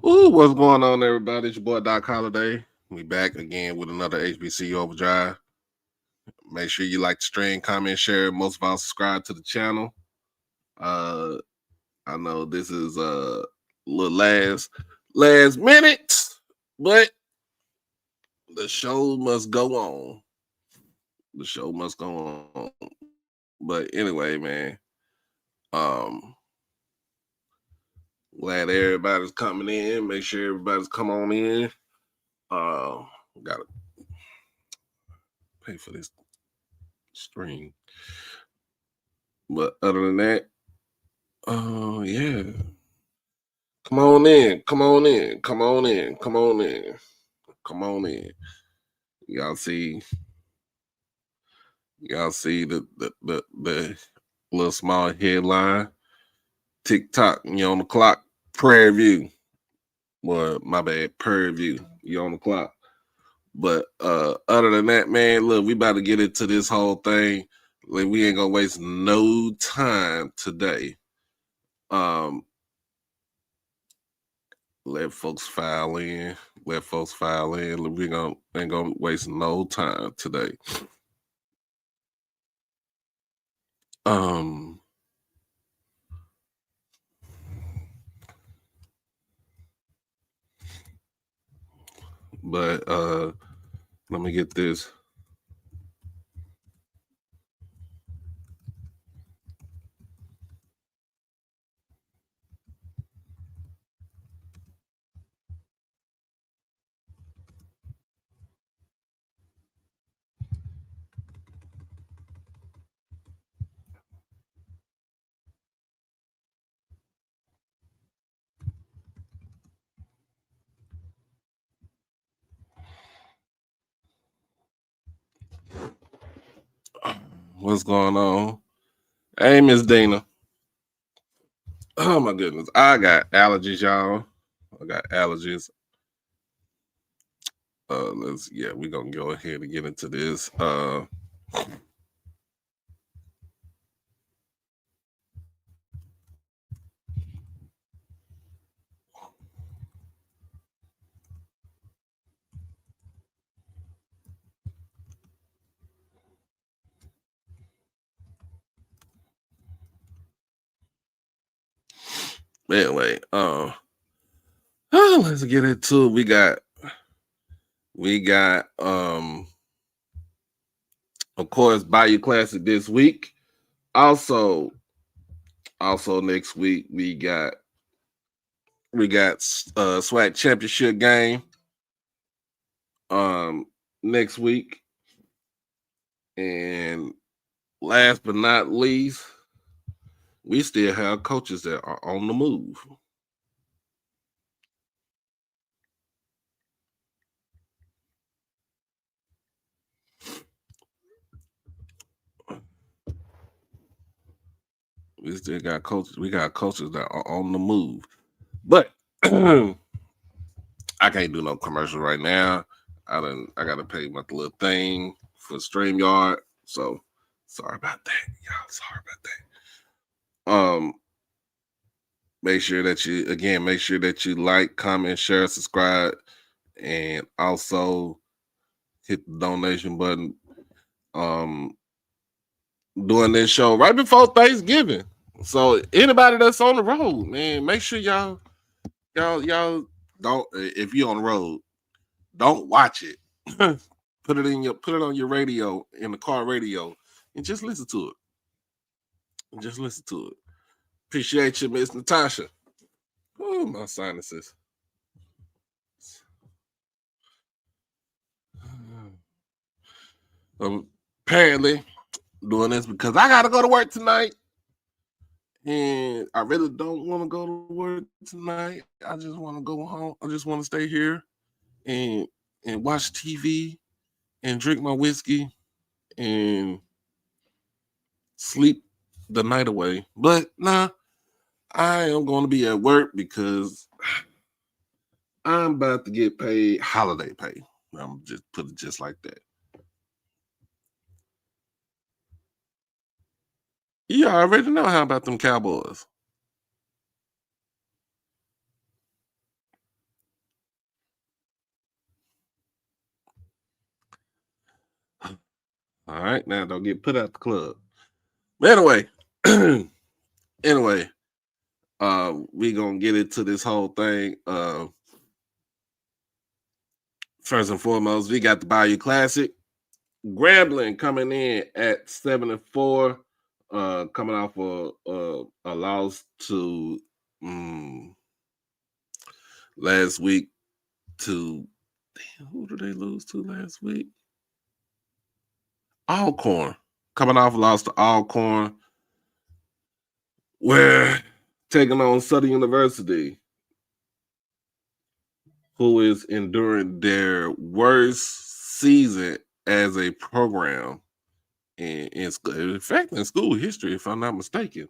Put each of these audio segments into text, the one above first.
Ooh, what's going on, everybody? It's your boy Doc Holiday. We back again with another HBCU Overdrive. Make sure you like the stream, comment, share. Most of all, subscribe to the channel. Uh, I know this is a little last minute, but the show must go on. The show must go on. But anyway, man, um, glad everybody's coming in. Make sure everybody's come on in. Gotta pay for this stream. But other than that, yeah. Come on in. Come on in. Come on in. Come on in. Come on in. Y'all see the little small headline. TikTok, you on the clock. Prayer view. Well, my bad, prayer view. You on the clock. But other than that, man, look, we about to get into this whole thing. Like, we ain't gonna waste no time today. Let folks file in. Let folks file in. We ain't gonna waste no time today. But let me get this. What's going on? Hey, Miss Dana. Oh my goodness, I got allergies, y'all. I got allergies. We're gonna go ahead and get into this. Anyway, let's get into it. We got of course Bayou Classic this week. Also next week we got SWAC championship game next week. And last but not least, we still have coaches that are on the move. We still got coaches. We got coaches that are on the move. But I can't do no commercial right now. I gotta pay my little thing for StreamYard. So sorry about that, y'all. Sorry about that. Make sure that you like, comment, share, subscribe, and also hit the donation button. Doing this show right before Thanksgiving. So anybody that's on the road, man, make sure y'all don't, if you're on the road, don't watch it. put it on your radio, in the car radio, and just listen to it. Appreciate you, Miss Natasha. Oh, my sinuses. Apparently doing this because I gotta go to work tonight. And I really don't want to go to work tonight. I just want to go home. I just want to stay here and watch TV and drink my whiskey and sleep the night away. But nah, I am going to be at work because I'm about to get paid holiday pay. I'm just put it just like that. You already know how about them Cowboys. All right, now don't get put out the club. But anyway, anyway, we gonna get into this whole thing. First and foremost, we got the Bayou Classic. Grambling coming in at 7-4, coming off a loss to last week to who did they lose to last week? Alcorn. Coming off a loss to Alcorn. We're taking on Southern University, who is enduring their worst season as a program in fact, in school history, if I'm not mistaken.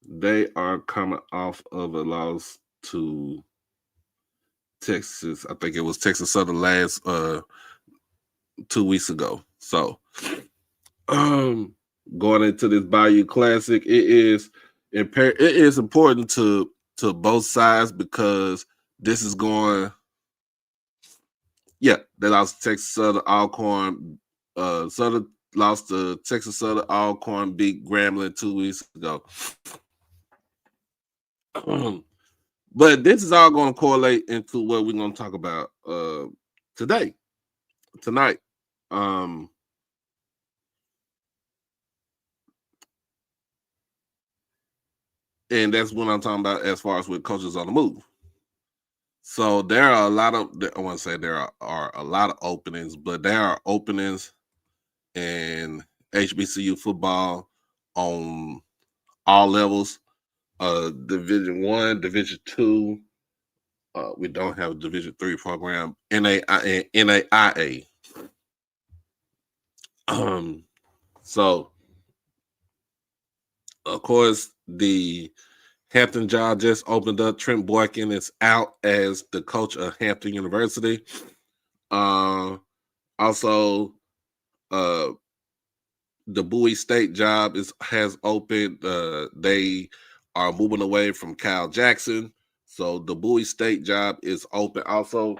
They are coming off of a loss to Texas. I think it was Texas Southern last 2 weeks ago. So going into this Bayou Classic, it is important to both sides because this is going. Yeah, they lost to Texas Southern. Alcorn. Southern lost to Texas Southern. Alcorn beat Grambling 2 weeks ago. But this is all going to correlate into what we're going to talk about tonight. And that's what I'm talking about as far as with coaches on the move. So there are a lot of, I want to say there are a lot of openings, but there are openings in HBCU football on all levels. Division 1, Division 2. We don't have a Division 3 program. NAIA. So of course the Hampton job just opened up. Trent Boykin is out as the coach of Hampton University. Also, the Bowie State job has opened. They are moving away from Kyle Jackson, so the Bowie State job is open. Also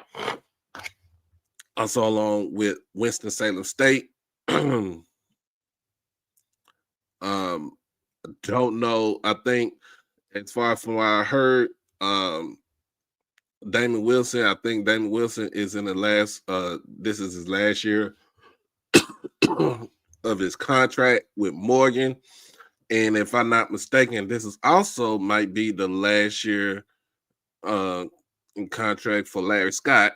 along with Winston-Salem State. Don't know. I think as far from what I heard, Damon Wilson. I think Damon Wilson is in the last. This is his last year of his contract with Morgan, and if I'm not mistaken, this is also might be the last year in contract for Larry Scott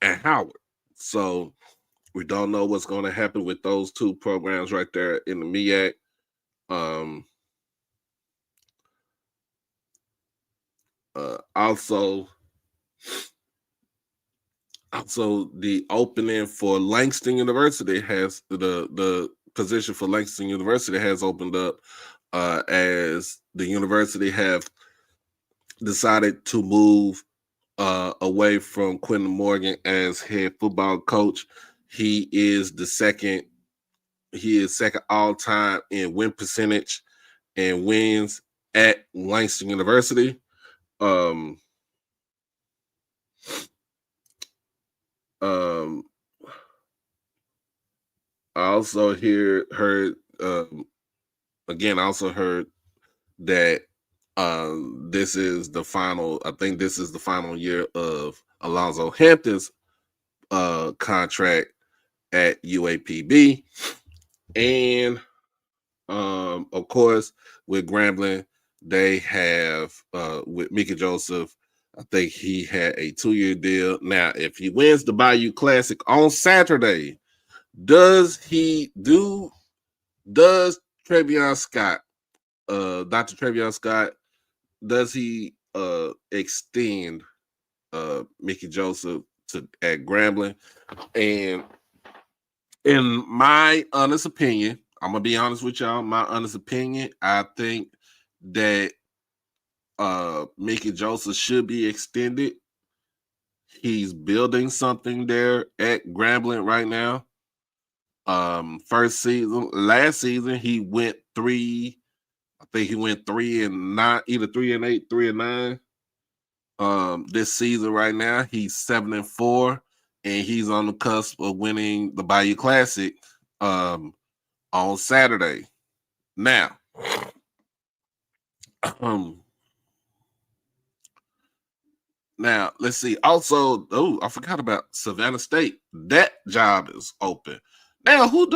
and Howard. So we don't know what's going to happen with those two programs right there in the MEAC. Also the opening for Langston University has the position for Langston University has opened up as the university have decided to move away from Quentin Morgan as head football coach. He is second all time in win percentage and wins at Langston University. I also heard that this is the final. I think this is the final year of Alonzo Hampton's contract at UAPB, and of course with Grambling, they have with Mickey Joseph. I think he had a 2-year deal. Now, if he wins the Bayou Classic on Saturday, does Trevion Scott, Dr. Trevion Scott, does he extend Mickey Joseph at Grambling? And in my honest opinion, I'm gonna be honest with y'all. My honest opinion, I think that Mickey Joseph should be extended. He's building something there at Grambling right now. Last season he went 3. I think he went 3-9, either 3-8, 3-9. This season right now, he's 7-4, and he's on the cusp of winning the Bayou Classic on Saturday. Now, now let's see. Also, I forgot about Savannah State. That job is open. Now, who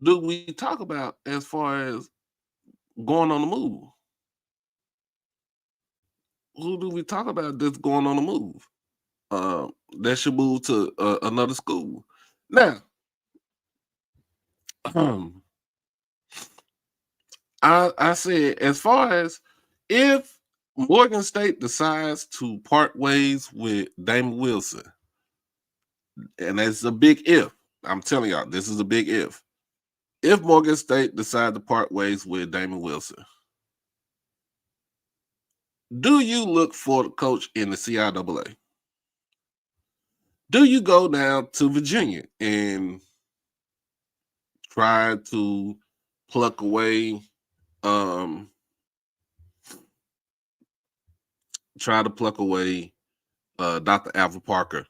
do we talk about as far as going on the move? Who do we talk about that's going on the move? That should move to another school. Now, I said as far as if Morgan State decides to part ways with Damon Wilson, and that's a big if. I'm telling y'all, this is a big if. If Morgan State decide to part ways with Damon Wilson, do you look for the coach in the CIAA? Do you go down to Virginia and try to pluck away Dr. Alvin Parker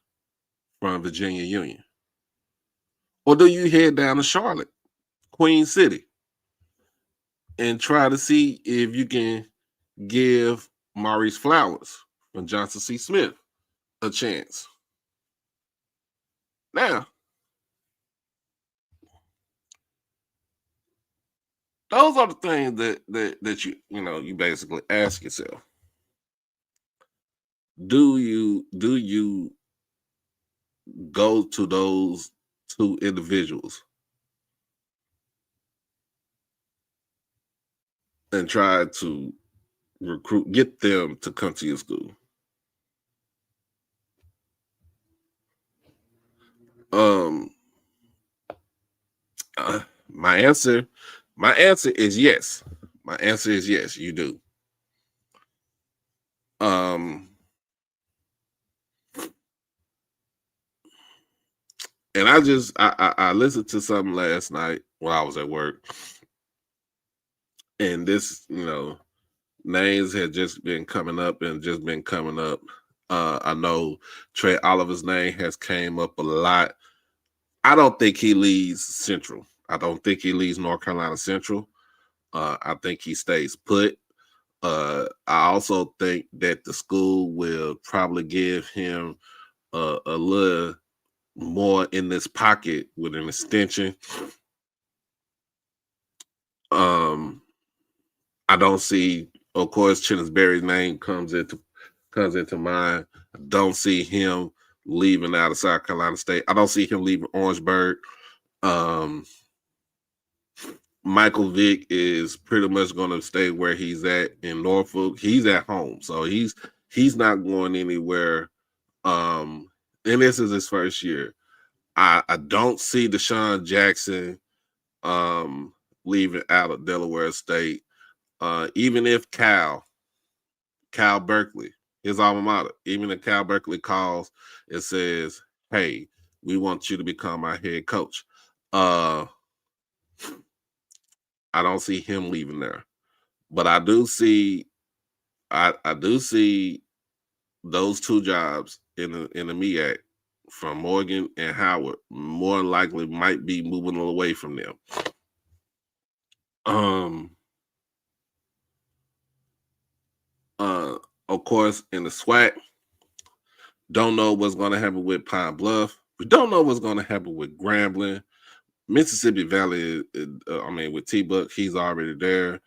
from Virginia Union? Or do you head down to Charlotte, Queen City, and try to see if you can give Maurice Flowers from Johnson C. Smith a chance? Now, those are the things that you basically ask yourself. Do you go to those two individuals and try to get them to come to your school? My answer is yes. My answer is yes, you do. And I listened to something last night while I was at work, and this, names had just been coming up. I know Trey Oliver's name has came up a lot. I don't think he leaves Central. I don't think he leaves North Carolina Central. I think he stays put. I also think that the school will probably give him a little more in this pocket with an extension. I don't see, of course, Berry's name comes into mind. I don't see him leaving out of South Carolina State. I don't see him leaving Orangeburg. Michael Vick is pretty much going to stay where he's at in Norfolk. He's at home, so he's not going anywhere. And this is his first year. I don't see Deshaun Jackson leaving out of Delaware State. Even if Cal Berkeley, his alma mater, even if Cal Berkeley calls and says, "Hey, we want you to become our head coach," I don't see him leaving there. But I do see those two jobs in the MEAC from Morgan and Howard more likely might be moving away from them. Of course, in the SWAC, don't know what's going to happen with Pine Bluff. We don't know what's going to happen with Grambling. Mississippi Valley, with T-Buck, he's already there.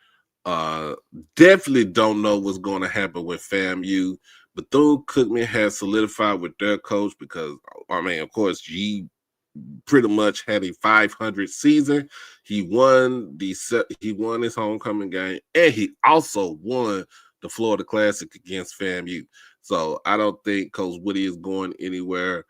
Definitely don't know what's going to happen with FAMU. Bethune-Cookman has solidified with their coach because, of course, he pretty much had a 500 season. He won his homecoming game, and he also won the Florida Classic against FAMU. So I don't think Coach Woody is going anywhere.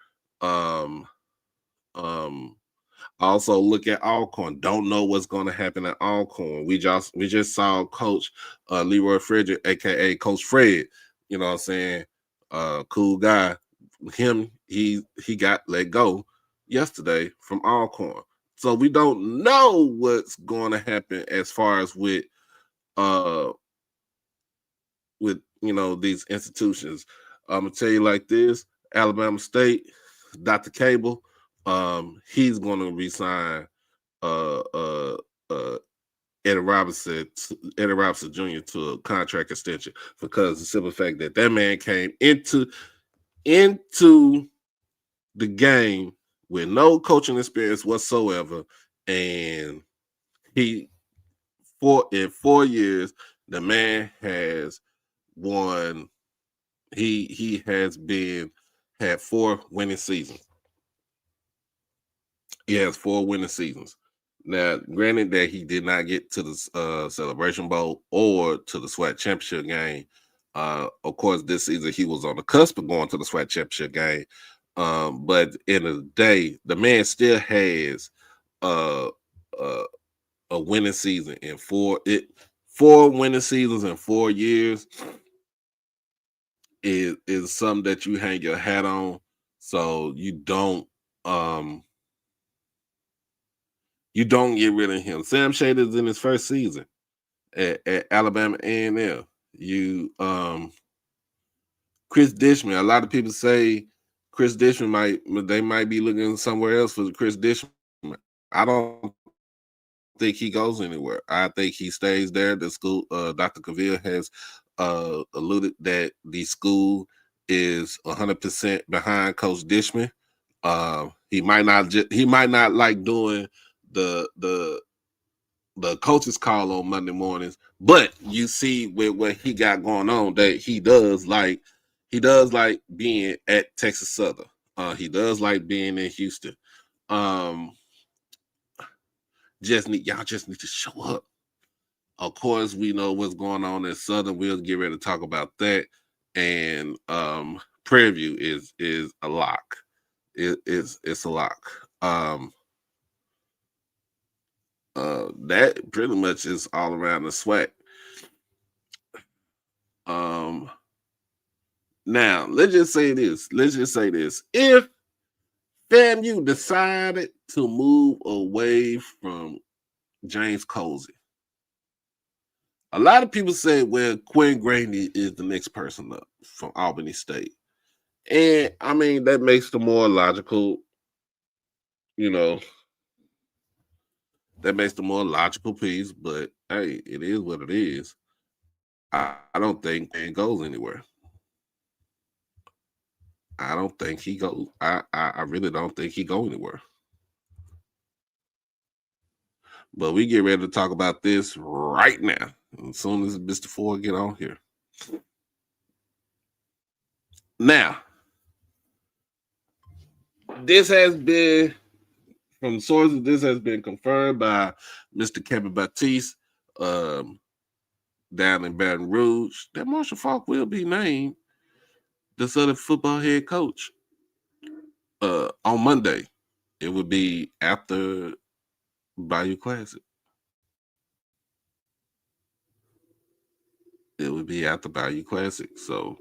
Also look at Alcorn. Don't know what's going to happen at Alcorn. We just saw Coach Leroy Frederick, aka Coach Fred. You know what I'm saying? Cool guy. He got let go yesterday from Alcorn. So we don't know what's going to happen as far as with these institutions. I'm gonna tell you like this: Alabama State, Dr. Cable, he's going to resign uh, uh, uh, Eddie Robinson Jr. to a contract extension because the simple fact that man came into the game with no coaching experience whatsoever, and in 4 years, the man has won. He has had 4 winning seasons. He has 4 winning seasons. Now, granted that he did not get to the Celebration Bowl or to the SWAC championship game. Of course, this season he was on the cusp of going to the SWAC championship game. But in the day, the man still has uh, uh, a winning season in 4 winning seasons in 4 years is something that you hang your hat on. So you don't get rid of him. Sam Shader's in his first season at Alabama A&M. Chris Dishman. A lot of people say Chris Dishman might be looking somewhere else for Chris Dishman. I don't think he goes anywhere. I think he stays there. The school, Dr. Cavill has alluded that the school is 100% behind Coach Dishman. He might not like doing the coach's call on Monday mornings, but you see with what he got going on that he does like being at Texas Southern. He does like being in Houston. Y'all just need to show up. Of course, we know what's going on in Southern. We'll get ready to talk about that. And Prairie View is a lock. It's a lock. That pretty much is all around the SWAC. Now let's just say this. If FAMU decided to move away from James Colsey, a lot of people say, well, Quinn Graney is the next person up from Albany State. And I mean, that makes the more logical, that makes the more logical piece, but hey, it is what it is. I don't think Quinn goes anywhere. I don't think he goes. I really don't think he go anywhere. But we get ready to talk about this right now. As soon as Mr. Ford get on here. Now, this has been from sources. This has been confirmed by Mr. Kevin Batiste down in Baton Rouge that Marshall Faulk will be named the Southern football head coach on Monday. It would be after Bayou Classic. It would be after Bayou Classic. So,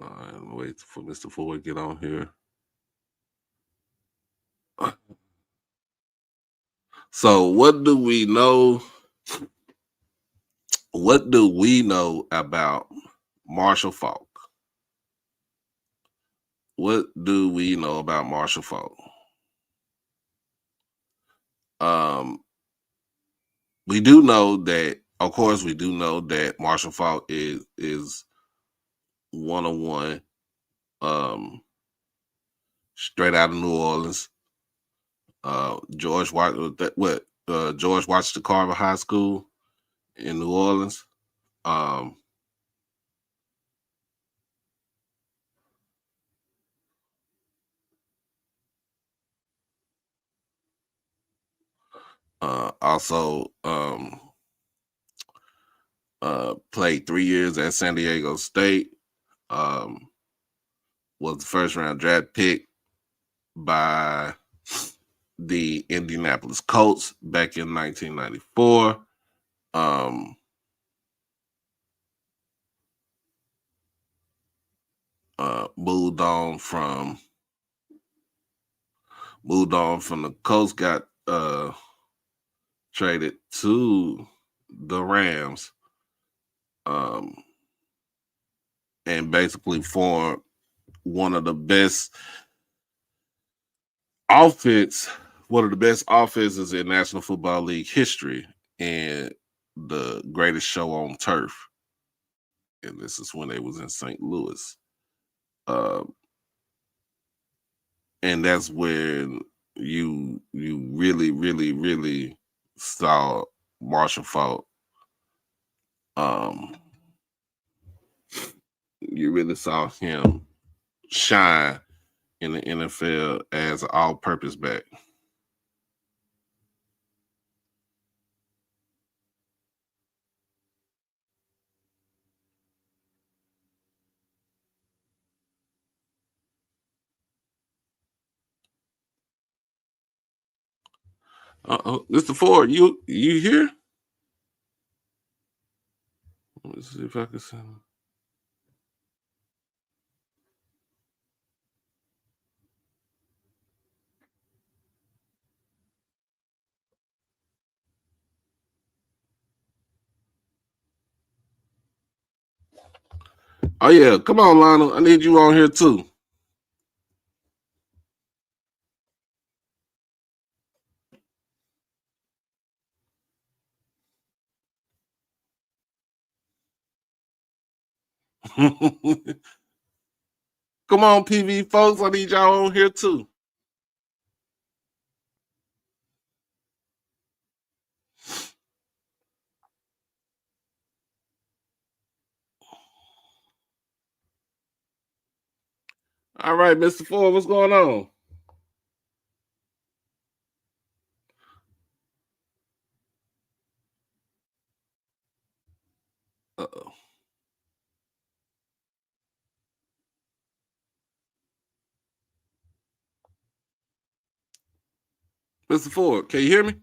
let wait for Mr. Ford to get on here. So, what do we know? What do we know about Marshall Faulk? What do we know about Marshall Faulk? We do know that, of course, Marshall Faulk is 101, straight out of New Orleans. George Washington Carver High School in New Orleans. Also played 3 years at San Diego State. Was the first round draft pick by the Indianapolis Colts back in 1994. Um, moved on from the Colts, got traded to the Rams, um, and basically formed one of the best offense, one of the best offenses in National Football League history, and the greatest show on turf. And this is when they was in St. Louis. Um, and that's when you really saw Marshall Faulk. Um, you really saw him shine in the NFL as an all-purpose back. Mr. Ford, you here? Let me see if I can send. Oh yeah, come on, Lionel. I need you on here too. Come on, PV folks. I need y'all on here too. All right, Mr. Ford, what's going on? Uh-oh. Mr. Ford, can you hear me?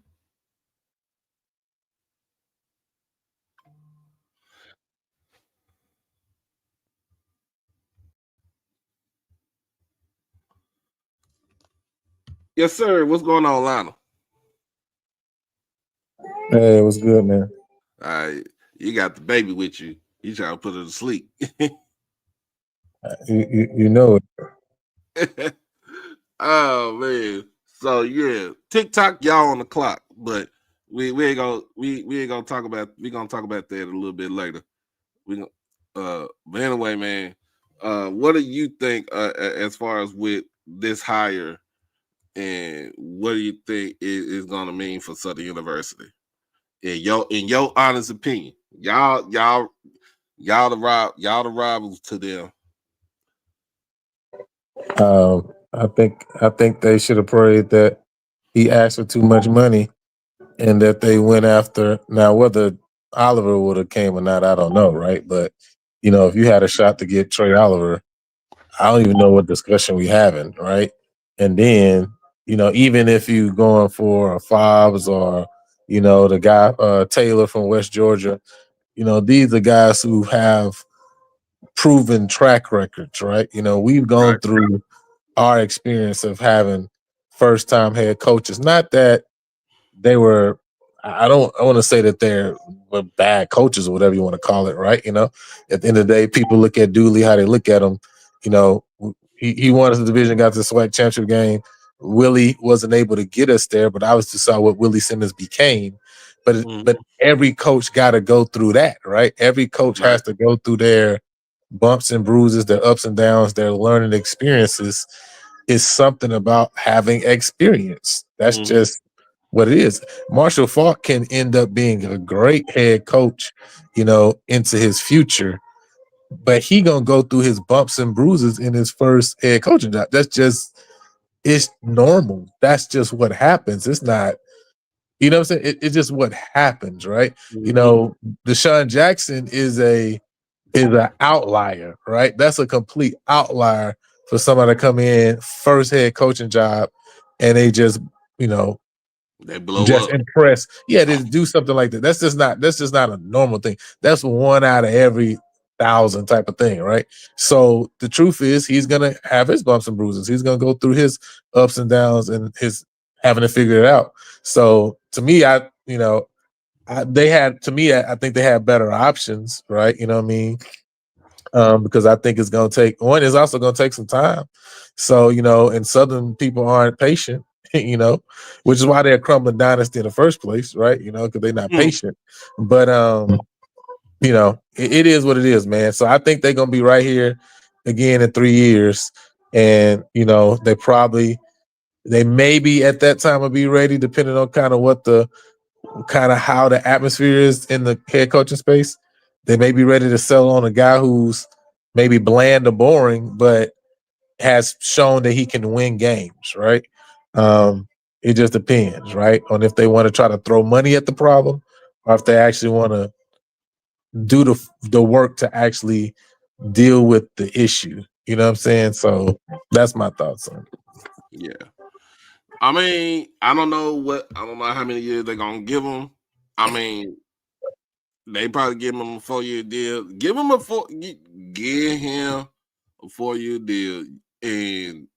Yes, sir. What's going on, Lionel? Hey, what's good, man? All right, you got the baby with you. You trying to put her to sleep. You know it. Oh man. So yeah, TikTok, y'all on the clock, but we ain't gonna we ain't gonna talk about gonna talk about that a little bit later. We gonna but anyway, man, what do you think as far as with this hire, and what do you think is gonna mean for Southern University? In your honest opinion, y'all the rivals to them. I think they should have prayed that he asked for too much money and that they went after. Now, whether Oliver would have came or not, I don't know, right? But if you had a shot to get Trey Oliver, I don't even know what discussion we having, right? And then, even if you going for a Fobbs or the guy Taylor from West Georgia, these are guys who have proven track records, right? We've gone Right. through our experience of having first time head coaches. Not that they were, I want to say that they're bad coaches or whatever you want to call it, right? At the end of the day, people look at Dooley how they look at him. You know, he won us the division, got to the SWAC championship game. Willie wasn't able to get us there, but I obviously saw what Willie Simmons became. But every coach got to go through that, right? Every coach Right. has to go through their bumps and bruises, their ups and downs, their learning experiences. Is something about having experience. That's just what it is. Marshall Faulk can end up being a great head coach, into his future, but he gonna go through his bumps and bruises in his first head coaching job. It's normal. That's just what happens. It's not, what I'm saying? It's just what happens, right? Deshaun Jackson is an outlier, right? That's a complete outlier for somebody to come in first head coaching job and they just you know, They blow just up. impress. Yeah, to do something like that. That's just not a normal thing. That's one out of every thousand type of thing, right? So the truth is he's gonna have his bumps and bruises. He's gonna go through his ups and downs and his having to figure it out. So to me, they had to me, I think they had better options, right? You know what I mean? Because I think it's going to take one is also going to take some time. So and Southern people aren't patient, which is why they're a crumbling dynasty in the first place, right? Because they're not patient. But it is what it is, man. So I think they're going to be right here again in 3 years, and they maybe at that time will be ready, depending on kind of how the atmosphere is in the head coaching space. They may be ready to sell on a guy who's maybe bland or boring, but has shown that he can win games, right? It just depends, right, on if they want to try to throw money at the problem or if they actually want to do the work to actually deal with the issue. You know what I'm saying? So that's my thoughts on it. Yeah. I mean, I don't know how many years they're gonna give him. I mean, they probably give him a 4-year deal. Give him give him a 4-year deal and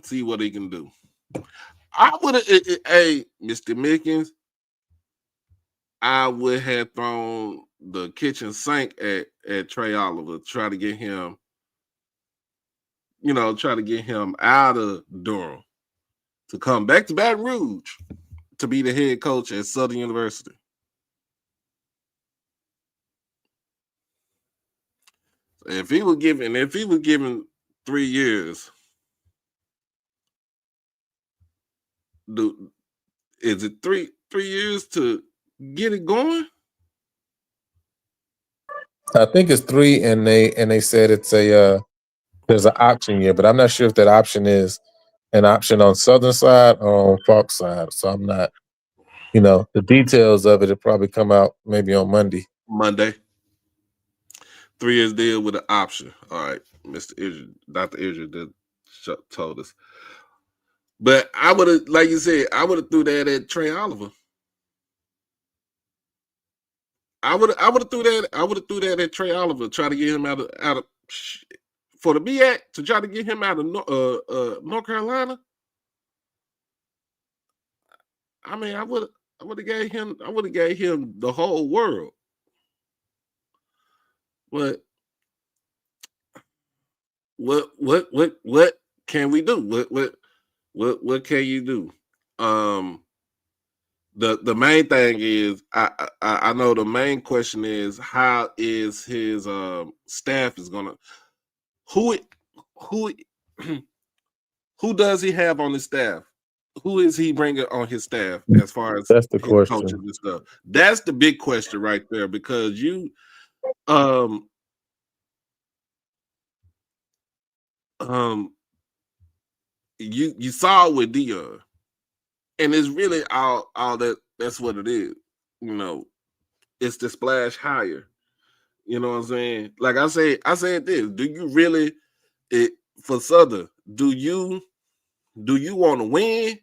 see what he can do. I would have, hey, Mr. Mickens, I would have thrown the kitchen sink at Trey Oliver, try to get him, out of Durham to come back to Baton Rouge to be the head coach at Southern University. If he was given 3 years, is it three years to get it going? I think it's 3, and they said it's there's an option year, but I'm not sure if that option is an option on Southern side or on Fox side. So I'm not, the details of it will probably come out maybe on Monday. Monday. 3 years deal with an option. All right, Dr. Idris told us. But I would have, like you said, I would have threw that at Trey Oliver. I would have threw that at Trey Oliver, try to get him out of for the BAC to try to get him out of North Carolina. I mean, I would have gave him the whole world. But what can we do? What can you do? The main thing is I know the main question is how is his staff is gonna who who does he have on his staff? Who is he bringing on his staff as far as That's the his coaches question. and stuff? That's the big question right there because you um you saw with Dion, and it's really all that's what it is. It's the splash higher. You know what I'm saying? Like I said this. Do you really for Southern? Do you want to win,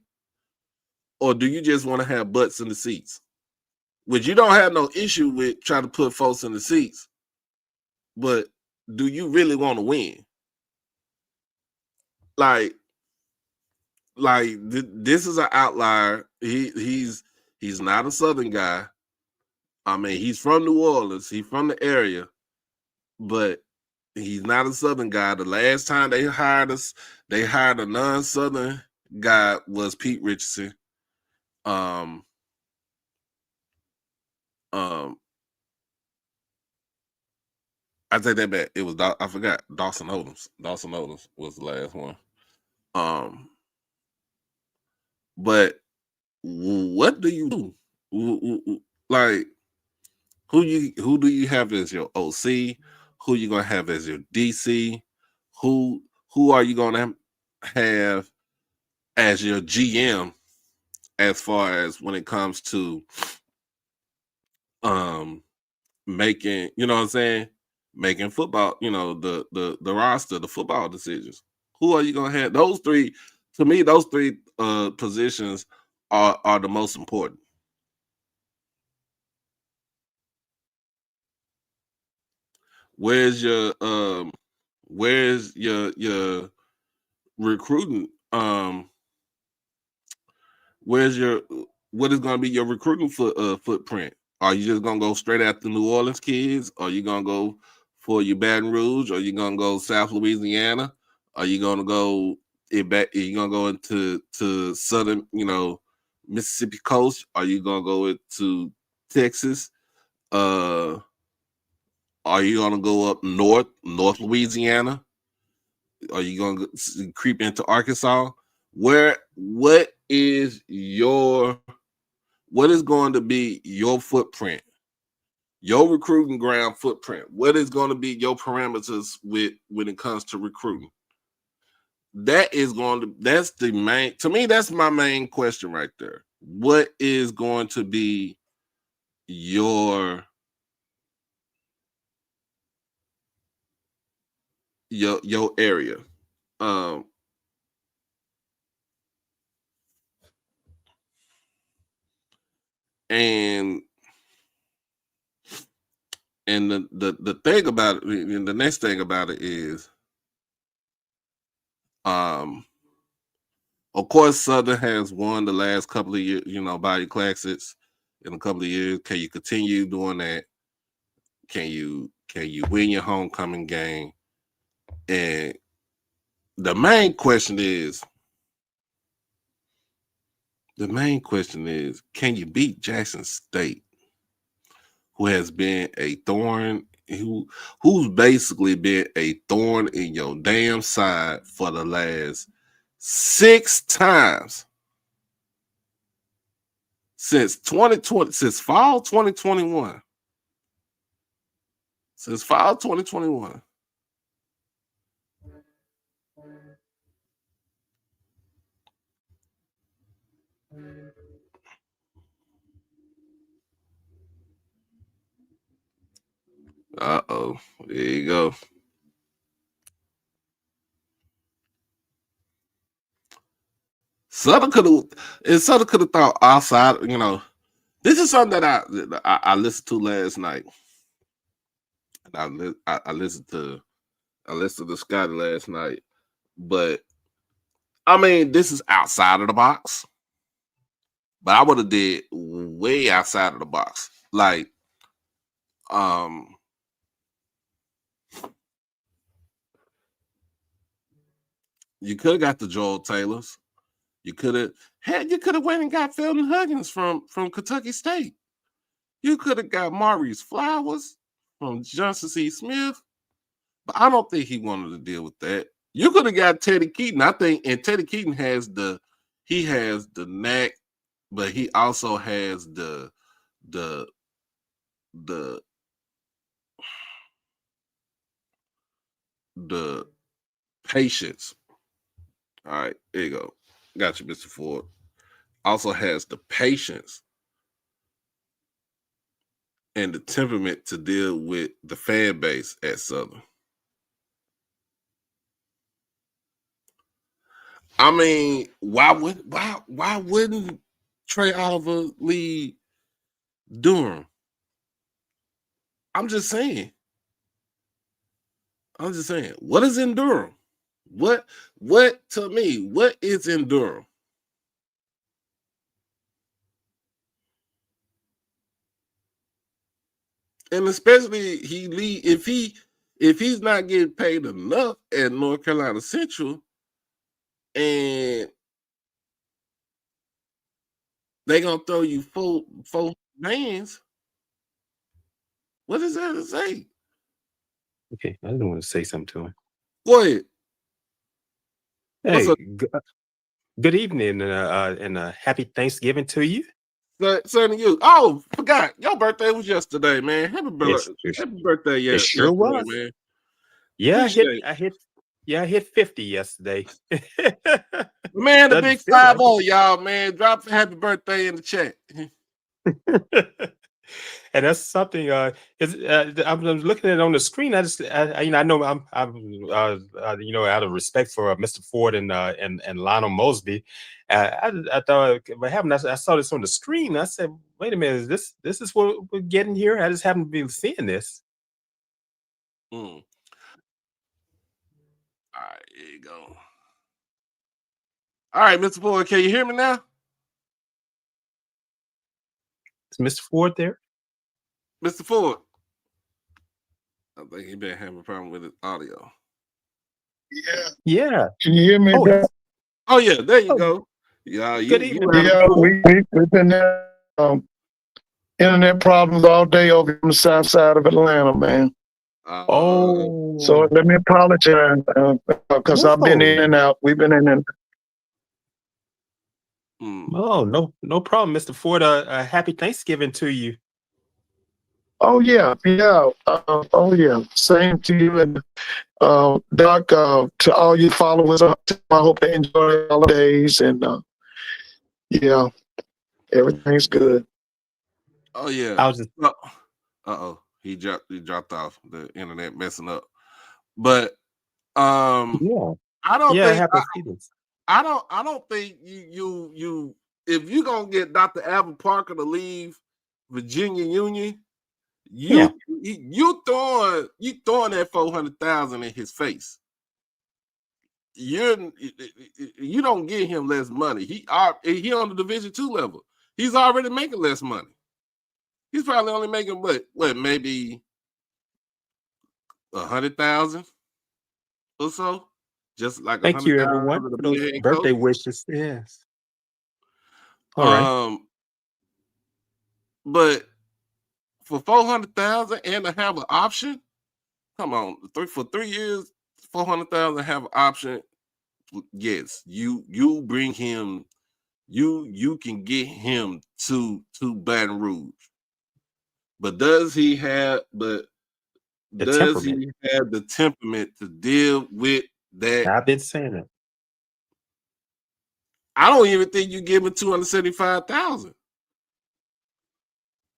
or do you just want to have butts in the seats? Which you don't have no issue with trying to put folks in the seats, but do you really want to win? Like this is an outlier. He's not a Southern guy. I mean, he's from New Orleans. He's from the area, but he's not a Southern guy. The last time they hired a non-Southern guy was Pete Richardson. I take that back. It was I forgot Dawson Odoms. Dawson Odoms was the last one. But what do you do? Like who do you have as your OC? Who you gonna have as your DC? Who are you gonna have as your GM as far as when it comes to making, you know what I'm saying, making football, the roster, the football decisions. Who are you gonna have? Those three, to me, those three positions are the most important? Where's your recruiting? Where's your what is going to be your recruiting footprint? Are you just gonna go straight after New Orleans kids? Are you gonna go for your Baton Rouge? Are you gonna go South Louisiana? Are you gonna go back? Are you gonna go into southern, Mississippi coast? Are you gonna go into Texas? Are you gonna go up North Louisiana? Are you gonna creep into Arkansas? What is going to be your footprint? Your recruiting ground footprint. What is going to be your parameters when it comes to recruiting? That's the main, to me, that's my main question right there. What is going to be your area? And the thing about it, the next thing about it is, of course, Southern has won the last couple of years, Bayou Classics in a couple of years. Can you continue doing that? Can you win your homecoming game? And the main question is, can you beat Jackson State, who has been a thorn, who's basically been a thorn in your damn side for the last 6 times since 2020, since fall 2021. Since fall 2021. Uh-oh. There you go. Southern could have thought outside, this is something that I listened to last night. And I listened to Scotty last night. But I mean, this is outside of the box. But I would have did way outside of the box. Like, you could have got the Joel Taylors. You could have went and got Felton Huggins from Kentucky State. You could have got Maurice Flowers from Johnson C. Smith. But I don't think he wanted to deal with that. You could have got Teddy Keaton, I think, and Teddy Keaton has the knack, but he also has the patience. All right, there you go. Got you, Mr. Ford. Also has the patience and the temperament to deal with the fan base at Southern. I mean, why wouldn't Trey Oliver lead Durham? I'm just saying. What is in Durham? What to me? What is in Durham? And especially if he's not getting paid enough at North Carolina Central, and they're gonna throw you four bands. What is that to say? Okay, I didn't want to say something to him. Go ahead. Hey, good evening, and happy Thanksgiving to you. Same to you. Oh, forgot your birthday was yesterday, man. Happy birthday, It sure was, man. Yeah, I hit 50 yesterday. Man, the big 5-0, y'all, man. Drop happy birthday in the chat. And that's something. I'm looking at it on the screen. I know out of respect for Mr. Ford and Lionel Mosby, I thought, but I saw this on the screen. I said, wait a minute, this is what we're getting here. I just happen to be seeing this. All right, here you go. All right, Mr. Ford, can you hear me now? Is Mr. Ford there? Mr. Ford. I think he been having a problem with his audio. Yeah. Can you hear me? Oh yeah, there you go. Yeah, Good evening. We've been there. Internet problems all day over on the south side of Atlanta, man. So let me apologize because I've been in and out. We've been in and Oh, no problem, Mr. Ford. Happy Thanksgiving to you. oh yeah. Oh yeah. Same to you and Doc, to all your followers. I hope they enjoy the holidays and yeah, everything's good. Oh yeah. I was just he dropped off. The internet messing up. But yeah. I don't think you if you're gonna get Dr. Alvin Parker to leave Virginia Union, you throwing that 400,000 in his face. You don't give him less money. He on the Division II level. He's already making less money. He's probably only making what maybe 100,000 or so. Just like thank you, everyone, for those birthday wishes. Yes. All right. But for 400,000 and to have an option, come on, for 3 years, 400,000 have an option. Yes, you bring him. You can get him to Baton Rouge. But does he have the temperament to deal with that? I've been saying it. I don't even think you give him 275,000.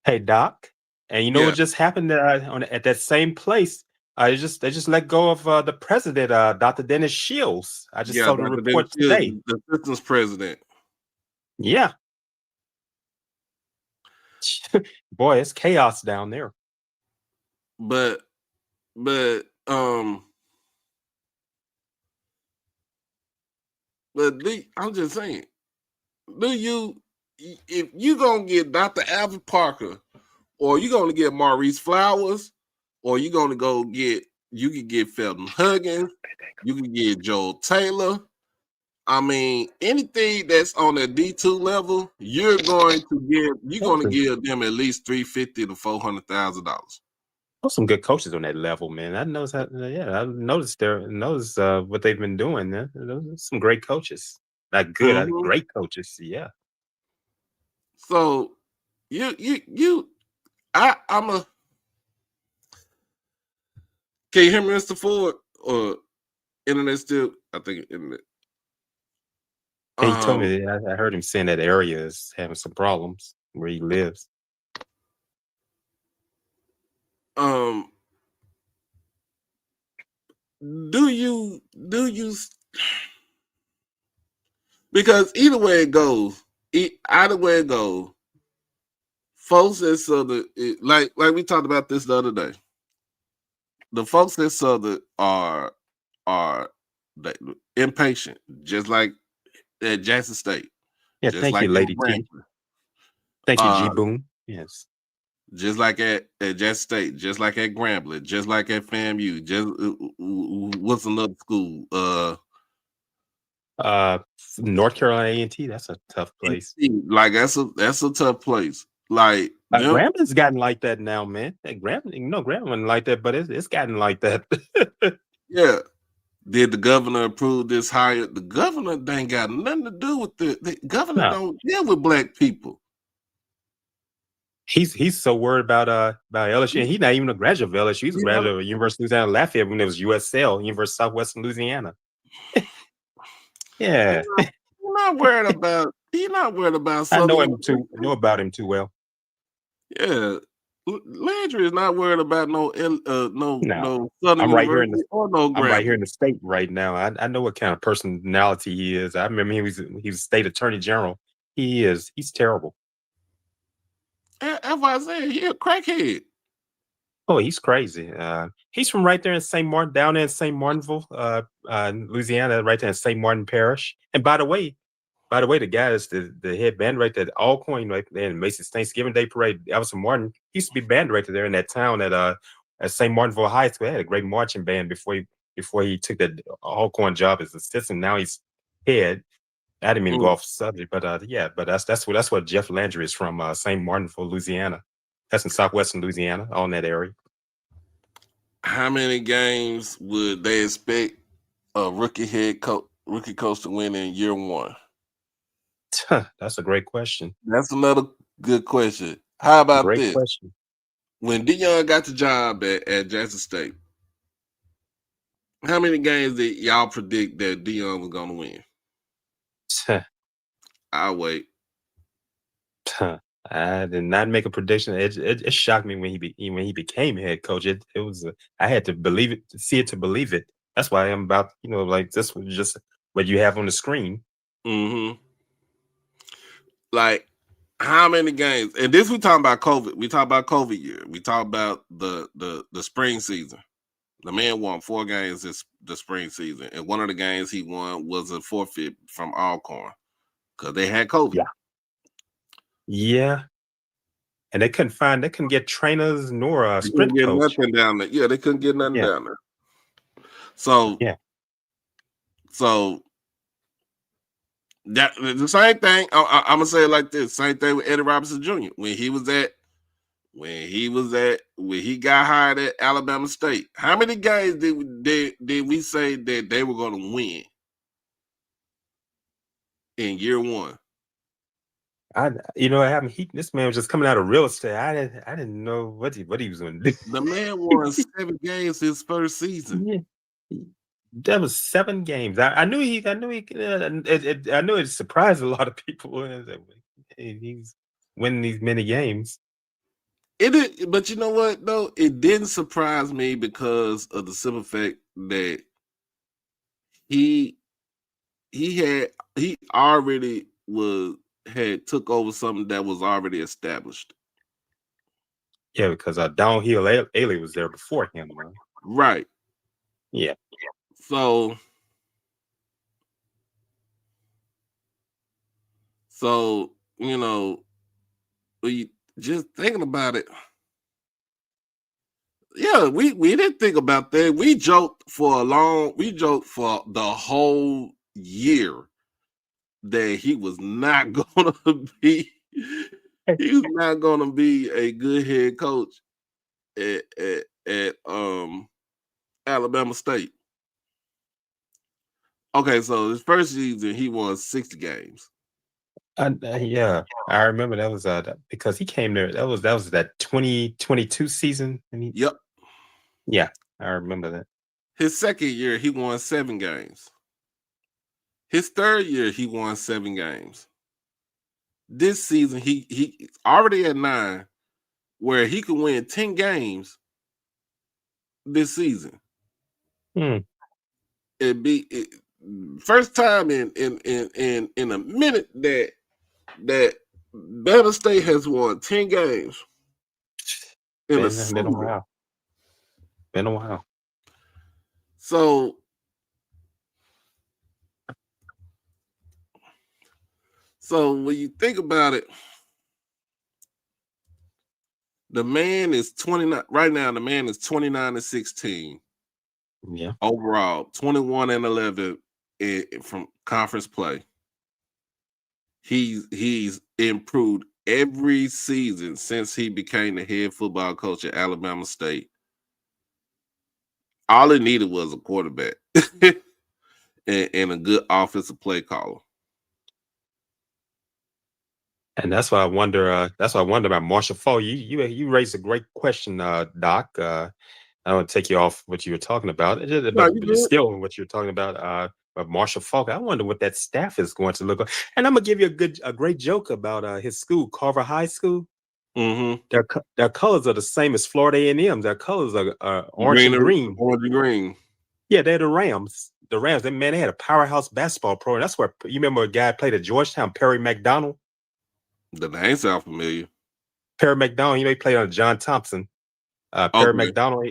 Hey, Doc, and you know what just happened at that same place? They just let go of the president, Dr. Dennis Shields. I just saw the Dr. report Dennis today. Shields, the assistant president. Yeah. Boy, it's chaos down there. But I'm just saying, if you gonna get Dr. Alvin Parker, or you gonna get Maurice Flowers, or you can get Felton Huggins, you can get Joel Taylor. I mean, anything that's on the D2 level, you're gonna give them at least $350,000 to $400,000. Some good coaches on that level, man. I noticed what they've been doing. Those are some great coaches. Not good, great coaches. Yeah. So can you hear me, Mr. Ford? Or internet still? I think internet. He told me, I heard him saying that area is having some problems where he lives. Do you because either way it goes, folks at Southern, like we talked about this the other day, the folks at Southern are impatient, just like at Jackson State. Yeah, just thank like you, Lady T. Thank you, G Boom. Yes. Just like at Jackson State, just like at Grambling, just like at FAMU, just what's another school? North Carolina A&T. That's a tough place. Like that's a tough place. Like Grambling's gotten like that now, man. Grambling like that, but it's gotten like that. Yeah. Did the governor approve this hire? The governor ain't got nothing to do with the governor. Don't deal with black people. He's so worried about LSU. And he's not even a graduate of LSU. He's a graduate of University of Louisiana Lafayette when it was USL, University of Southwestern Louisiana. Yeah. He's not worried about I know about him too well. Yeah, Landry is not worried about no No, Southern I'm right here in the University or no I'm right here Grambling. in the state right now. I know what kind of personality he is. I remember he was state attorney general. He's terrible. That's why I said he a crackhead. Oh, he's crazy. He's from right there in St. Martin, down there in St. Martinville, Louisiana, right there in St. Martin Parish. And by the way, the guy is the head band director at Alcorn, right there in Macy's Thanksgiving Day Parade. Elvis Martin he used to be band director there in that town at St. Martinville High School. He had a great marching band before he took that Alcorn job as assistant. Now he's head. I didn't mean to go off subject, but yeah, but that's what Jeff Landry is from, St. Martinville, Louisiana. That's in southwestern Louisiana, all in that area. How many games would they expect a rookie coach to win in year one? That's a great question. That's another good question. How about Great this? question. When Deion got the job at Jackson State, how many games did y'all predict that Deion was going to win? I'll wait. I did not make a prediction. It shocked me when he became head coach. It was I had to believe it, to see it to believe it. That's why I'm about like this was just what you have on the screen. Mm-hmm. Like how many games? And this we talking about COVID. We talk about COVID year. We talk about the spring season. The man won 4 games the spring season, and one of the games he won was a forfeit from Alcorn because they had COVID. Yeah. And they couldn't get trainers nor a sprint get coach. nothing down there. Yeah, they couldn't get nothing down there. So so that the same thing. I'm gonna say it like this. Same thing with Eddie Robinson Jr. When he got hired at Alabama State. How many games did we say that they were going to win in year one? This man was just coming out of real estate. I didn't know what he was going to do. The man won 7 games his first season. Yeah. That was 7 games. I knew it surprised a lot of people. He's winning these many games. But you know what though? It didn't surprise me because of the simple fact that he already had took over something that was already established. Yeah, because Downhill Ailey was there before him, right? Yeah. So we just thinking about it. Yeah, we didn't think about that. We joked for the whole year that he was not gonna be a good head coach at Alabama State. Okay, so his first season he won 60 games. Yeah, I remember that was because he came there. That was that 2022 season. Yep. Yeah, I remember that. His second year he won 7 games. His third year he won 7 games. This season he already at 9, where he could win 10 games this season. It'd be first time in a minute that Bama State has won 10 games in a season. Been a while. So when you think about it, the man is 29 right now. The man is 29-16. Yeah. Overall, 21-11 from conference play. He's improved every season since he became the head football coach at Alabama State. All he needed was a quarterback and a good offensive play caller. And that's why I wonder. That's why I wonder about Marshall Faulk. You raised a great question, Doc. I don't want to take you off what you were talking about, but still what you're talking about. But Marshall Faulk, I wonder what that staff is going to look like. And I'm gonna give you a great joke about his school, Carver High School. Mm-hmm. Their colors are the same as Florida A&M. Their colors are orange and green. Orange and green. Yeah, they're the Rams. The Rams, they had a powerhouse basketball program. That's where you remember a guy played at Georgetown, Perry McDonald. The name sounds familiar. Perry McDonald, he played under John Thompson. Perry McDonald,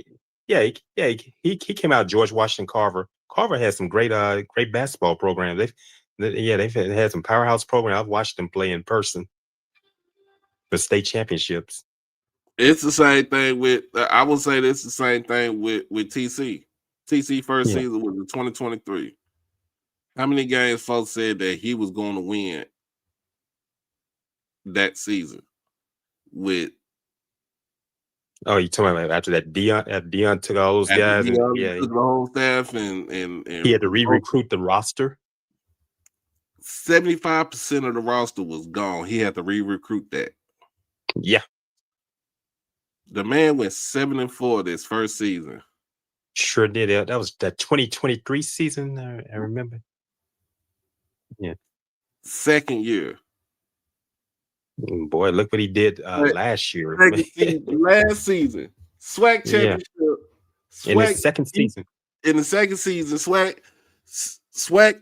he came out of George Washington Carver. Carver had some great basketball programs. They've had some powerhouse programs. I've watched them play in person for state championships. It's the same thing with. I would say it's the same thing with TC. TC first season was in 2023. How many games folks said that he was going to win that season? With you talking about after that Dion took all those guys took the whole staff and he had to re-recruit the roster. 75% of the roster was gone. He had to re-recruit that. Yeah. The man went 7-4 this first season. Sure did. That was that 2023 season. I remember. Yeah. Second year. Boy, look what he did last year. Last season. SWAC championship. In his second season. In the second season, SWAC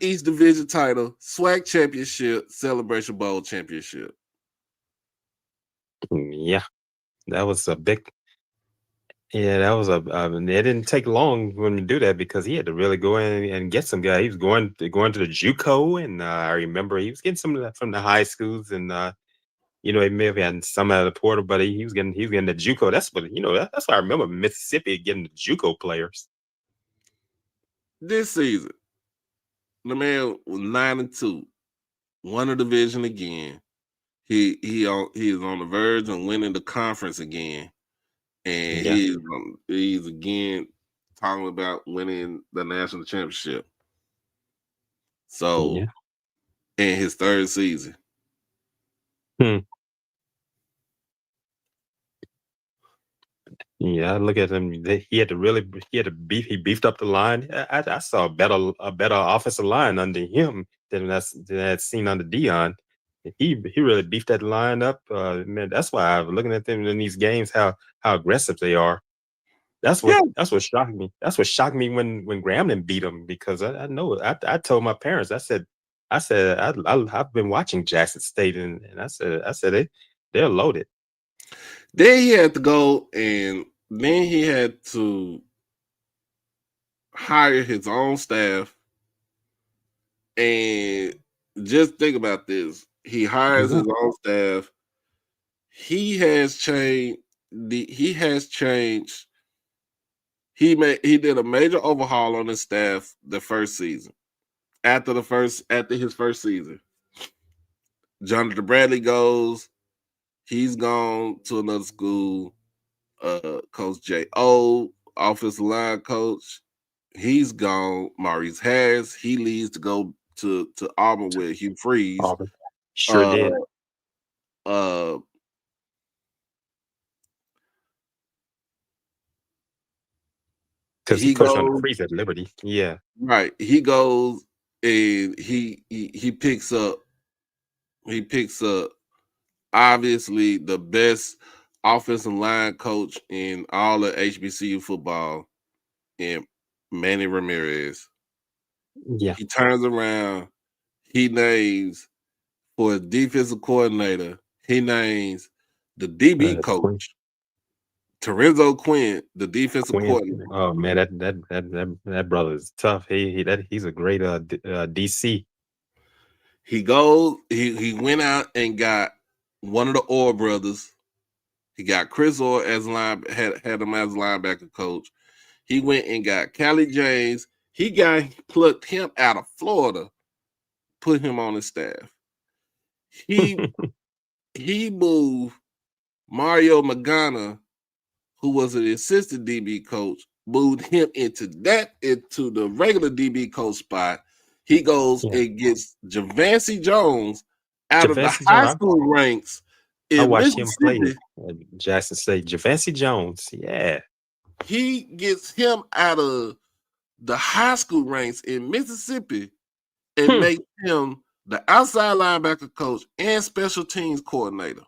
East Division title, SWAC championship, Celebration Bowl championship. Yeah. That was a big. Yeah, that was it didn't take long when we do that because he had to really go in and get some guy. He was going to the JUCO, and I remember he was getting some of that from the high schools, and he may have had some out of the portal, but he was getting the JUCO. That's what that's why I remember Mississippi getting the JUCO players. This season, the man was 9-2, won the division again. He is on the verge of winning the conference again. And he's again talking about winning the national championship. So, in his third season. Yeah, I look at him. He beefed up the line. I saw a better offensive line under him than I had seen under Dion. He really beefed that line up. Man, that's why I was looking at them in these games how aggressive they are. That's what shocked me. That's what shocked me when Grambling beat them because I told my parents. I said I've been watching Jackson State and I said they're loaded. Then he had to go and then he had to hire his own staff. And just think about this. He hires his own staff. He did a major overhaul on his staff the first season. After his first season. Jonathan Bradley goes. He's gone to another school. Coach J.O., offensive line coach, he's gone. Maurice Harris, he leaves to go to Auburn with Hugh Freeze. Auburn. Sure did. Because he coached on Freeze at Liberty. Yeah. Right. He goes and he picks up obviously the best offensive line coach in all of HBCU football, in Manny Ramirez. Yeah. He turns around. He names for a defensive coordinator. He names the DB coach, Terenzo Quinn, the defensive coordinator. Oh man, that brother is tough. He's a great DC. He goes. He went out and got one of the Orr brothers. He got Chris Orr as had him as linebacker coach. He went and got Callie James. He plucked him out of Florida, put him on his staff. He moved Mario Magana, who was an assistant DB coach, moved him into the regular DB coach spot. He goes and gets Javancy Jones out of the high school ranks. I watched him play at Jackson State. Javancy Jones, yeah. He gets him out of the high school ranks in Mississippi and makes him the outside linebacker coach and special teams coordinator.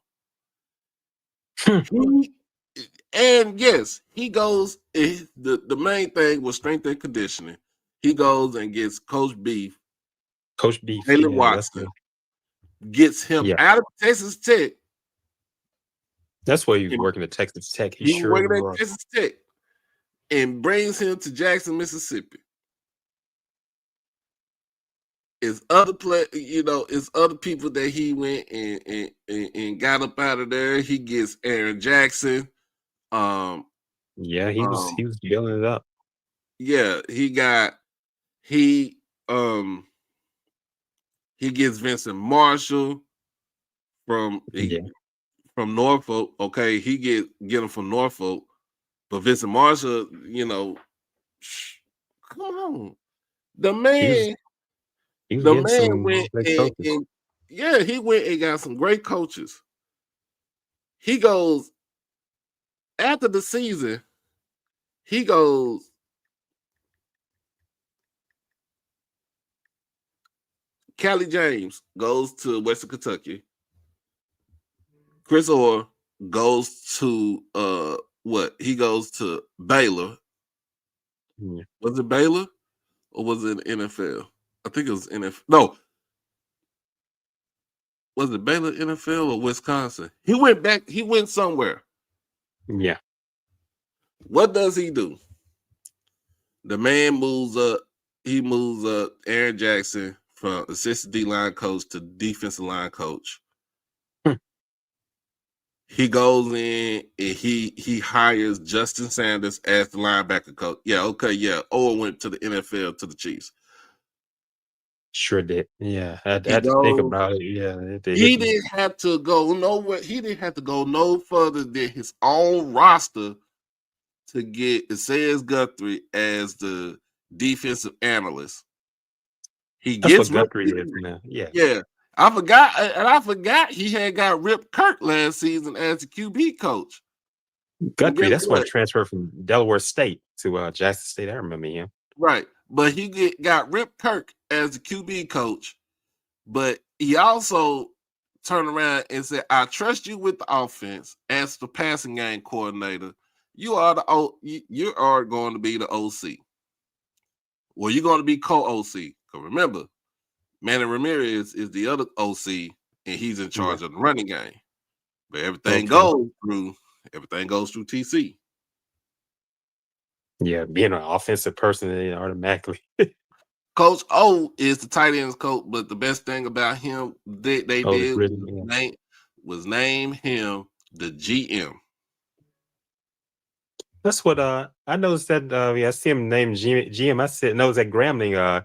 And yes, he goes. The main thing was strength and conditioning. He goes and gets Coach Beef, Coach Beef. Jalen Yeah, that's Watson, gets him yeah. out of Texas Tech. That's where he was and working at Texas Tech. He He sure working at was. Texas Tech and brings him to Jackson, Mississippi. It's other it's other people that he went and got up out of there. He gets Aaron Jackson. Yeah, he was building it up. Yeah, he gets Vincent Marshall from Norfolk. Okay, he get him from Norfolk, but Vincent Marshall, come on, the man. He was The getting man some went great coaches. he went and got some great coaches. He goes after the season. He goes. Callie James goes to Western Kentucky. Chris Orr goes to what? He goes to Baylor. Yeah. Was it Baylor or was it NFL? I think it was NFL. No. Was it Baylor, NFL, or Wisconsin? He went back. He went somewhere. Yeah. What does he do? The man moves up. He moves up Aaron Jackson from assistant D-line coach to defensive line coach. He goes in and he hires Justin Sanders as the linebacker coach. Yeah, okay, yeah. Owen went to the NFL to the Chiefs. Sure did. Yeah, I had to think about it. Yeah, he didn't have to go nowhere. He didn't have to go no further than his own roster to get Isaiah Guthrie as the defensive analyst. That's gets what Guthrie is now. Yeah. Yeah. I forgot he had got Rip Kirk last season as the QB coach. Guthrie, that's what transferred from Delaware State to Jackson State. I remember him. Right. But he got Rip Kirk as the QB coach. But he also turned around and said, I trust you with the offense as the passing game coordinator. You are going to be the OC. Well, you're going to be co-OC. Because remember, Manny Ramirez is the other OC, and he's in charge of the running game. But everything goes through TC. Yeah, being an offensive person, automatically. Coach O is the tight ends coach, but the best thing about him they did was name him the GM. That's what I noticed that I see him named GM. I knows that Grambling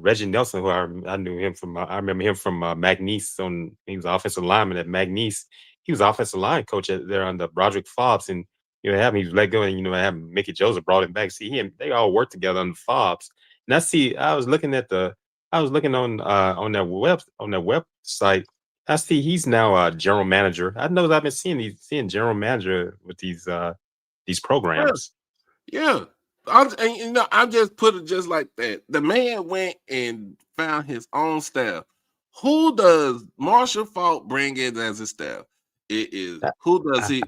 Reggie Nelson, who I knew him from. I remember him from McNeese. He was offensive lineman at McNeese. He was offensive line coach there under Broderick Fobbs, and he was let go, and having Mickey Joseph brought him back. See him; they all worked together under Fobbs. And I was looking on that website. I see he's now a general manager. I know I've been seeing general manager with these programs. Yeah. I just put it just like that. The man went and found his own staff. Who does Marshall Falk bring in as his staff? It is who does he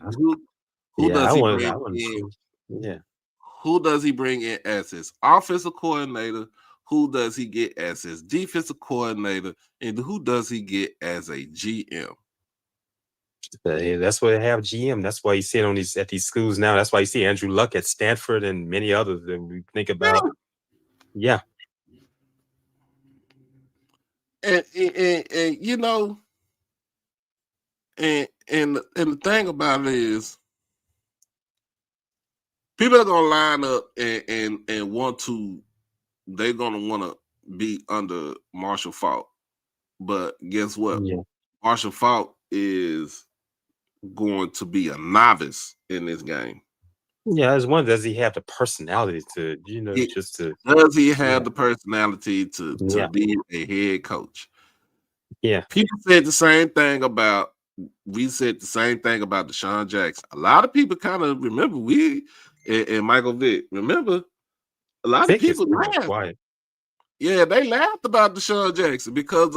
bring in as his offensive coordinator? Who does he get as his defensive coordinator? And who does he get as a GM? That's why they have GM. That's why you see it at these schools now. That's why you see Andrew Luck at Stanford and many others that we think about. Yeah. And the thing about it is, people are gonna line up and want to. They're gonna want to be under Marshall Falk, but guess what? Yeah. Marshall Falk is going to be a novice in this game. Yeah, I was wondering, does he have the personality to, does he have the personality to be a head coach? Yeah. People said the same thing about Deshaun Jackson. A lot of people kind of remember and Michael Vick. Remember, a lot of people laughed. Quiet. Yeah, they laughed about Deshaun Jackson because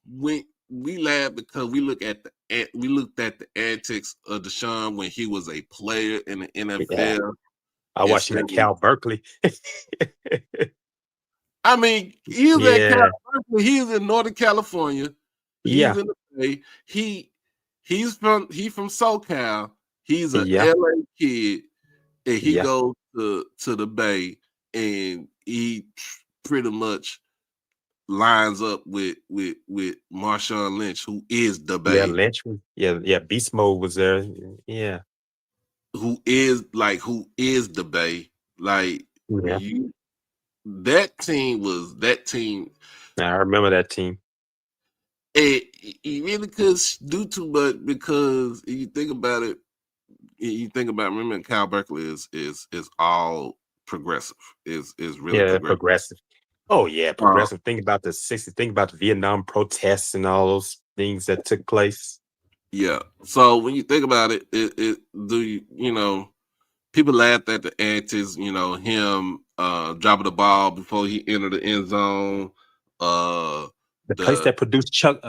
we laugh because we look at the we looked at the antics of Deshaun when he was a player in the NFL. Yeah. I watched him at Cal Berkeley. I mean, he was at Yeah. Cal Berkeley. He was in Northern California. He's Yeah. in the Bay. He's from SoCal. He's a Yeah. LA kid, and he Yeah. goes to the Bay, and he pretty much lines up with Marshawn Lynch, who is the Bay. Yeah, Lynch. Yeah. Beast Mode was there. Yeah. Who is the Bay? Like Yeah. that team. I remember that team. He really could do too much because you think about it. Remember, Cal Berkeley is all progressive. Is really progressive. Oh yeah, progressive. Think about the 60s. Think about the Vietnam protests and all those things that took place. Yeah. So when you think about it, people laughed at the antics. Him dropping the ball before he entered the end zone. The place that produced Chuck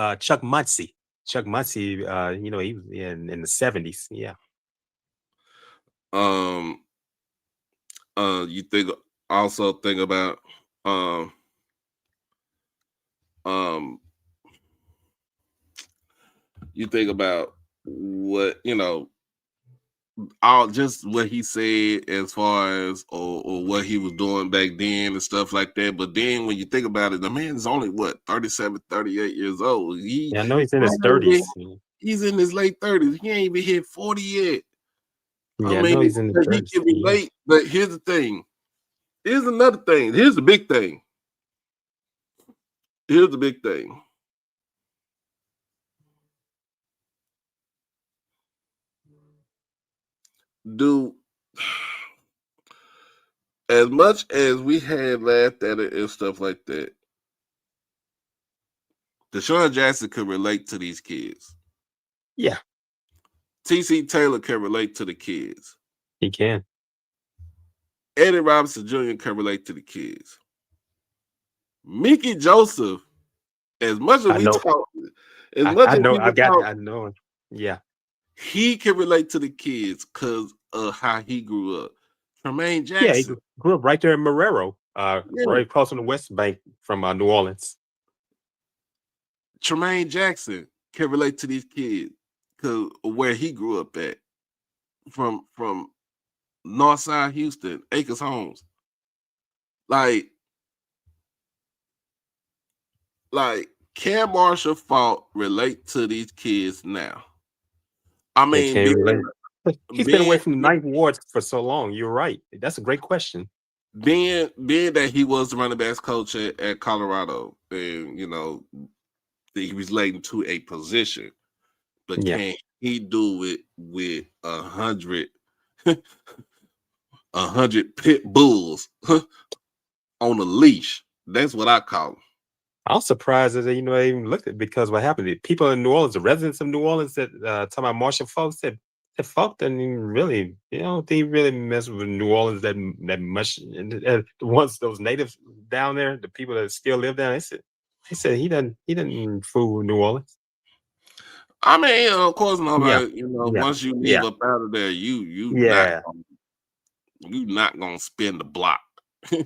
Muncie. Chuck Muncie, he was in the 70s. Yeah. You think about you think about what all just what he said as far as or what he was doing back then and stuff like that. But then when you think about it, the man is only 37, 38 years old. I know he's in his 30s. He's in his late 30s. He ain't even hit 40 yet. Yeah, I know he's in the 30s. He can relate, but here's the thing. Here's another thing. Here's the big thing. As much as we had laughed at it and stuff like that, Deshaun Jackson could relate to these kids. Yeah. TC Taylor can relate to the kids. He can. Eddie Robinson Jr. can relate to the kids. Mickey Joseph, as much as we talk, I know. Yeah. He can relate to the kids because of how he grew up. Tremaine Jackson. Yeah, he grew up right there in Marrero, right across on the West Bank from New Orleans. Tremaine Jackson can relate to these kids because of where he grew up at. From Northside Houston, Acres Homes. Like can Marshall Faulk relate to these kids now? I mean, he's been away from the Ninth Ward for so long. You're right. That's a great question. Being that he was the running backs coach at Colorado, and he was relating to a position, but can he do it with 100 pit bulls on a leash? That's what I call them. I was surprised that they even looked at it because what happened? The people in New Orleans, the residents of New Orleans, that talking about Marshall Faulk said that Faulk didn't even really, they really mess with New Orleans that much. And once those natives down there, the people that still live down, they said he didn't fool New Orleans. I mean, of course, nobody. Once you leave up out of there, you're not gonna spin the block. He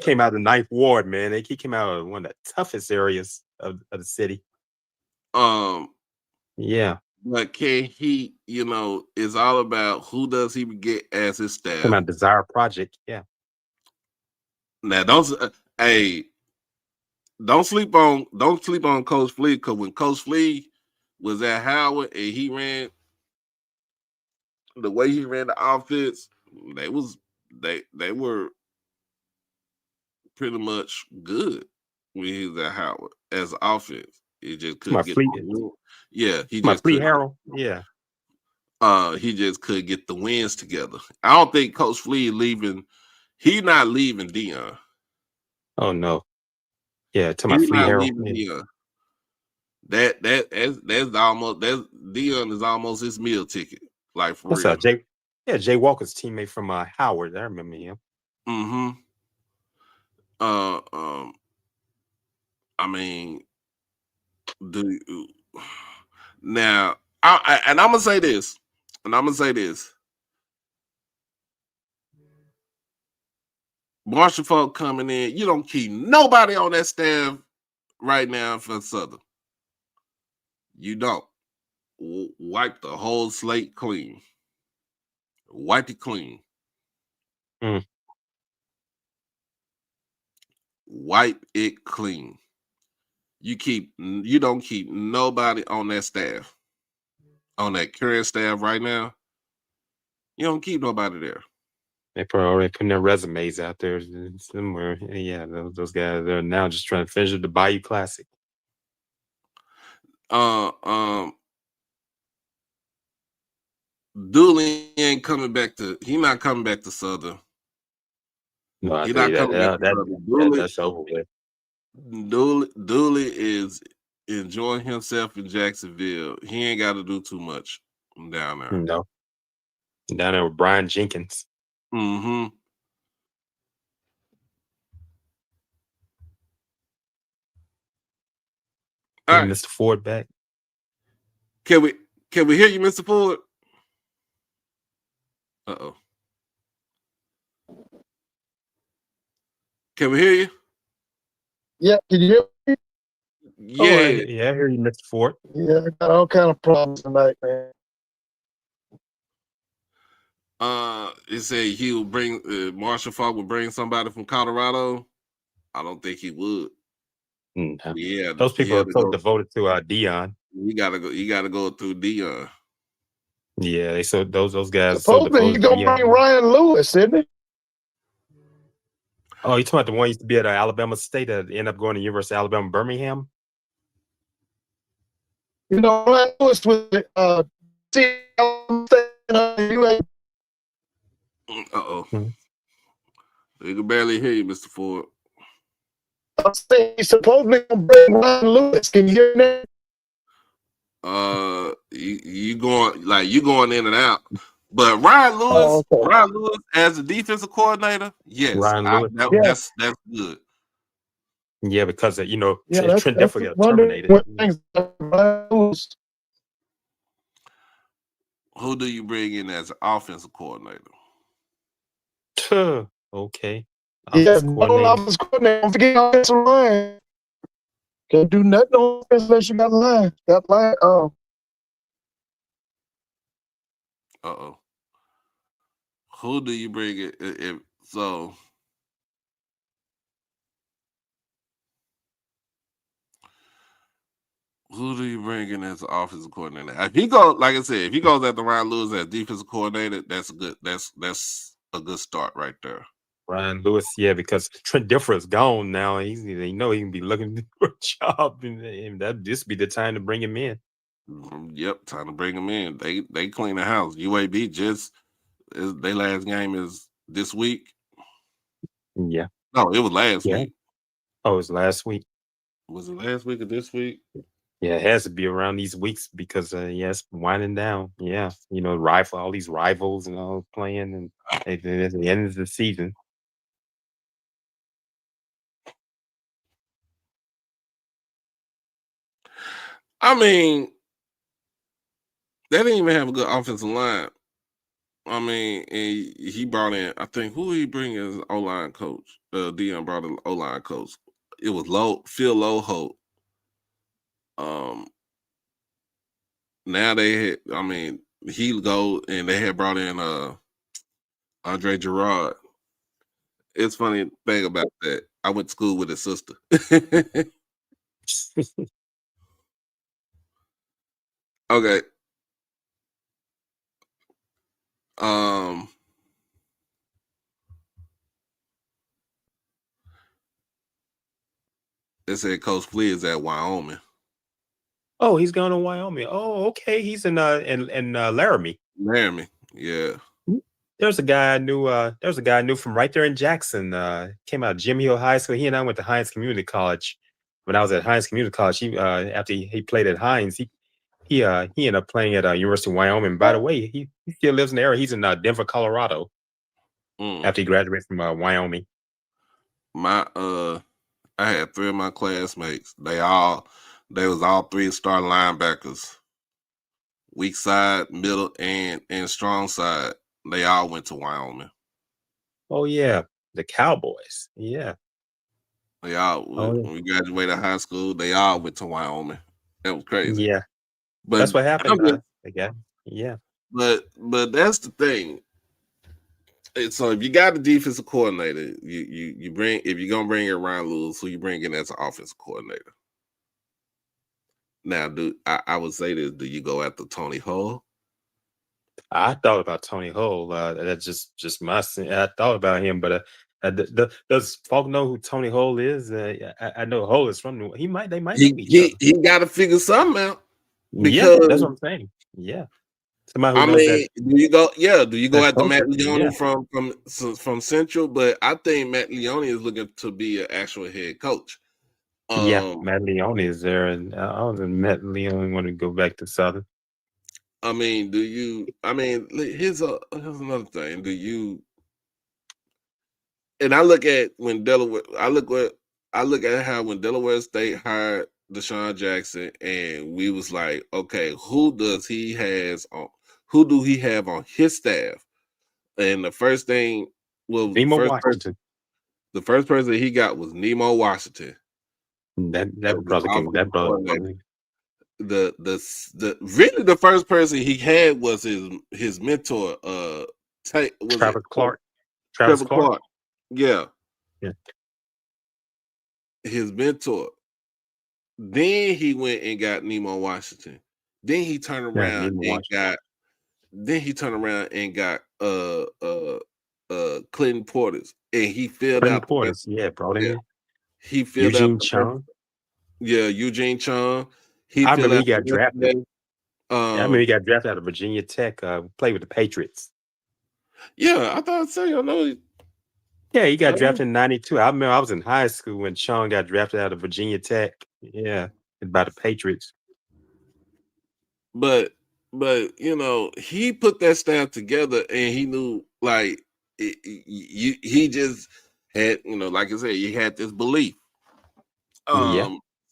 came out of the Ninth Ward, man. He came out of one of the toughest areas of the city. But can he? It's all about who does he get as his staff. Came out Desire Project, Now, don't sleep on Coach Flea, because when Coach Flea was at Howard and he ran the way he ran the offense, they were pretty much good when he was at Howard as offense. He just couldn't get Harold. He just couldn't get the wins together. I don't think Coach Flea leaving. He's not leaving Dion. Oh no. Yeah, to my Flea Harold. Dion. That's Dion is almost his meal ticket. Like for real. Jay Walker's teammate from Howard. I remember him. Mm-hmm. I mean, Now, I'm gonna say this, Marshall Falk coming in, you don't keep nobody on that staff right now for Southern. You don't. Wipe the whole slate clean. Wipe it clean. Wipe it clean. You don't keep nobody on that staff. On that current staff right now. You don't keep nobody there. They probably already putting their resumes out there somewhere. Yeah, those guys are now just trying to finish the Bayou Classic. Dooley ain't coming back to. He not coming back to Southern. No, I He think not coming back to Southern. that's over with. Dooley is enjoying himself in Jacksonville. He ain't got to do too much down there. No, down there with Brian Jenkins. Mm-hmm. All right. Mr. Ford back. Can we hear you, Mr. Ford? Uh-oh. Can we hear you? Yeah, can you hear me? Yeah. Oh, I hear you, Mr. Ford. Yeah, I got all kind of problems tonight, man. It said he will bring Marshall Falk would bring somebody from Colorado. I don't think he would. No. Yeah, those people are so devoted to Dion. You gotta go through Dion. Yeah, those guys. Supposedly he's gonna bring Ryan Lewis, isn't he? Oh, you talking about the one who used to be at Alabama State that ended up going to University of Alabama, Birmingham? You know, Ryan Lewis was Uh-oh. You can barely hear you, Mr. Ford. I'm saying he's supposedly gonna bring Ryan Lewis. Can you hear me? You going in and out. But Ryan Lewis as a defensive coordinator, yes, Ryan Lewis. That's good. Yeah, because Trent Diffler got terminated. Who do you bring in as an offensive coordinator? Okay. Offensive coordinator. Don't forget offensive line. Can't do nothing on offense unless you got line. Got line. Uh-oh. Who do you bring it if so? Who do you bring in as an offensive coordinator? If he goes, like I said, if he goes after Ryan Lewis as defensive coordinator, that's a good start right there. Ryan Lewis, yeah, because Trent Dilfer is gone now. He can be looking for a job, and that just be the time to bring him in. Yep, time to bring him in. They clean the house. UAB their last game is this week. Yeah. No, it was last week. Oh, it was last week. Was it last week or this week? Yeah, it has to be around these weeks because it's winding down. Yeah, all these rivals and all playing, and at the end of the season. I mean, they didn't even have a good offensive line. I mean, and he brought in, I think, who he bring as O-line coach? Dion brought an O-line coach. It was Phil Loholt. Now he go and they had brought in Andre Gerard. It's funny thing about that. I went to school with his sister. Okay. They said Coach Flea is at Wyoming. Oh, he's going to Wyoming. Oh, okay. He's in Laramie. Laramie, yeah. There's a guy I knew from right there in Jackson. Came out of Jim Hill High School. He and I went to Hines Community College. When I was at Hines Community College, he after he played at Hines, he ended up playing at University of Wyoming. By the way, he still lives in the area. He's in Denver, Colorado. After he graduated from Wyoming. I had 3 of my classmates. They was all 3 starting linebackers weak side, middle, and strong side. They all went to Wyoming. Oh yeah, the Cowboys. Yeah. They all Oh when we graduated high school, they all went to Wyoming. That was crazy. yeah. But That's what happened. I'm just- Again. Yeah. but that's the thing. So if you got a defensive coordinator, you bring if you're gonna bring in Ryan Lewis, who you bring in as an offensive coordinator. Now, I would say this: do you go after Tony Hull? I thought about Tony Hull. That's just my. I thought about him, but does folk know who Tony Hull is? I know Hull is from New. They might know each other. He got to figure something out Yeah, because that's what I'm saying. Yeah, somebody who I knows mean, do you go that after Matt culture. Leone Yeah. from Central? But I think Matt Leone is looking to be an actual head coach. Yeah, Matt Leone is there, and I don't think Matt Leone want to go back to Southern. I mean, here's another thing. Do you? And I look at when Delaware. I look at how when Delaware State hired Deshaun Jackson, and we was like, okay, who do he have on his staff? And the first thing was Nemo Washington. the first person he got was Nemo Washington. That brother can. That brother. The first person he had was his mentor, Travis Clark. Trevor Clark. Yeah. Yeah. His mentor. Then he went and got Nemo Washington. Then he turned around and got Clinton Portis, and he filled out Portis. Yeah, brought him in. He filled Eugene out Chung. Yeah, Eugene Chung. I remember he got drafted. I remember he got drafted out of Virginia Tech. Played with the Patriots. Yeah, I thought so. You know. Yeah, he got drafted in '92. I remember I was in high school when Chung got drafted out of Virginia Tech. Yeah, by the Patriots. But you know, he put that staff together, and he knew like he just had, you know, like I said, he had this belief.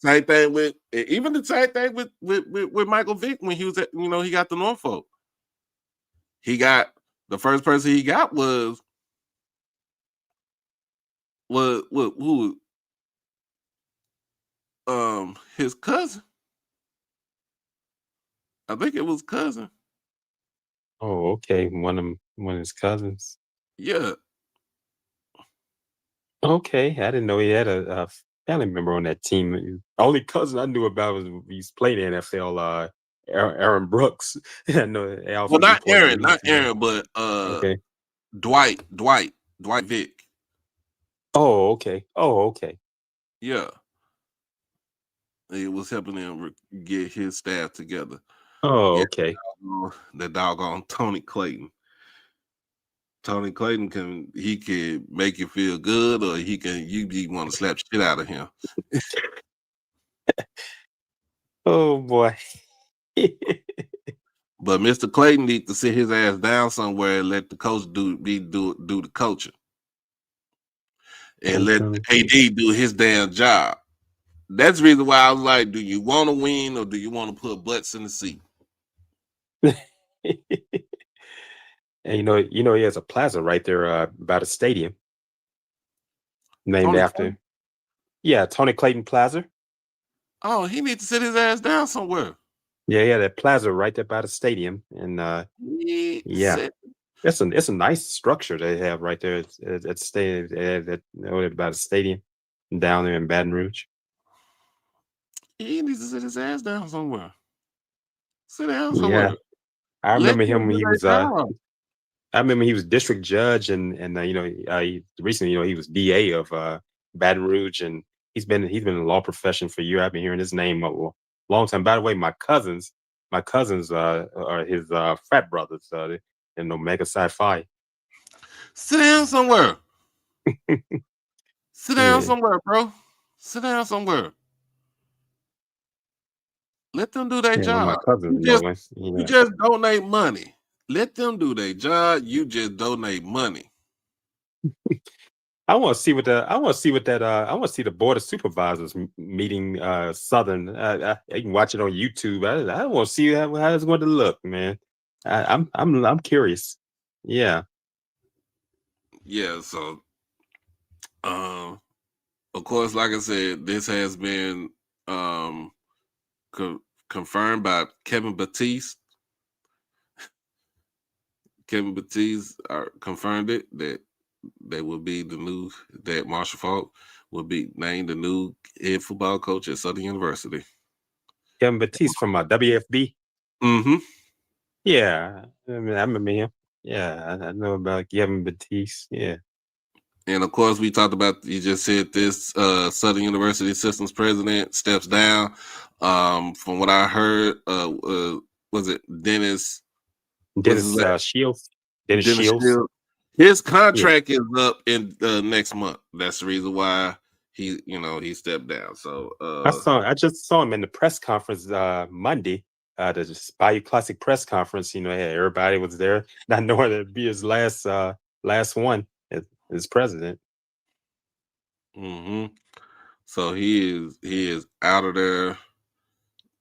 Same thing with Michael Vick when he was at, you know, he got the Norfolk. He got the first person he got was who? His cousin. I think it was cousin. Oh, okay. One of his cousins. Yeah. Okay, I didn't know he had a family member on that team. The only cousin I knew about was he's played in NFL. Aaron Brooks. I know. Well, not Aaron, but okay. Dwight Vick. Oh, okay. Yeah. He was helping him get his staff together. Oh, okay. The doggone Tony Clayton. Tony Clayton can make you feel good, or you want to slap shit out of him. Oh boy. But Mr. Clayton needs to sit his ass down somewhere and let the coach do the coaching. And let the AD do his damn job. That's the reason why I was like, do you want to win or do you want to put butts in the seat? And you know, he has a plaza right there by the stadium named Tony after Clayton? Yeah, Tony Clayton Plaza. Oh, he needs to sit his ass down somewhere. Yeah, that plaza right there by the stadium. And yeah. It's a nice structure they have right there at the stadium, by the stadium down there in Baton Rouge. He needs to sit his ass down somewhere. Sit down somewhere. Yeah. I remember him when he was I remember he was district judge and you know, recently, you know, he was DA of Baton Rouge, and he's been in the law profession for years. I've been hearing his name a long time. By the way, my cousins are his frat brothers in Omega Psi Phi. Sit down somewhere. Sit down somewhere, bro. Sit down somewhere. Let them do their job. My cousins, you just donate money. Let them do their job. You just donate money. I want to see what the I want to see what that I want to see the board of supervisors meeting Southern. You can watch it on YouTube. I want to see how it's going to look, man. I'm curious. Yeah. Yeah. So, of course, like I said, this has been confirmed by Kevin Batiste. Kevin Batiste confirmed it that they will be that Marshall Faulk will be named the new head football coach at Southern University. Kevin Batiste from WFB. Mm-hmm. Yeah, I remember him. Yeah, I know about Kevin Batiste. Yeah. And of course, we talked about, you just said this, Southern University systems president steps down. From what I heard, was it Dennis? Dennis Shields. Dennis Shields. His contract is up in next month. That's the reason why he stepped down. So I just saw him in the press conference Monday, the Bayou Classic press conference. Everybody was there, not knowing it'd be his last one as president. Mm-hmm. So he is out of there.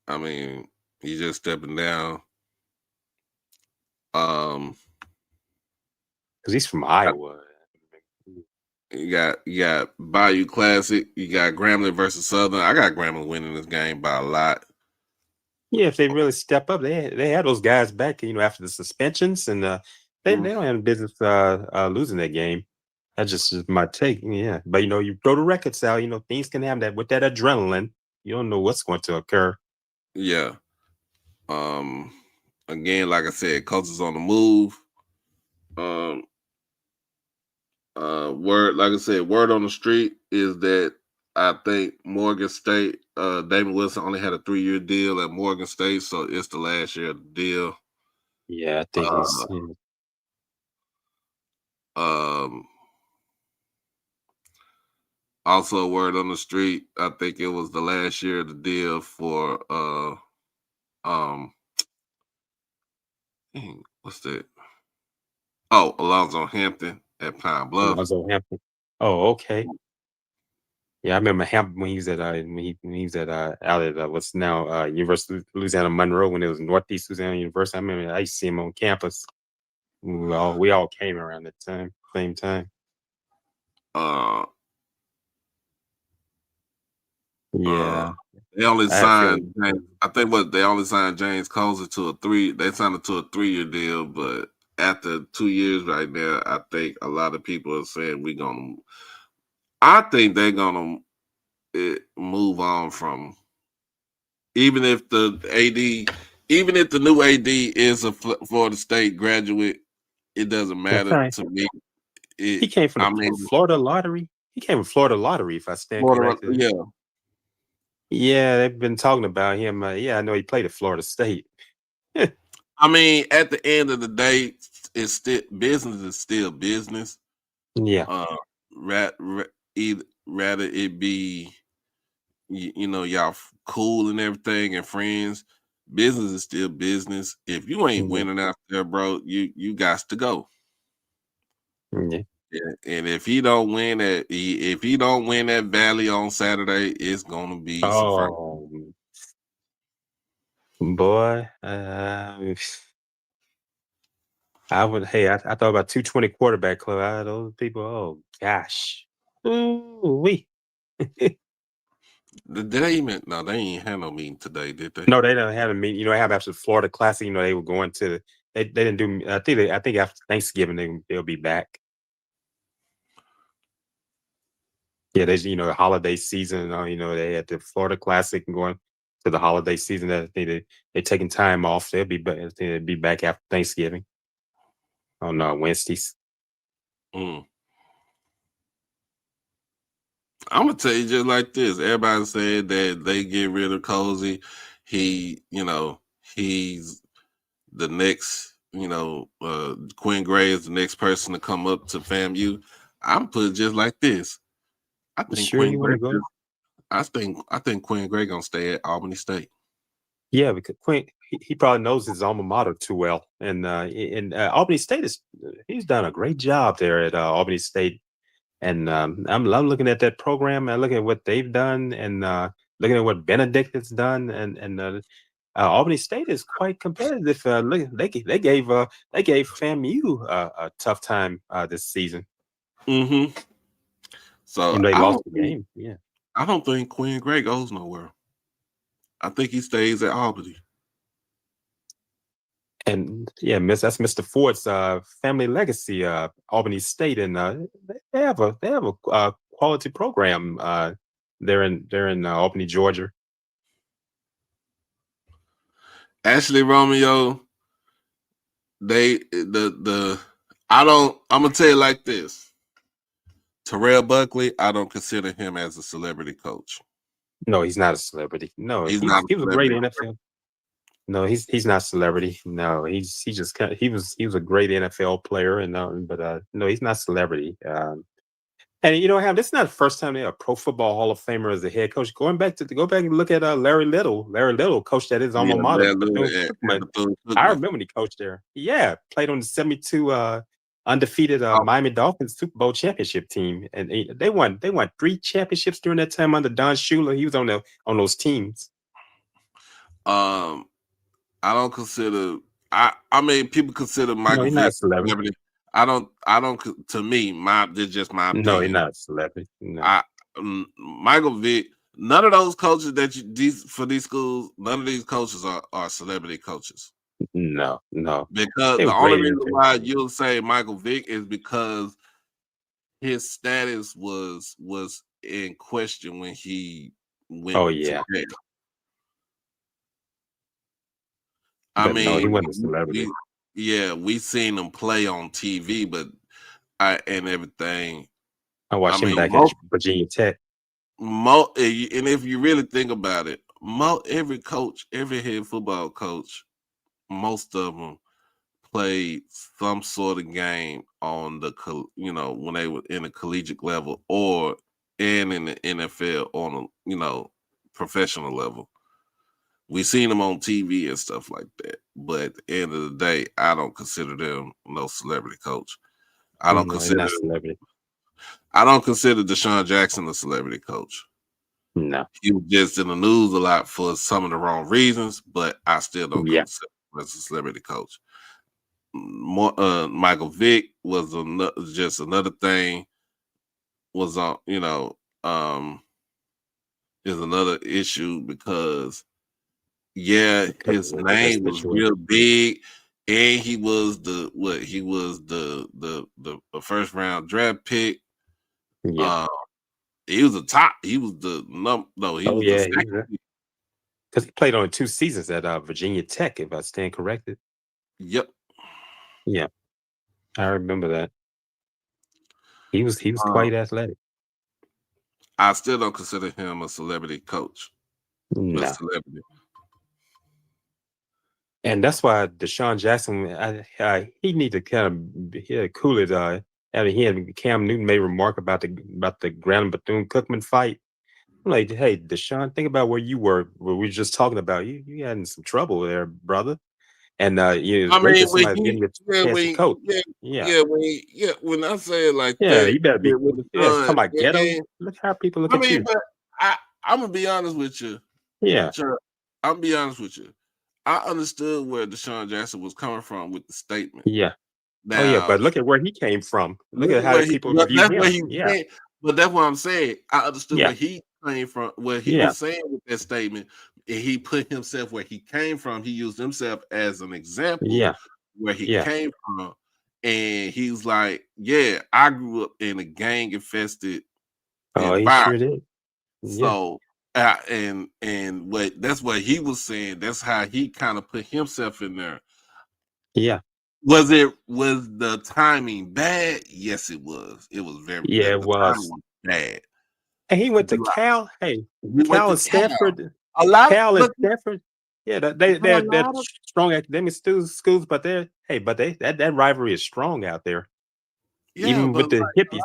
I mean, he's just stepping down. Because he's from Iowa. You got Bayou Classic. You got Grambling versus Southern. I got Grambling winning this game by a lot. Yeah, if they really step up, they had those guys back. After the suspensions, and they don't have business losing that game. That's just my take. Yeah, but you throw the records out. Things can happen that with that adrenaline. You don't know what's going to occur. Yeah. Again, like I said, coaches on the move. Word on the street is that I think Morgan State, David Wilson only had a 3-year deal at Morgan State, so it's the last year of the deal. Yeah, I think he's. Also, word on the street, I think it was the last year of the deal for what's that? Oh, Alonzo Hampton at Pine Bluff. Alonzo Hampton. Oh, okay. Yeah, I remember Hampton when he was at out at what's now University of Louisiana Monroe, when it was Northeast Louisiana University. I remember I used to see him on campus. We all came around the same time. Yeah. They only signed James. I think they only signed James Colzer to they signed it to a 3-year deal, but after 2 years right now, I think a lot of people are saying I think they're gonna move on from, even if the new AD is a Florida State graduate, it doesn't matter to me. He came from the Florida Lottery. He came from Florida Lottery, if I stand corrected. Yeah. Yeah, they've been talking about him. Yeah, I know he played at Florida State. I mean, at the end of the day, it's still business is still business. Yeah. Rather it be, y'all cool and everything and friends. Business is still business. If you ain't winning out there, bro, you got to go. Yeah. And if he don't win that Valley on Saturday, it's gonna be boy. I thought about 220 quarterback club. Those people, oh gosh. Ooh-wee. Did they even? No, they ain't had no meeting today, did they? No, they don't have a meeting. I have after the Florida Classic. They were going to. They didn't do. I think after Thanksgiving they'll be back. Yeah, there's the holiday season. They had the Florida Classic and going to the holiday season. I think they're taking time off. They'll be back after Thanksgiving on Wednesdays. I'm gonna tell you just like this. Everybody said that they get rid of Cozy. He's the next. Quinn Gray is the next person to come up to FAMU. I'm put it just like this. I think Quinn Gray. I think Quinn Gray gonna stay at Albany State. Yeah, because Quinn he probably knows his alma mater too well, and Albany State he's done a great job there at Albany State. And I'm looking at that program and looking at what they've done, and looking at what Benedict has done, and Albany State is quite competitive. Look, they gave FAMU a tough time this season. Mm-hmm. So And they lost the game. Yeah. I don't think Quinn Gray goes nowhere. I think he stays at Albany. And yeah, that's Mr. Ford's family legacy, Albany State, and they have a quality program. They're in Albany, Georgia. Ashley Romeo, I'm gonna tell you like this. Terrell Buckley, I don't consider him as a celebrity coach. No, he's not a celebrity. No, He's he not was a great NFL. No, he's not celebrity. No, he was a great NFL player, and but no, he's not celebrity. And you know, Ham, this is not the first time they have a Pro Football Hall of Famer as a head coach. Go back and look at Larry Little. Larry Little coached at his alma mater. I remember when he coached there. Yeah, played on the 72 undefeated Miami Dolphins Super Bowl championship team, and they won 3 championships during that time under Don Shula. He was on those teams. I don't consider. I mean, people consider Michael Vick a celebrity. I don't. To me, this is just my opinion. No, he's not a celebrity. No. Michael Vick. None of those coaches for these schools, none of these coaches are celebrity coaches. No. Because the only reason why you'll say Michael Vick is because his status was in question when he went. Oh yeah. I mean, no, he wasn't a celebrity. We seen him play on TV, but and everything. I watched him back at Virginia Tech. And if you really think about it, every head football coach, most of them played some sort of game on when they were in a collegiate level and in the NFL on a professional level. We seen them on TV and stuff like that, but at the end of the day, I don't consider them no celebrity coach. I don't consider celebrity. I don't consider Deshaun Jackson a celebrity coach. No, he was just in the news a lot for some of the wrong reasons, but I still don't consider him as a celebrity coach. Michael Vick was just another thing. Was on is another issue because. Yeah, his name was real big, and he was the first round draft pick. Yeah, he was the top. He was the because he played on 2 seasons at Virginia Tech, if I stand corrected. Yep. Yeah, I remember that. He was quite athletic. I still don't consider him a celebrity coach. No. A celebrity. And that's why Deshaun Jackson, he need to kind of cool it. He had Cam Newton made a remark about the Graham Bethune-Cookman fight. I'm like, hey, Deshaun, think about where you were. Where we were just talking about you had in some trouble there, brother. And when I say it like that, you better be talking about ghetto. Look how people look at you. But I'm gonna be honest with you. Yeah, I'm gonna be honest with you. I understood where Deshaun Jackson was coming from with the statement. Yeah. Now, but look at where he came from. Look at how people view him. But that's what I'm saying. I understood where he came from, where he was saying with that statement. And he put himself where he came from. He used himself as an example where he came from. And he's like, yeah, I grew up in a gang-infested environment. He sure did. So and that's what he was saying. That's how he kind of put himself in there. Yeah. Was the timing bad? Yes, it was. It was very bad. It was bad. And he went to Cal. Hey, Cal and Stanford. Cal and Stanford. Yeah, they're strong academic schools, but that rivalry is strong out there. Yeah, even with the hippies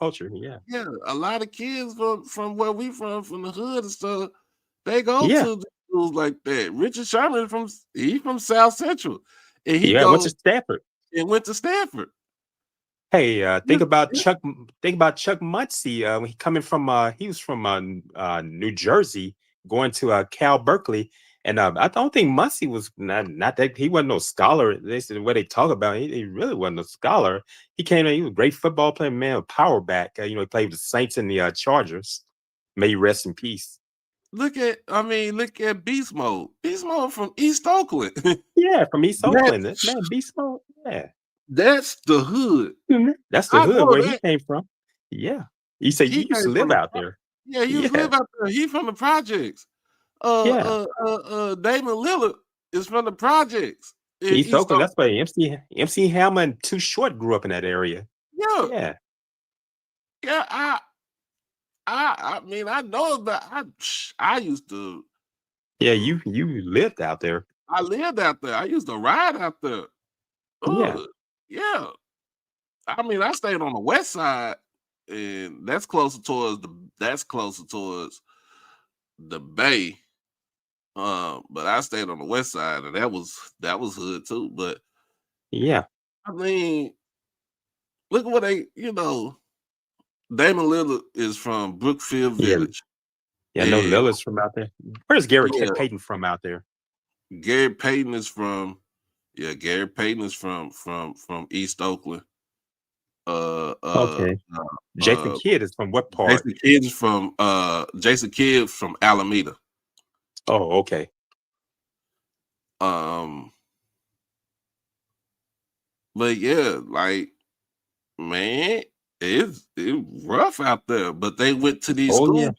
culture. Yeah, a lot of kids from where we from the hood and stuff, they go to schools like that. Richard Sherman from South Central, and he went to Stanford. And went to Stanford. Hey, Yeah, Think about Chuck Muncie. When he was from New Jersey, going to Cal Berkeley, and I don't think Muncie was not that he wasn't no scholar. They said what they talk about. He really wasn't a scholar. He came in. He was a great football player, man, a power back. He played with the Saints and the Chargers. May he rest in peace. look at Beast Mode. Beast Mode from East Oakland. Yeah, from East Oakland, That's man, Beast Mode. Yeah, that's the hood. that's the I hood know where he that. came from. Yeah, he said He you used to came from live the out there. yeah, he used to Yeah, live out there. He from the projects. yeah. Damon Lillard is from the projects in East East Oakland. That's Oakland. why MC Hammer and Too Short grew up in that area. Yeah, Yeah, yeah. I mean, I know about. I used to. yeah. You lived out there. I lived out there. I used to ride out there. Yeah, Yeah. I mean, I stayed on the west side, and that's closer towards the bay. But I stayed on the west side, and that was hood too. But yeah, I mean, look at what Damon Lillard is from Brookfield yeah, Village. yeah. No, And Lillard's from out there. Where's Gary yeah, Payton from out there? Gary Payton is from Gary Payton is from East Oakland. Uh uh Okay. Jason uh Kidd is from what part? Jason Kidd from Alameda. Oh, okay. Um but yeah, like man, it's rough out there. But they went to these Oh yeah. schools.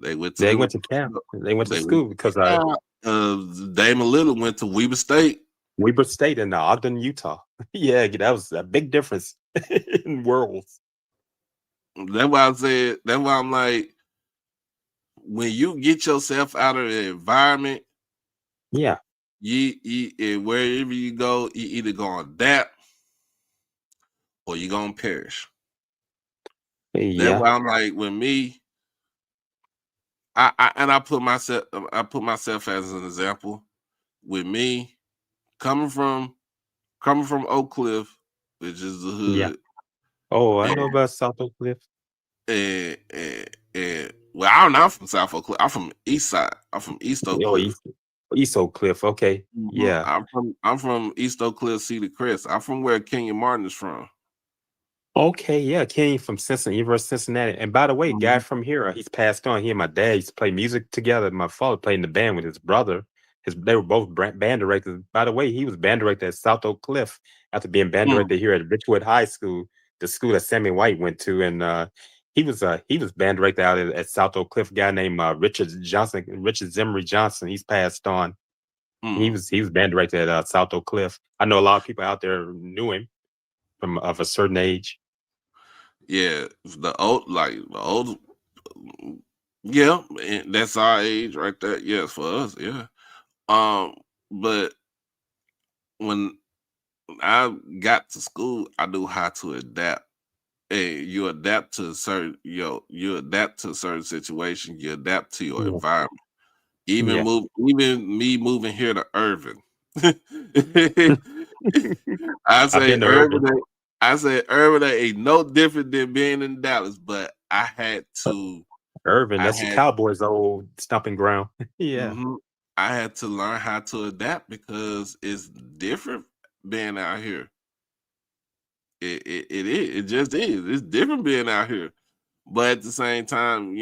They went to They the went to camp. They went to they went school because uh Damon Lillard went to Weber State. Weber State in Ogden, Utah. Yeah, that was a big difference in worlds. That's why I said that's why I'm like, when you get yourself out of the environment, Yeah, and wherever you go, you either gonna adapt or you're gonna perish. That's yeah, why I'm like, with me, I put myself as an example. With me, coming from Oak Cliff, which is the yeah. hood, Oh, I know and about South Oak Cliff. well, I'm not from South Oak Cliff. I'm from East Side. I'm from East Oak Oh, Cliff. East Oak Cliff. Okay. Mhm. Yeah. I'm from East Oak Cliff, Cedar Crest. I'm from where Kenyon Martin is from. Okay, yeah, Kenny from Cincinnati, University of Cincinnati. And by the way, guy Mhm. from here, he's passed on. He and my dad used to play music together. My father played in the band with his brother. They were both band directors. By the way, he was band director at South Oak Cliff after being band Mm, director here at Richwood High School, the school that Sammy White went to. And he was band director out at South Oak Cliff. A guy named Richard Zimmery Johnson. He's passed on. mm. He was band director at South Oak Cliff. I know a lot of people out there knew him from of a certain age. Yeah, the old, yeah, and that's our age right there. Yes, for us, yeah. But when I got to school, I knew how to adapt. And you adapt to you adapt to a certain situation. You adapt to your Yeah. environment. Yeah. Even me moving here to Irving. I I've say been to Irving. Urban. I say Irving ain't no different than being in Dallas, but Urban, I that's the had, Cowboys' old stomping ground. Yeah. mhm, I had to learn how to adapt because it's different being out here. It is. It just is. It's different being out here, but at the same time,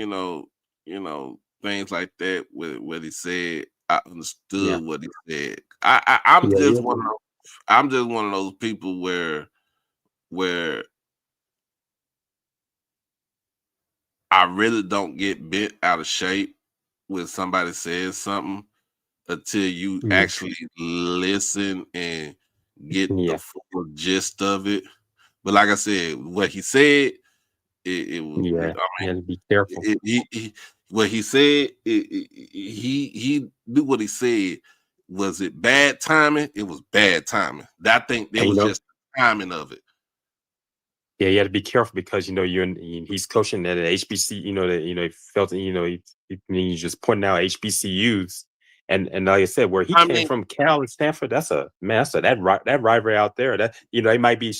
things like that. What he said, I Yeah. understood what he said. I'm Yeah. just Yeah. one of those people where I really don't get bent out of shape when somebody says something until you Yeah. actually listen and get the Yeah. full gist of it. But like I said, what he said, it was. Yeah. I You mean, have to be careful. what he said, he knew what he said. Was it bad timing? It was bad timing. I think it And was just the timing of it. yeah, you have to be careful because he's coaching at an HBC. He felt he's just pointing out HBCUs, And like I said, where he I came mean, from, Cal and Stanford, that's a man. That's that rivalry out there. That they might be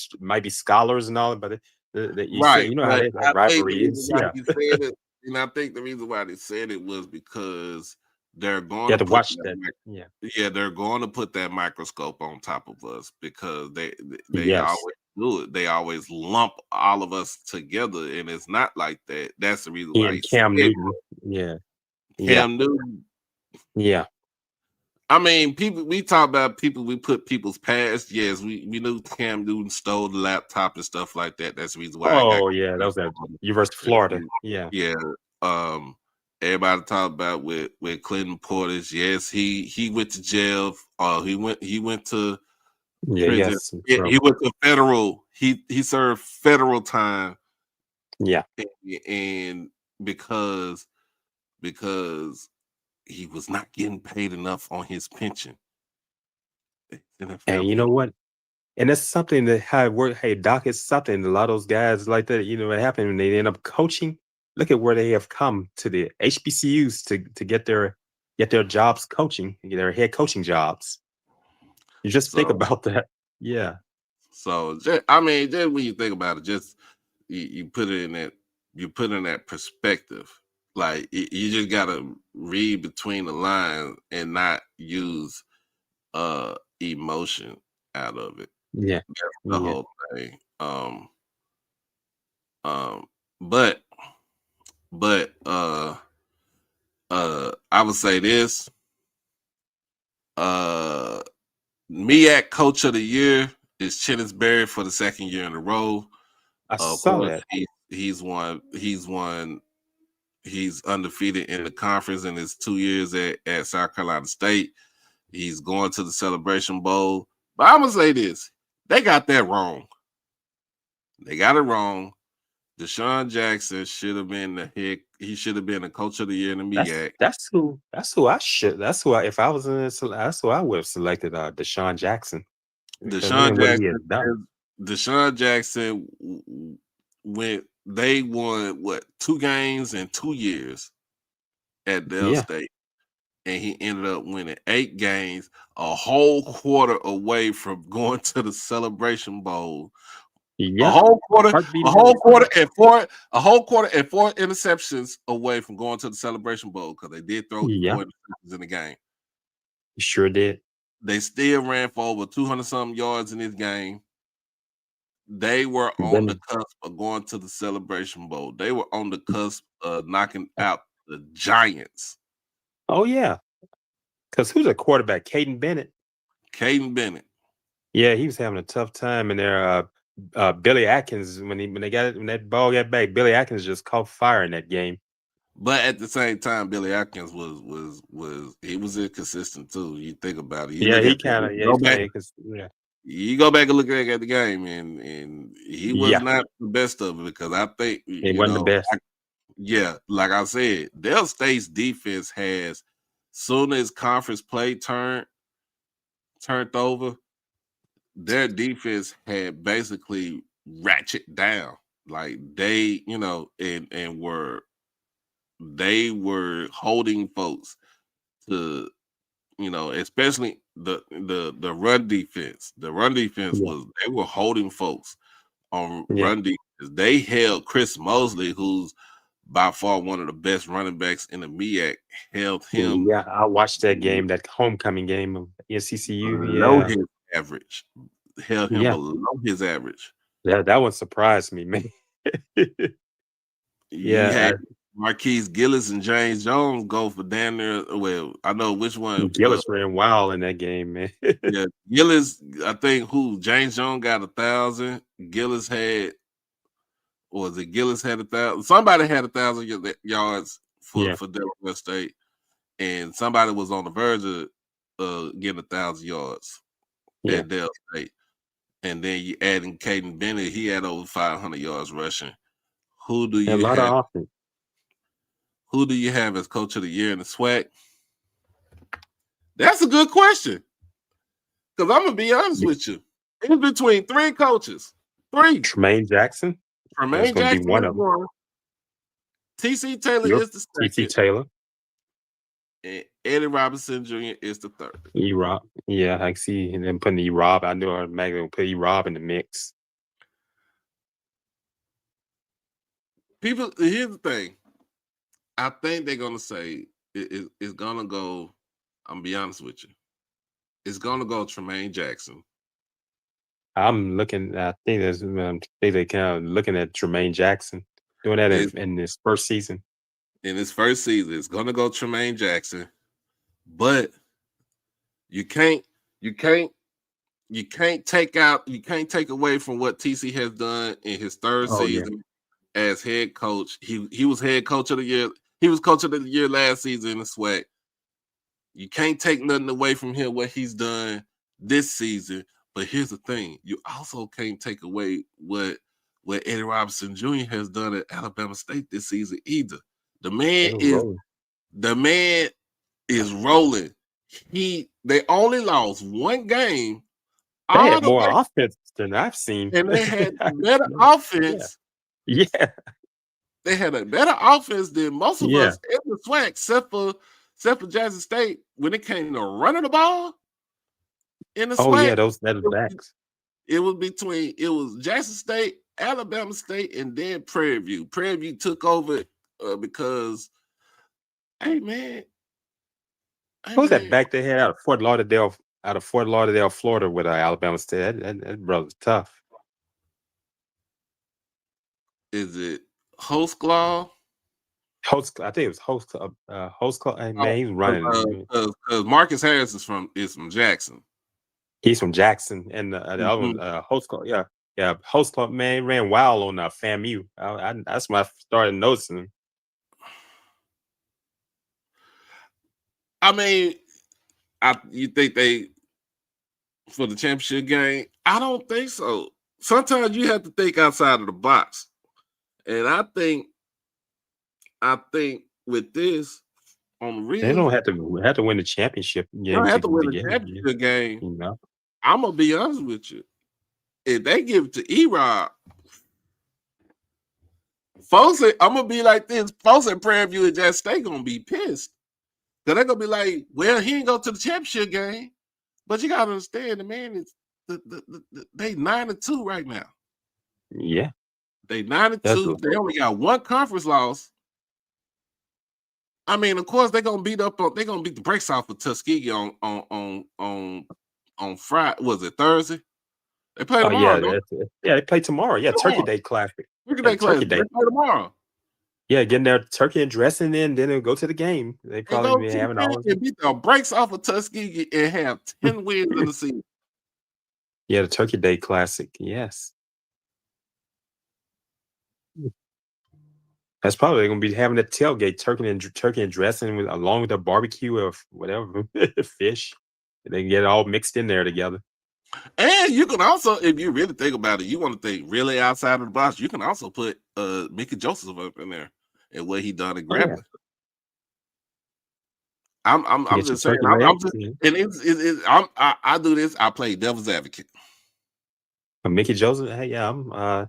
scholars and all, but you said right. you know how But that I think the rivalry reason is. why Yeah, he said it, and I think the reason why they said it was because they're you going have to to put watch that, that. Yeah. yeah, they're going to put that microscope on top of us because they Yes. always do it. They always lump all of us together, and it's not like that. That's the reason He why and he said Cam Newton. Yeah. Yeah. Cam Newton. Yeah. I mean, people. We talk about people. We put people's past. Yes, we knew Cam Newton stole the laptop and stuff like that. That's the reason why I got. Oh yeah, that was at University of Florida. Yeah. Yeah. Um. Everybody talk about with Clinton Portis. Yes, he went to jail. He went to Yeah. He prison. has some Yeah, he trouble. went to federal. He served federal time, Yeah. and because he was not getting paid enough on his pension. And NFL you know pension. what? And that's something that how it work. Hey, Doc, it's something. A lot of those guys like that. What happened when they end up coaching. Look at where they have come to the HBCUs to get their jobs coaching, their head coaching jobs. You just think So about that. Yeah. I mean, just when you think about it, just you put it in that perspective. Like you just gotta read between the lines and not use emotion out of it. Yeah. That's the Yeah. whole thing. Um, but I would say this. Uh, MEAC Coach of the Year is Chennisberry for the second year in a row. I Of saw course, that. he's won. He's undefeated in the conference in his 2 years at South Carolina State. He's going to the Celebration Bowl. But I'm gonna say this: they got that wrong. They got it wrong. Deshaun Jackson should have been the head. He should have been the Coach of the Year in the MEAC. That's who I should. That's who if I was in this, that's who I would have selected. Deshaun Jackson. Because look Deshaun at what he has done. Jackson. Deshaun Jackson they won 2 games in 2 years at Dell Yeah. State, and he ended up winning 8 games, a whole quarter away from going to the Celebration Bowl. Yeah. A whole quarter and 4 interceptions away from going to the Celebration Bowl because they did throw 4 Yeah. interceptions in the game. He sure did. They still ran for over 200-something yards in this game. They were And on the then cusp of going to the Celebration Bowl. They were on the cusp of knocking out the Giants. oh yeah. Because who's a quarterback? Caden Bennett. Caden Bennett. Yeah, he was having a tough time in there. Billy Atkins, when that ball got back, Billy Atkins just caught fire in that game. But at the same time, Billy Atkins was inconsistent too. You think about it. You Yeah, look he at kind of go back. yeah. You go back and look at the game, and he was Yeah, not the best of it because I think he wasn't the best. like I said, Dell State's defense has soon as conference play turned over, their defense had basically ratchet down. Like they, and they were holding folks to, especially the run defense. The run defense Yeah, they were holding folks on yeah, run defense. They held Chris Mosley, who's by far one of the best running backs in the MEAC, held him yeah. I watched that game, that homecoming game of NCCU. below Yeah, his average. Held him yeah. below his average. That one surprised me, man. You Yeah, had Marquise Gillis and James Jones go for damn near. Well, I know which one. Gillis ran wild in that game, man. Yeah, Gillis. I think James Jones got 1,000. Gillis had, or was it Gillis had 1,000? Somebody had 1,000 yards Yeah, for Delaware State, and somebody was on the verge of getting 1,000 yards yeah. at Dell State. And then you adding Caden Bennett, he had over 500 yards rushing. Who do A you lot have? of offense. Who do you have as Coach of the Year in the SWAC? That's a good question. Because I'm gonna be honest with you, it's between 3 coaches. 3. Tremaine Jackson is Tremaine going to be Jackson one is of them. 1. TC Taylor Yep. is the T.T. second. Taylor. and Eddie Robinson Jr. is the third. E-Rob. Yeah, I see them putting E-Rob. I knew automatically gonna put E-Rob in the mix. People, here's the thing. I think they're gonna say it's gonna go. I'm gonna be honest with you. It's gonna go Tremaine Jackson. I'm looking. I think there's. They kind of looking at Tremaine Jackson doing that in his first season. In his first season, it's gonna go Tremaine Jackson, but you can't take away from what TC has done in his third season as head coach. He was head coach of the year. He was coach of the year last season in the SWAC. You can't take nothing away from him what he's done this season. But here's the thing: you also can't take away what Eddie Robinson Jr. has done at Alabama State this season either. The man is rolling. They only lost one game. They had more offense than I've seen, and they had better offense. Yeah, they had a better offense than most of us in the SWAC, except for Jackson State when it came to running the ball. In the SWAC, oh yeah, those backs. It was Jackson State, Alabama State, and then Prairie View. Prairie View took over because, hey man, who's that back they had out of Fort Lauderdale, Florida, with Alabama State? That brother's tough. Is it Hostclaw? I think it was Hostclaw. Hey, man, he's running. Because Marcus Harris is from Jackson. He's from Jackson, and the other one, Hostclaw. Yeah, Hostclaw, man, ran wild on FAMU. That's when I started noticing him. I mean, you think they for the championship game? I don't think so. Sometimes you have to think outside of the box, and I think with this on the real, they don't have to win the championship game. They don't have to win the championship game. You know, I'm gonna be honest with you. If they give it to E-Rob, folks, I'm gonna be like this. Folks at Prairie View and Jackson State gonna be pissed. Cause they're gonna be like, well, he didn't go to the championship game. But you gotta understand, the man is they 9-2 right now. Yeah. They 9-2. They only got one conference loss. I mean, of course, they're gonna beat the brakes off of Tuskegee on Friday. Was it Thursday? They play tomorrow. They play tomorrow. Yeah, Turkey Day Classic. Turkey Day Classic. They play tomorrow. Yeah, getting their turkey and dressing in, then they'll go to the game. They probably be having all and beat the brakes off of Tuskegee and have 10 wins in the season. Yeah, the Turkey Day Classic. Yes. That's probably going to be having a tailgate, turkey and dressing along with a barbecue of whatever fish. They can get it all mixed in there together. And you can also, if you really think about it, you want to think really outside of the box. You can also put Mickey Joseph up in there and what he done at Grambling. I'm just saying. I do this. I play devil's advocate. Mickey Joseph. Hey, yeah,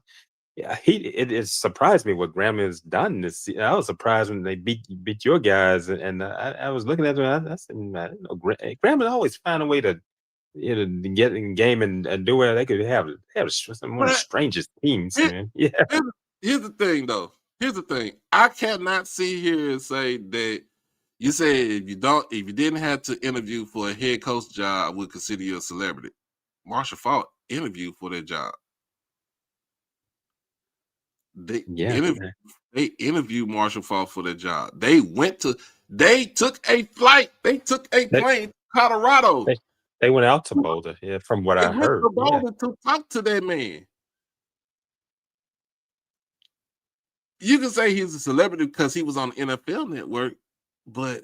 it surprised me what Grambling has done this season. I was surprised when they beat your guys, and I was looking at them. I said, Grambling always find a way to get in the game and do where they could have one of the strangest teams, man. Yeah. Here's the thing, though. Here's the thing. I cannot sit here and say that you say if you didn't have to interview for a head coach job, I would consider you a celebrity. Marshall Faulk interviewed for that job. They interviewed Marshall Faulk for that job. They took a flight. They took a plane to Colorado. They went out to Boulder, from what I heard. They went to Boulder to talk to that man. You can say he's a celebrity because he was on the NFL Network, but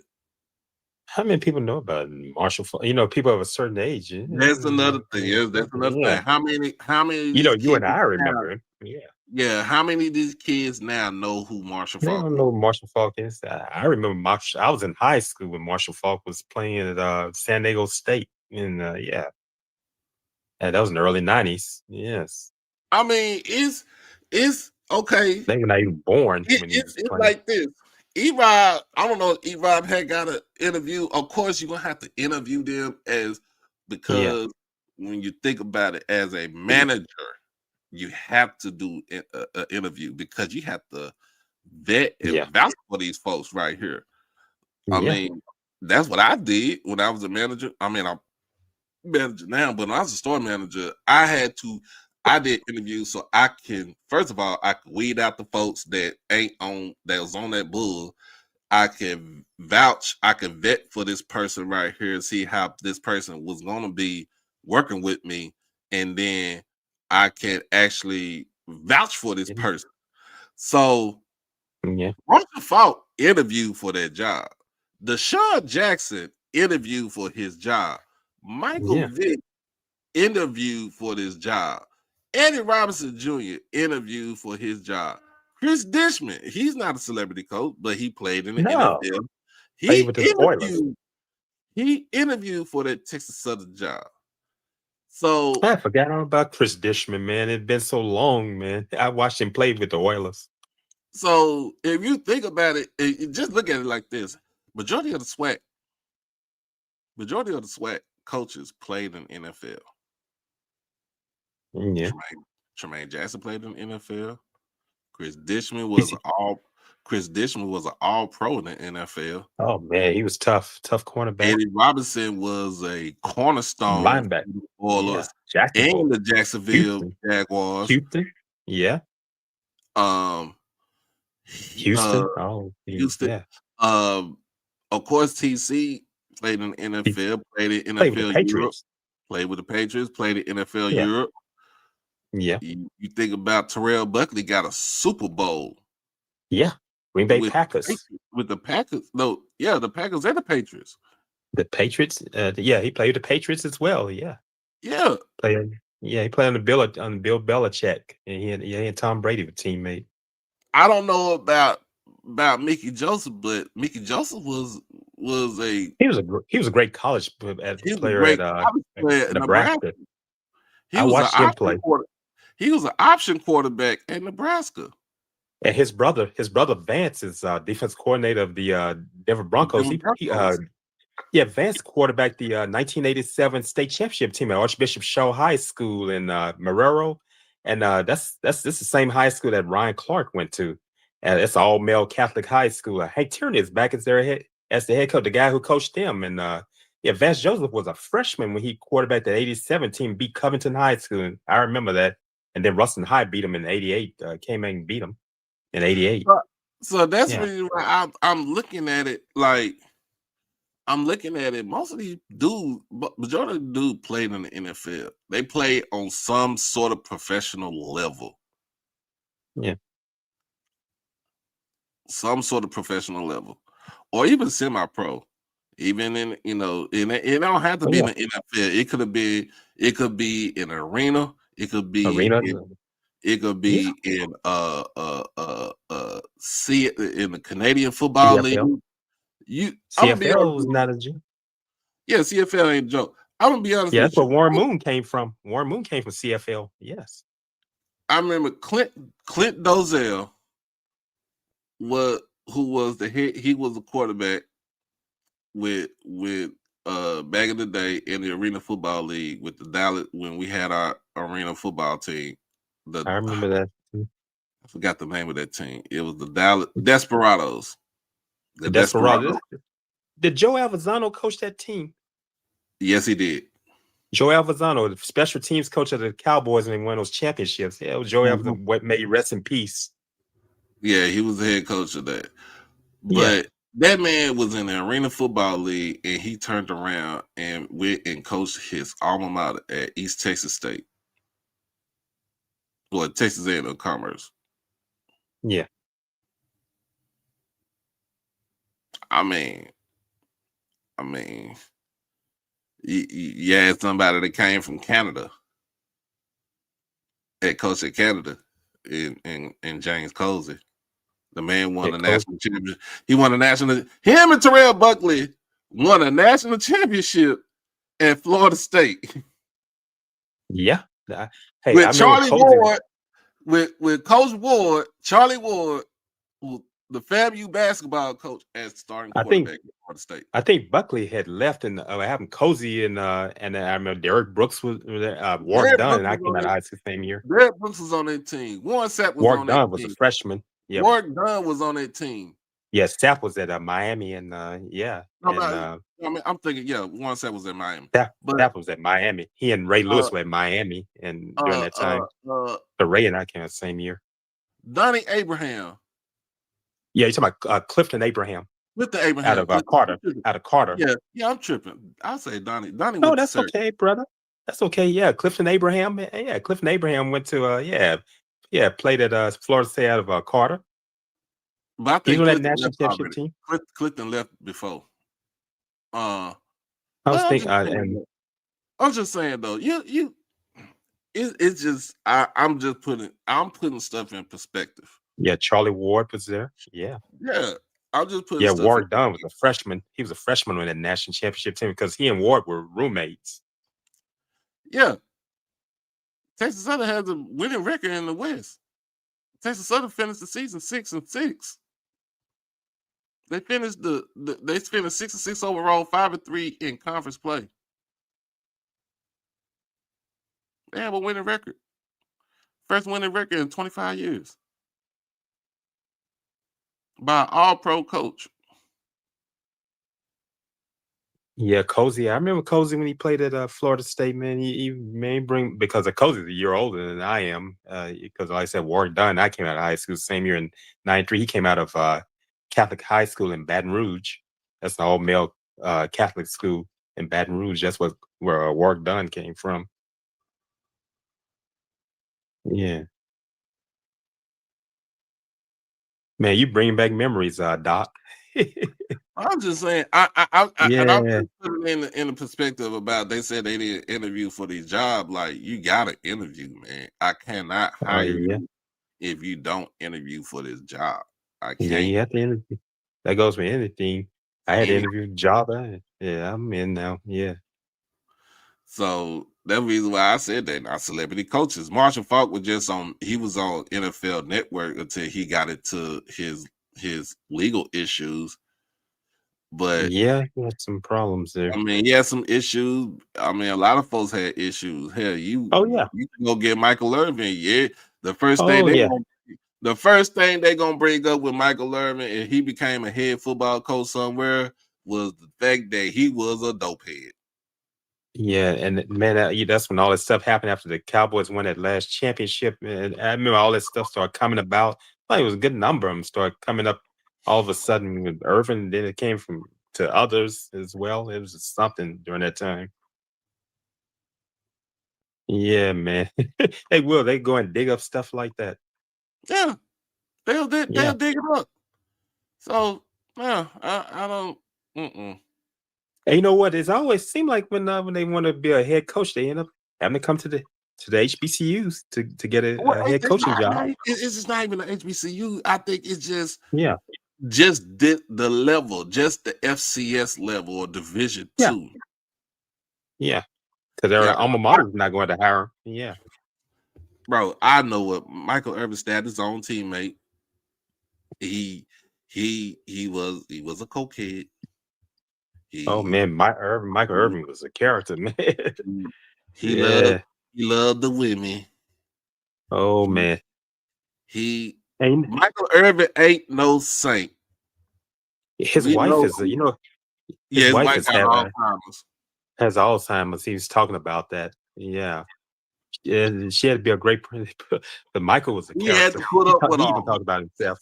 how many people know about Marshall Faulk? People of a certain age. That's another thing. That's another thing. How many? You and I remember him. Yeah. Yeah. How many of these kids now know who Marshall Faulk is? I don't know who Marshall Faulk is. I remember Marshall. I was in high school when Marshall Faulk was playing at San Diego State. And and that was in the early 90s. Yes. I mean, it's okay. They were not even born. It's like this. E-Rob, I don't know if E-Rob had got an interview. Of course, you're gonna have to interview them because when you think about it as a manager, you have to do an interview because you have to vet and vouch for these folks right here. I mean, that's what I did when I was a manager. I mean, I'm manager now, but when I was a store manager, I did interviews so I can, first of all, I could weed out the folks that was on that bull. I can vouch, I can vet for this person right here and see how this person was going to be working with me. And then I can actually vouch for this person. So, Marshall Faulk interviewed for that job. Deshaun Jackson interviewed for his job. Michael Vick interviewed for this job. Eddie Robinson Jr. interviewed for his job. Chris Dishman, he's not a celebrity coach, but he played in the NFL. He interviewed for that Texas Southern job. So I forgot all about Chris Dishman, man. It's been so long, man. I watched him play with the Oilers. So if you think about it, just look at it like this: majority of the SWAC coaches played in NFL. Tremaine Jackson played in the NFL. Chris Dishman was an all pro in the NFL. Oh man, he was tough cornerback. Eddie Robinson was a cornerstone linebacker Oilers and the Jacksonville Jaguars. Houston. Houston. Houston. Of course, TC played in the NFL, played in NFL Europe, played with the Patriots, played in NFL Europe. You think about Terrell Buckley got a Super Bowl. Green Bay Packers. With the Packers. No, the Packers and the Patriots. The Patriots. He played with the Patriots as well. He played on the Bill Belichick, and he had Tom Brady with teammate. I don't know about Mickey Joseph, but Mickey Joseph was a great college player at Nebraska. I watched him play. He was an option quarterback at Nebraska. And his brother Vance is defense coordinator of the Denver Broncos. Vance quarterbacked the 1987 state championship team at Archbishop Shaw High School in Marrero, and this is the same high school that Ryan Clark went to. And it's an all-male Catholic high school. Hank Tierney is back as the head coach, the guy who coached them. And Vance Joseph was a freshman when he quarterbacked the 87 team, beat Covington High School. And I remember that. And then Ruston High beat him in 88. Came in and beat him in 88. So that's really why I'm looking at it like most of these dudes, majority of the dudes played in the NFL. They play on some sort of professional level. Some sort of professional level. Or even semi-pro. Even in, it don't have to be in the NFL. It could be in an arena. It could be in in the Canadian Football League. CFL is not a joke. CFL ain't a joke. I'm gonna be honest with you. That's where Warren Moon came from. Warren Moon came from CFL. Yes. I remember Clint Dozell who was the head. He was a quarterback with back in the day in the Arena Football League with the Dallas when we had our arena football team. I remember that. I forgot the name of that team. It was the Dallas Desperados. The Desperados. Did Joe Alvazano coach that team? Yes, he did. Joe Alvazano, the special teams coach of the Cowboys, and they won those championships. It was Joe Alvazano. What may rest in peace. Yeah, he was the head coach of that. But that man was in the Arena Football League, and he turned around and went and coached his alma mater at East Texas State. Well, Texas A&M Commerce. Yeah. I mean, you had somebody that came from Canada, head coach at Canada, in James Cozy. The man won a national championship. He won a national. Him and Terrell Buckley won a national championship at Florida State. Yeah. Hey, with Charlie Ward, with Coach Ward, Charlie Ward the FAMU basketball coach as starting I think quarterback at Florida State. I think Buckley had left, and having Cozy and I remember Derek Brooks was Warren Derek Dunn, Brooks and I was came on out of that. high school same year. Derek Brooks was on that team. Warren Sapp was Warren on that Dunn was a team. freshman. Yeah, Warren Dunn was on that team. yeah. Sapp was at Miami, and yeah, I'm, and I'm thinking, yeah, Warren Sapp was in Miami. But Sapp was at Miami. He and Ray Lewis were at Miami, and during that time, so Ray and I came out the same year. Donnie Abraham. Yeah, you're talking about Clifton Abraham. Clifton Abraham. Out of Carter. Out of Carter. Yeah, I'm tripping. I'll say Donnie. Donnie. No, that's okay, brother. That's okay. Yeah, Clifton Abraham. Yeah, Clifton Abraham went to played at Florida State out of Carter. But I think he's on that national championship team. Clifton left before. I was thinking, I'm just saying though, it's just I'm putting stuff in perspective. Yeah, Charlie Ward was there. Yeah. I'm just putting. Yeah, Ward Dunn was a freshman. He was a freshman on that national championship team because he and Ward were roommates. Yeah. Texas Southern has a winning record in the West. Texas Southern finished the season 6-6. They finished they finished 6-6 overall, 5-3 in conference play. They have a winning record. First winning record in 25 years. By an all-pro coach. Yeah, Cozy. I remember Cozy when he played at Florida State, man. He may bring, because Cozy's a year older than I am. Because like I said, Warren Dunn, I came out of high school same year in '93. He came out of Catholic high school in Baton Rouge. That's an all-male Catholic school in Baton Rouge. That's where Warren Dunn came from. Yeah. Man, you bring back memories, Doc. I'm just saying, I'm putting in the perspective about, they said they didn't interview for the job. Like, you gotta interview, man. I cannot hire you if you don't interview for this job. I can't. Yeah, you have to interview. That goes with anything. I had to interview job. I'm in now. Yeah. So that's the reason why I said that. Not celebrity coaches. Marshall Faulk was just he was on NFL Network until he got into his legal issues. But yeah, he had some problems there. I mean, he had some issues. I mean, a lot of folks had issues. Hell, you can go get Michael Irvin. Yeah. The first thing they're gonna bring up with Michael Irvin, and he became a head football coach somewhere, was the fact that he was a dopehead. Yeah, and man, that's when all this stuff happened after the Cowboys won that last championship. And I remember all this stuff started coming about. Like, it was a good number of them started coming up all of a sudden with Irvin. Then it came to others as well. It was just something during that time. Yeah, man. They go and dig up stuff like that. Yeah, they'll dig it up. So yeah, I don't. And you know what? It's always seemed like when they want to be a head coach, they end up having to come to the HBCUs to get a head coaching job. It's just not even an HBCU. I think it's just the level, just the FCS level or Division II. Yeah, because their alma mater is not going to hire him. Yeah, bro, I know what Michael Irvin had his own teammate. He was a cokehead. Man, Michael Irvin was a character, man. He loved the women. Oh man, Michael Irvin ain't no saint. His wife is, his wife has Alzheimer's. He was talking about that. Yeah. And she had to be a great, but Michael was a character. He had to put up with he even talked about himself.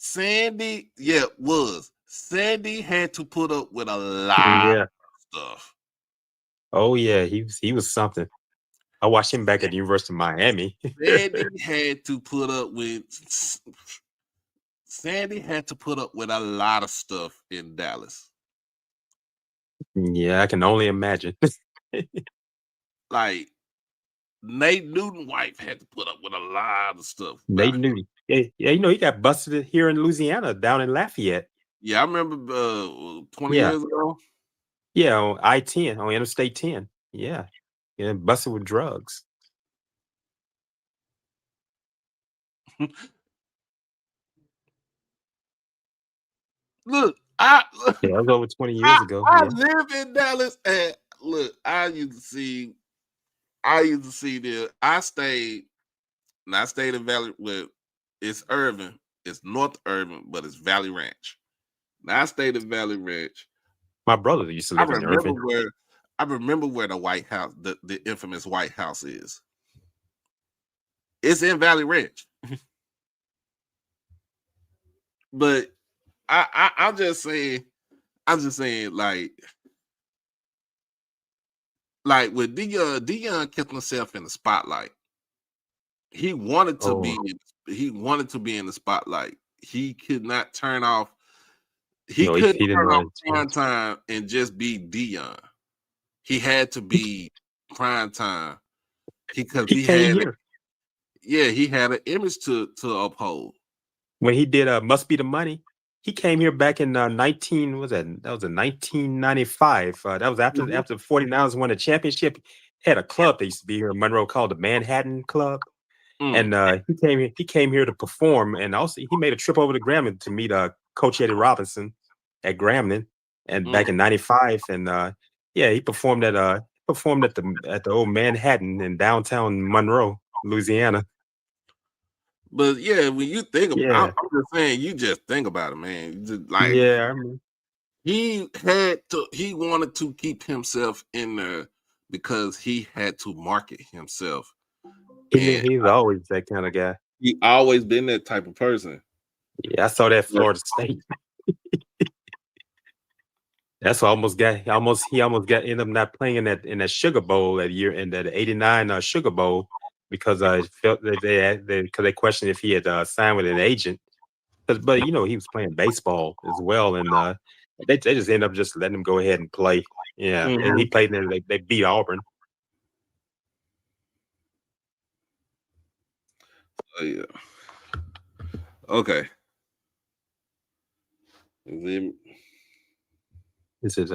Sandy had to put up with a lot of stuff. Oh yeah, he was something. I watched him back at the University of Miami. Sandy had to put up with a lot of stuff in Dallas. Yeah, I can only imagine. Like, Nate Newton's wife had to put up with a lot of stuff. Nate Newton. Yeah, he got busted here in Louisiana, down in Lafayette. Yeah, I remember 20 years ago. Yeah, on I-10, on Interstate 10. Yeah, busted with drugs. Look, Yeah, that was over 20 years ago. I Yeah. live in Dallas, and look, I used to see I stayed in Valley with it's Irving, it's North Irving, but it's Valley Ranch. Now I stayed in Valley Ranch. My brother used to I live in remember Irving. where the White House, the infamous White House is. It's in Valley Ranch. But I'm just saying, like with Dion kept himself in the spotlight. He wanted to be in the spotlight. He could not turn off. He No, couldn't he didn't turn off want prime to. time and just be Dion. He had to be prime time because He came here he had an image to uphold. when he did Must Be the Money. He came here back in 19 was that was in 1995. That was after Mhm. after 49ers won the championship. Had a club that used to be here in Monroe called the Manhattan Club. Mm. And he came here to perform, and also he made a trip over to Grambling to meet Coach Eddie Robinson at Grambling, and back in '95. And he performed at the old Manhattan in downtown Monroe, Louisiana. But yeah, when you think about, Yeah, I'm just saying, you just think about it, man. You just, like yeah. I mean, he wanted to keep himself in there because he had to market himself, and he's always that kind of guy. he always been that type of person. Yeah, I saw that But Florida State. That's what he almost got ended up not playing in that Sugar Bowl that year, in that '89 Sugar Bowl, because I felt that they questioned if he had signed with an agent. But he was playing baseball as well, and they just end up just letting him go ahead and play. Yeah, and he played, and they beat Auburn. yeah. Okay. Then- This is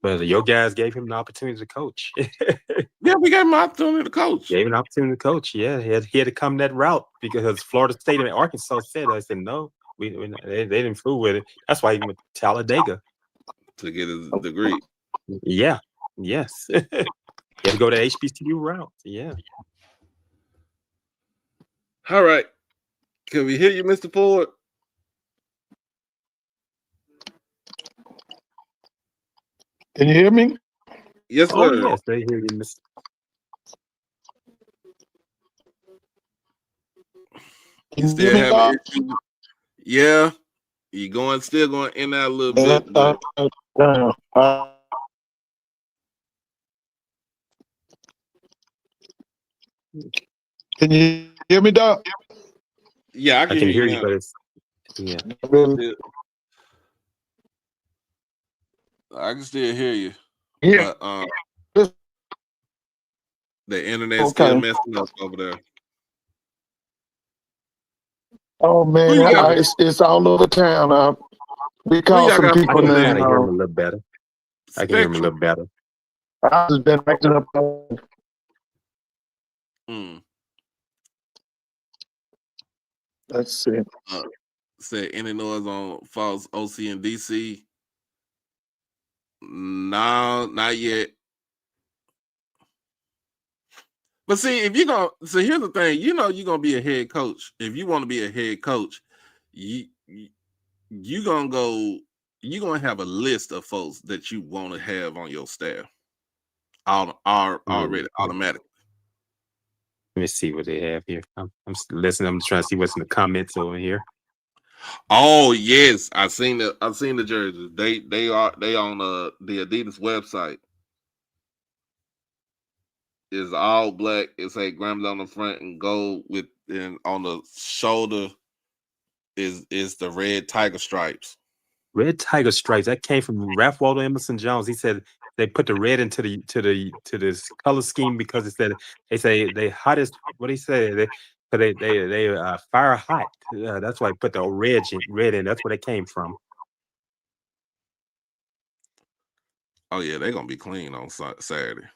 but your guys gave him an opportunity to coach. Yeah, we gave him an opportunity to coach. Gave an opportunity to coach. Yeah, he had to come that route because Florida State and Arkansas said, I said no, they didn't fool with it. That's why he went to Talladega To get his degree. Yeah, yes, he had to go to HBCU route. Yeah, All right. Can we hear you, Mr. Ford? Can you hear me? Yes, oh sir. yes, they hear you, Miss. You Can you still hear me, have Doc? issues? Yeah. You still going in there a little bit, but Can you hear me, Doc? yeah, I I can can hear hear you you, now. but it's yeah. I can still hear you, Yeah. but the internet's still Okay. messing up over there. Oh Who man, you got? it's all over town. We Who call y'all some got I people for can there? kind of named. hear him a little better. I can hear him a Spectrum. little better. I've just been acting up. Mm. Let's see. Said any noise on false OC and DC? No, not yet. But see, if you're gonna, so here's the thing, you're gonna be a head coach. If you want to be a head coach, you're gonna have a list of folks that you want to have on your staff. Already automatically. Let me see what they have here. I'm listening. I'm trying to see what's in the comments over here. Oh yes, I've seen the jerseys. They on the Adidas website. It's all black. It's a Grambling on the front and gold and on the shoulder is the red tiger stripes. Red Tiger stripes. That came from Ralph Waldo Emerson Jones. He said they put the red into this color scheme because they say they hottest. What he say? They fire hot. That's why I put the red in. That's where they came from. Oh yeah, they're gonna be clean on Saturday.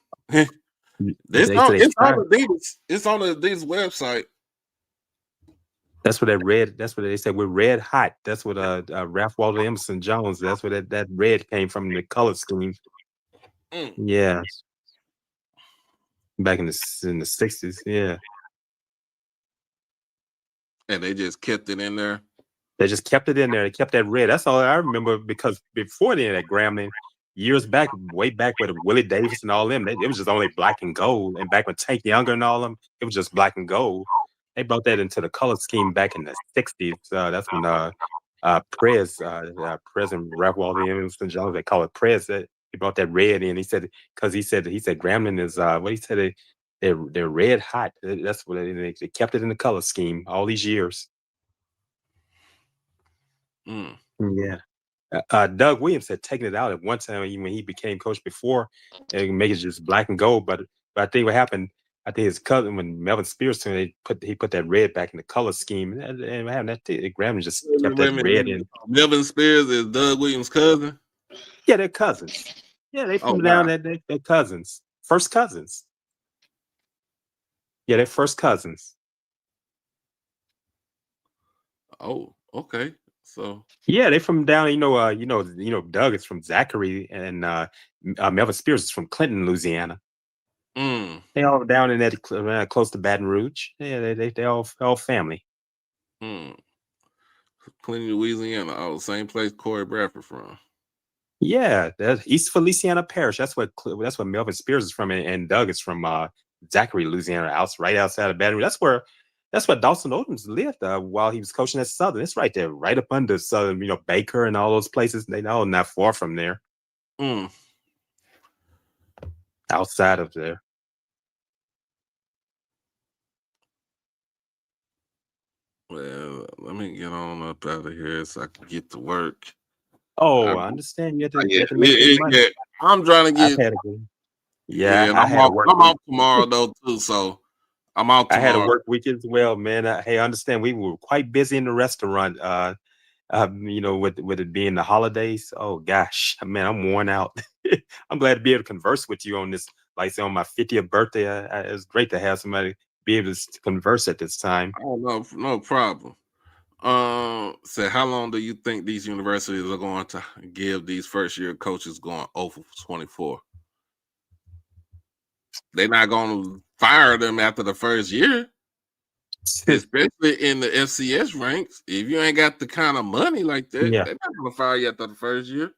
They said they It's on tried. Adidas. It's on the Adidas website. That's what that red. That's what they said. We're red hot. That's what Ralph Waldo Emerson Jones. That's where that red came from, the color scheme. Mm. Yeah, back in the '60s. Yeah, And they just kept it in there. they just kept it in there. They kept that red. That's all I remember, because before then at Grambling, years back, way back with Willie Davis and all them, it was just only black and gold. And back with Tank Younger and all them, it was just black and gold. They brought that into the color scheme back in the '60s. That's when President Ralph Waldo Emerson Jones, they call it Prez. He brought that red in. He said Grambling is what he said. They're red hot. That's what they kept it in the color scheme all these years. Mm. Yeah. Doug Williams had taken it out at one time when he became coach before, and make it just black and gold. But I think what happened, I think his cousin, when Melvin Spears took it, he put that red back in the color scheme, and Graham just kept Wait a that minute. red in. Melvin Spears is Doug Williams' cousin. Yeah, they're cousins. Yeah, they from down wow. there. They're cousins, first cousins. Yeah, they're first cousins. Oh, okay. So Yeah, they from down. Doug is from Zachary, and Melvin Spears is from Clinton, Louisiana. mm. They all down in that close to Baton Rouge. Yeah, they all family. Clinton, Louisiana. Oh, same place Corey Bradford from. Yeah, that's East Feliciana Parish. That's what Melvin Spears is from, and Doug is from Zachary, Louisiana, right outside of Baton Rouge. That's where Dawson Odums lived while he was coaching at Southern. It's right there, right up under Southern. Baker and all those places. They all not far from there. Outside of there. Well, let me get on up out of here so I can get to work. Oh, I understand. You have to make some money. Yeah. I'm trying to get. I I'm had to work. I'm off tomorrow though too, so I'm out tomorrow. I had a work week as well, man. Hey, I understand. We were quite busy in the restaurant. With it being the holidays. Oh gosh, man, I'm worn out. I'm glad to be able to converse with you on this. Like say on my 50th birthday, it's great to have somebody be able to converse at this time. Oh no problem. So how long do you think these universities are going to give these first year coaches going 0 for 24? They're not going to fire them after the first year, especially in the FCS ranks. If you ain't got the kind of money like that, they're not going to fire you after the first year.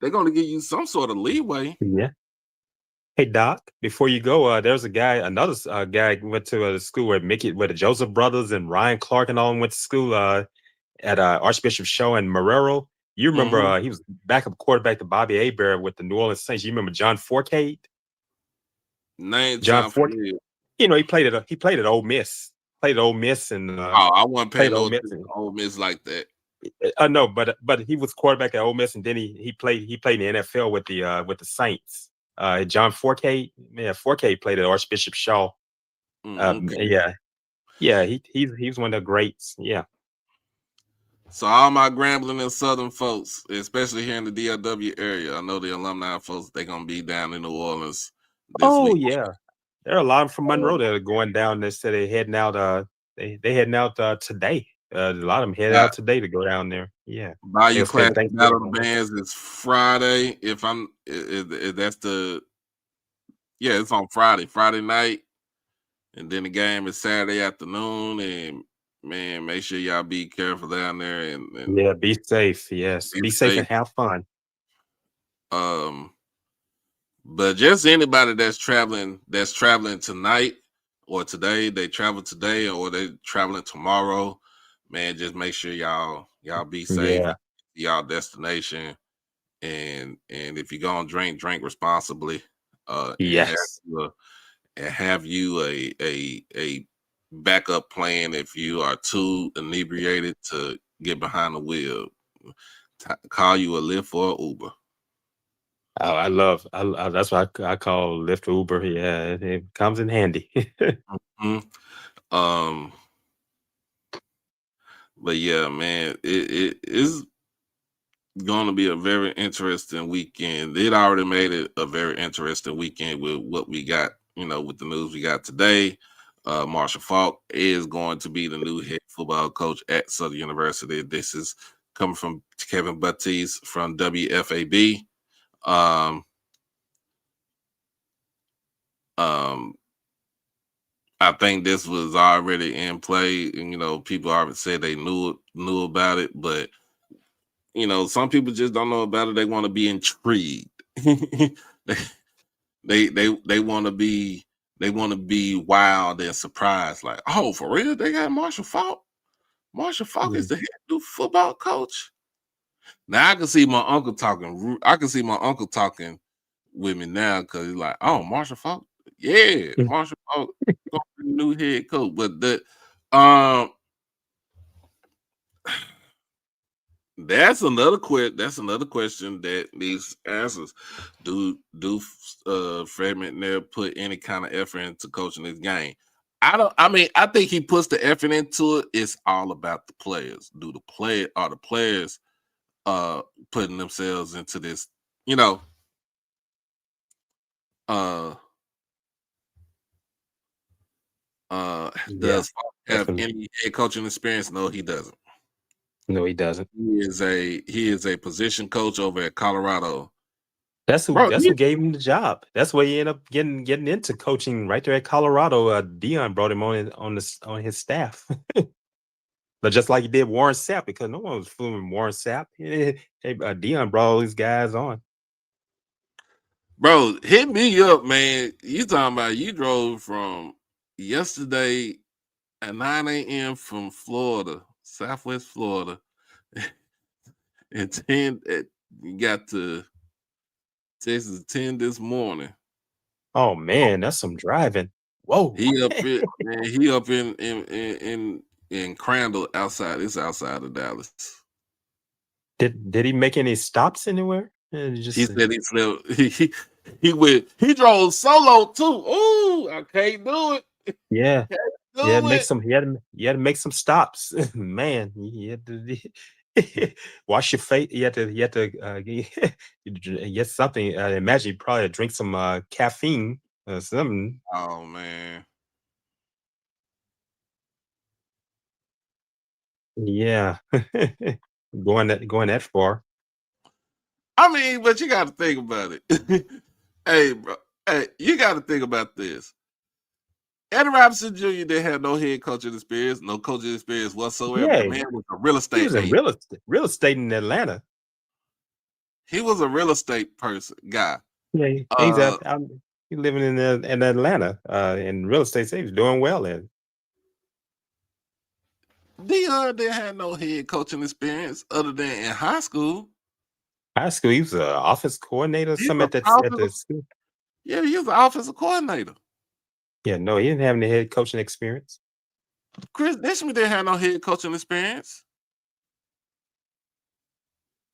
They're going to give you some sort of leeway. Yeah. Hey Doc, before you go, there's another guy went to a school where the Joseph brothers and Ryan Clark and all them went to school at Archbishop Shaw and Marrero. You remember he was backup quarterback to Bobby Hebert with the New Orleans Saints. You remember John Forcade? John Forcade. He played at Ole Miss. Played at Ole Miss and I wasn't paying no Ole Miss like that. No, but he was quarterback at Ole Miss, and then he played in the NFL with the Saints. John Forcade, Forcade played at Archbishop Shaw. Okay. Yeah, he's one of the greats. Yeah. So all my Grambling and Southern folks, especially here in the DFW area, I know the alumni folks, they're gonna be down in New Orleans this week. Yeah, there are a lot from Monroe that are going down. They said they're heading out. They heading out today. A lot of them headed out today to go down there. Yeah. Bayou Classic Battle of the Bands is Friday. If that's it's on Friday night, and then the game is Saturday afternoon. And man, make sure y'all be careful down there and be safe. Yes, be safe and have fun. But just anybody that's traveling tonight or today, they travel today or they traveling tomorrow, man, just make sure y'all be safe, y'all destination, and if you're gonna drink responsibly. And have you a backup plan if you are too inebriated to get behind the wheel. Call you a Lyft or Uber. Oh, I that's what I call Lyft Uber. Yeah, it comes in handy. But yeah, man, it is going to be a very interesting weekend. It already made it a very interesting weekend with what we got with the news we got today, Marshall Faulk is going to be the new head football coach at Southern University. This is coming from Kevin Baptiste from WFAB. I think this was already in play, and people already said they knew about it, but some people just don't know about it. They want to be intrigued. they want to be wild and surprised, like, oh, for real, they got Marshall Faulk. Marshall Faulk is the head new football coach. Now I can see my uncle talking. I can see my uncle talking with me now because he's like, oh, Marshall Faulk. Yeah, Marshall Faulk gonna be the new head coach. But that's another question that needs answers. Do Fred McNair put any kind of effort into coaching this game? I think he puts the effort into it. It's all about the players. Are the players putting themselves into this? Does Faulk have any head coaching experience? No, he doesn't. No, he doesn't. He is a position coach over at Colorado. That's who gave him the job. That's where he ended up getting into coaching right there at Colorado. Dion brought him on his staff. But just like he did Warren Sapp, because no one was fooling Warren Sapp. Dion brought all these guys on. Bro, hit me up, man. You talking about you drove from yesterday at 9 a.m. from Florida, Southwest Florida, and you got to Texas at 10 this morning. Oh man, that's some driving. Whoa. He up in Crandall outside. It's outside of Dallas. Did he make any stops anywhere? He said he slept. He drove solo too. Ooh, I can't do it. Yeah. He had to make some stops. Man, he had to wash your face. You had to get something. I imagine you probably drink some caffeine or something. Oh man. Yeah. going that far. I mean, but you got to think about it. Hey, bro. Hey, you got to think about this. Eddie Robinson Jr. didn't have no head coaching experience, no coaching experience whatsoever. Yeah, The man was a real estate he was in agent. real estate in Atlanta. He was a real estate guy. Yeah, exactly. He's living in Atlanta in real estate. So he was doing well in. Dion didn't have no head coaching experience other than in high school. High school, he was an office coordinator or something at the school. Yeah, he was an offensive coordinator. Yeah, no, he didn't have any head coaching experience. Chris Dishman didn't have no head coaching experience.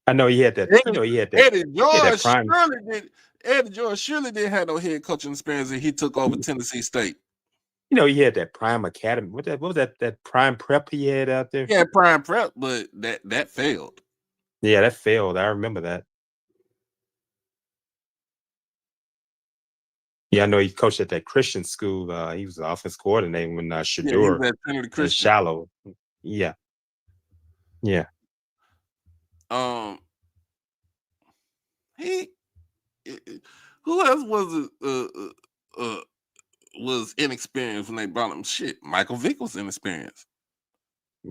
I know he had that. He had that. Eddie George surely didn't have no head coaching experience, and he took over Tennessee State. He had that Prime Academy. What was that Prime Prep he had out there? Yeah, Prime Prep, but that failed. Yeah, that failed. I remember that. Yeah, I know he coached at that Christian school. He was the offense coordinator when Shador and Shallow. Yeah. Yeah. Who else was inexperienced when they brought him? Shit, Michael Vick was inexperienced.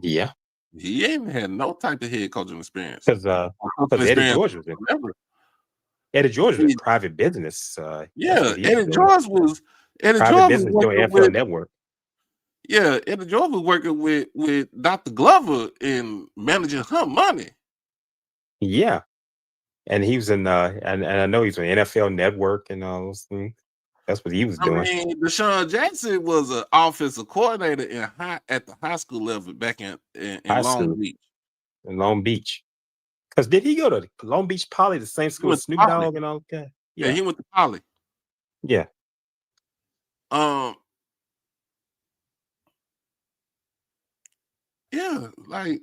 Yeah. He ain't had no type of head coaching experience. Because Eddie George was Eddie George was private business. Eddie George was private business doing NFL Network. Yeah, Eddie George was working with Dr. Glover in managing her money. Yeah. And he was in and I know he's on NFL Network and all those things. That's what he was doing. I mean, Deshaun Jackson was an offensive coordinator at the high school level back in Long Beach. In Long Beach. Because did he go to Long Beach Poly, the same school as Snoop Dogg and all that? Yeah, he went to Poly. Yeah. Yeah, like,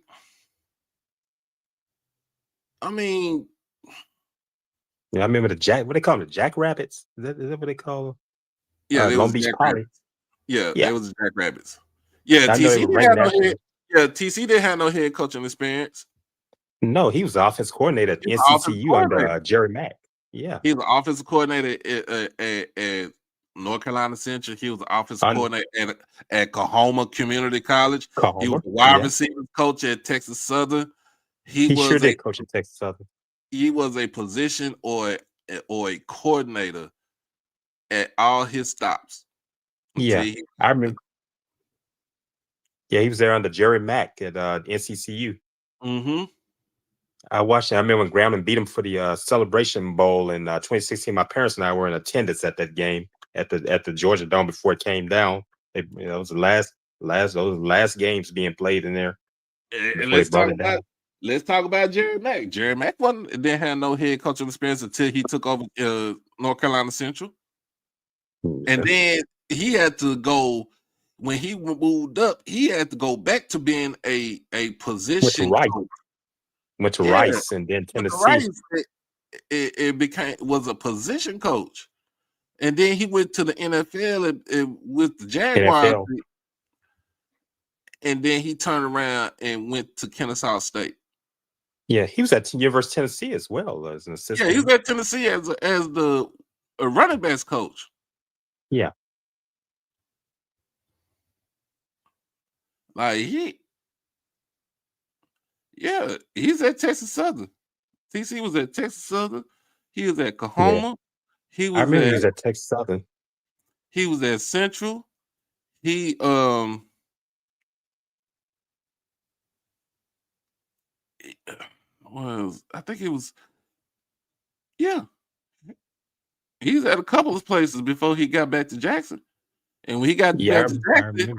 I mean, yeah, I remember what they call them, the Jackrabbits. Is that what they call them? Yeah, they Long was Beach Poly. Jackrabbits. Yeah, they Yeah, was the Jackrabbits. Yeah, I know they TC were didn't ranked have no head. nationally. Yeah, TC didn't have no head coaching experience. No, he was the offense coordinator at He was the offensive NCCU under coordinator. Jerry Mack. Yeah, He was the offensive coordinator at North Carolina Central. He was the offensive under coordinator at Coahoma Community College. He was Cohomer. the wide Yeah, receiver coach at Texas Southern. He he sure was a did coach at Texas Southern. position or a coordinator at all his stops until Yeah, I remember. Yeah, he was there under Jerry Mack at NCCU. Mm-hmm. I watched it. I remember when Grambling beat him for the Celebration Bowl in 2016. My parents and I were in attendance at that game at the Georgia Dome before it came down. It was the last games being played in there And before they brought it down. let's talk about Jerry Mack. Jerry Mack didn't have no head coaching experience until he took over North Carolina Central. And then he had to go when he moved up. He had to go back to being a position Rice. coach. Went to Yeah, Rice and then But Tennessee. Rice, it was a position coach, and then he went to the NFL with the Jaguars, NFL. and then he turned around and went to Kennesaw State. Yeah, he was at University of Tennessee as well as an assistant. Yeah, he was at Tennessee as the running backs coach. Yeah. Like he's at Texas Southern. TC was at Texas Southern. He was at Coahoma. I remember he was at Texas Southern. He was at Central. He I think it was he's at a couple of places before he got back to Jackson. And when he got back to Jackson,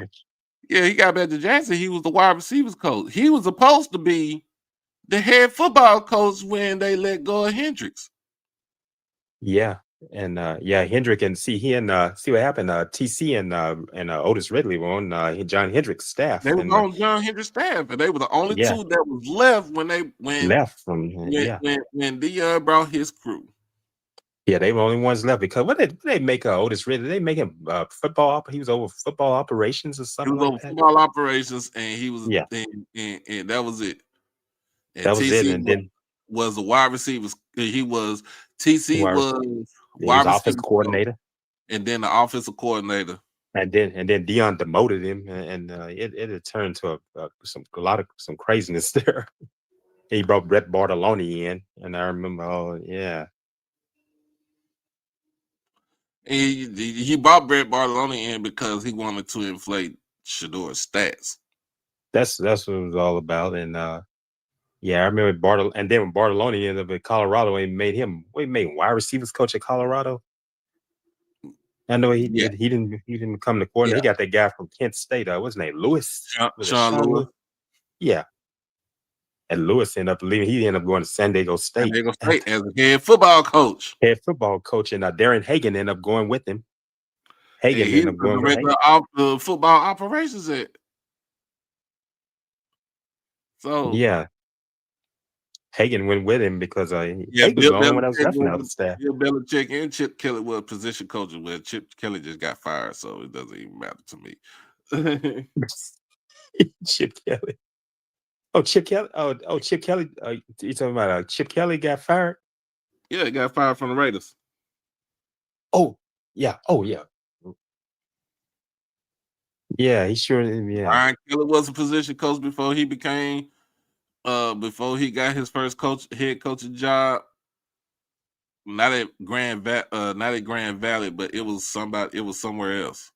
he got back to Jackson, he was the wide receivers coach. He was supposed to be the head football coach when they let go of Hendricks. Yeah. And Hendrick and see what happened. TC and Otis Ridley were on John Hendrick's staff. They were on John Hendrick's staff, and they were the only two that was left when Dion brought his crew. Yeah, they were the only ones left because what did they make Otis Ridley? They make him football. He was over football operations or something. He was over football operations, and he was and that was it. And that was TC it. And then was the wide receivers. He was TC was wide offensive coordinator, and then the offensive coordinator. And then Dion demoted him, and it had turned to some craziness there. He brought Brett Bartoloni in, and I remember, He brought Brett Bartoloni in because he wanted to inflate Shador's stats. That's what it was all about, and I remember and then when Bartoloni ended up at Colorado, we made wide receivers coach at Colorado. I know he didn't become the coordinator. He got that guy from Kent State. What's his name? Lewis. Sean Lewis. Yeah. And Lewis ended up leaving. He ended up going to San Diego State. San Diego State as a head football coach. And Darren Hagan ended up going with him. Hagan ended up going with the football operations at. So Hagan went with him because Hagan was the only one that was left out of the staff. Bill Belichick and Chip Kelly were position coaches. Well, Chip Kelly just got fired, so it doesn't even matter to me. Chip Kelly. Oh, Chip Kelly. Oh, Chip Kelly. You talking about Chip Kelly got fired? Yeah, he got fired from the Raiders. Oh, yeah. Oh, yeah. Yeah, he sure. Yeah. Brian Kelly was a position coach before he became. Before he got his first head coaching job, not at Grand Valley, but it was somewhere else.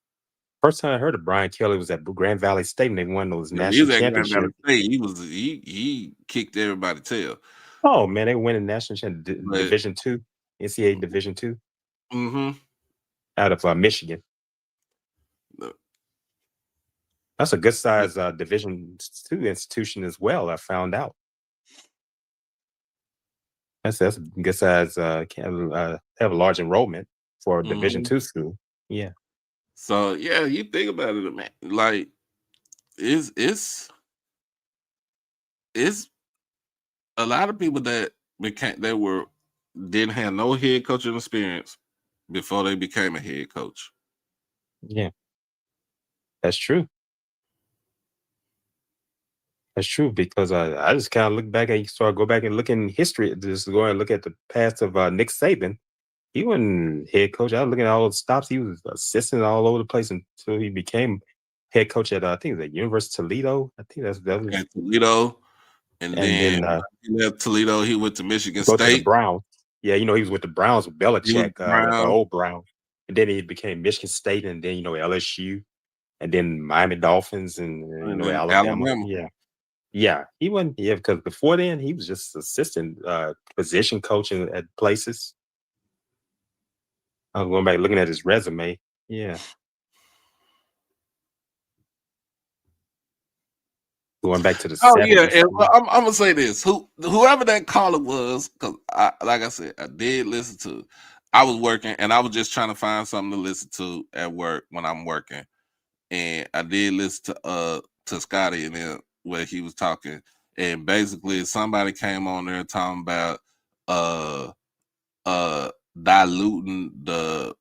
First time I heard of Brian Kelly was at Grand Valley State, and they won those national championships. He kicked everybody's tail. Oh man, they won a national championship, Division II, NCAA Division II, out of Michigan. That's a good size Division II institution as well. I found out. That's a good size. Have a large enrollment for a Division II school. Yeah. So you think about it, man. Like it's a lot of people that didn't have no head coaching experience before they became a head coach. Yeah, that's true. That's true because I just kind of look back and go back and look in history, just go and look at the past of Nick Saban. He wasn't head coach. I was looking at all the stops. He was assistant all over the place until he became head coach at I think it was at University of Toledo. I think that was, At Toledo, and and then then he left Toledo. He went to Michigan go to the State. Browns. Yeah, he was with the Browns with He was Belichick, with the Brown, old Browns, and then he became Michigan State, and then LSU, and then Miami Dolphins, and and then Alabama. Alabama. Yeah. Yeah, he wasn't. Yeah, because before then he was just assistant position coaching at places. I was going back looking at his resume. Yeah, going back to the Oh yeah, 70s. and I'm gonna say this: whoever that caller was, because like I said, I did listen to. I was working, and I was just trying to find something to listen to at work when I'm working, and I did listen to Scotty and then where he was talking, and basically somebody came on there talking about diluting the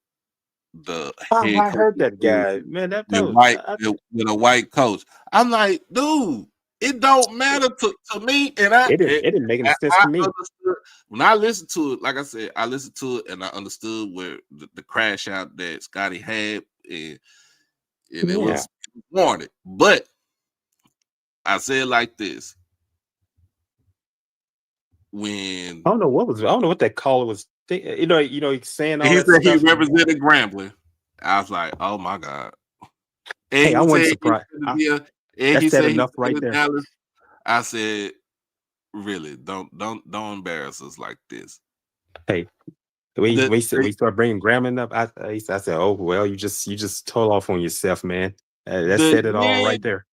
Oh, head I coach heard that guy. Man, that with was with a white coach. I'm like, dude, it don't matter to me. And it didn't make any sense I to me. understood when I listened to it. Like I said, I listened to it and I understood where the crash out that Scotty had, and it Yeah, was warranted. But I said like this: when I don't know what that caller was. He's saying all he that said he stuff. represented Grambling, I was like, oh my god. And Hey, I he wasn't said he's surprised. gonna be and That's he said said he's enough right in there. Dallas. I said, really, don't embarrass us like this. Hey, we The, we said we start bringing Grambling up. I said, oh well, you just told off on yourself, man. That the said it all year right there.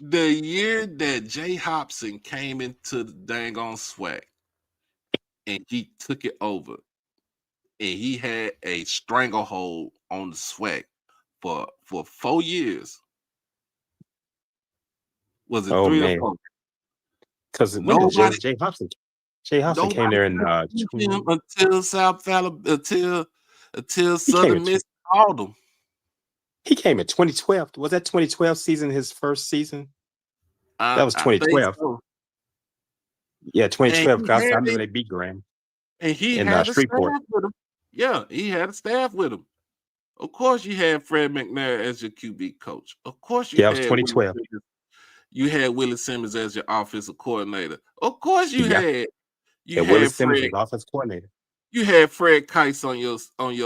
the year that Jay Hobson came into the dang on swag and he took it over and he had a stranglehold on the swag for 4 years. Was it Oh 3 or man, 4? because when did Nobody Jay Hobson came there in touched him until South Alabama until he came Southern in Miss called him. he came in 2012. Was that 2012 season his first season? That was I think 2012. so. Yeah, And 2012. Because I remember they beat Graham he in had a Shreveport. staff with him. Yeah, he had a staff with him. Of course, you had Fred McNair as your QB coach. Of course, Yeah, that was 2012. You had Willie Simmons as your offensive coordinator. Of course, Yeah, you and Willie had Simmons Fred. was offensive coordinator. You had Fred Kice on your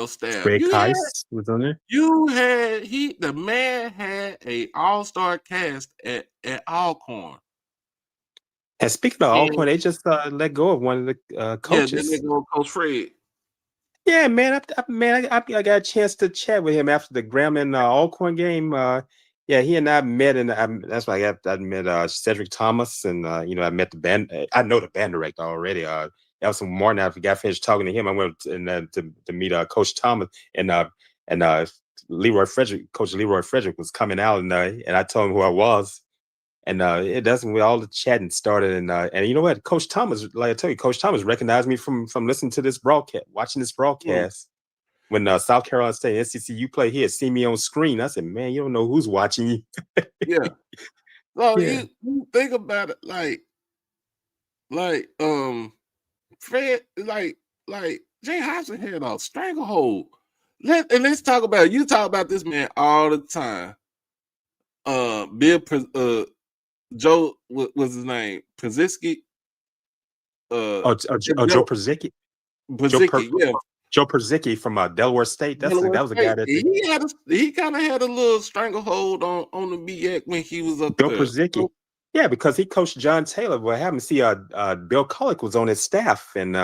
staff. Fred Kice was on there. The man had a all-star cast at Alcorn. And speaking of And Alcorn, they just let go of one of the yeah, coaches. then they go Coach Fred. Yeah, man. I got a chance to chat with him after the Graham and Alcorn game. Yeah, he and I met, and that's why I met Cedric Thomas, and I met the band. I know the band director already. That was some morning after we got finished talking to him. I went to meet Coach Thomas, and Leroy Frederick. Coach Leroy Frederick was coming out, and I told him who I was. And we all the chatting started, and you know what, Coach Thomas, like I tell you, Coach Thomas recognized me from listening to this broadcast, watching this broadcast. When South Carolina State HBCU play, he had seen me on screen. I said, "Man, you don't know who's watching you." Yeah. So Yeah. you think about it, Fred, Jay Hobson had a stranglehold. Let's talk about you talk about this man all the time. Joe, what was his name? Prziski. Joe Przicki. Prziski, yeah. Joe Przicki from Delaware State. That was a guy that he kind of had a little stranglehold on the BX when he was up Joe there. Przicki. Yeah, because he coached John Taylor. What happened? See, Bill Collick was on his staff, and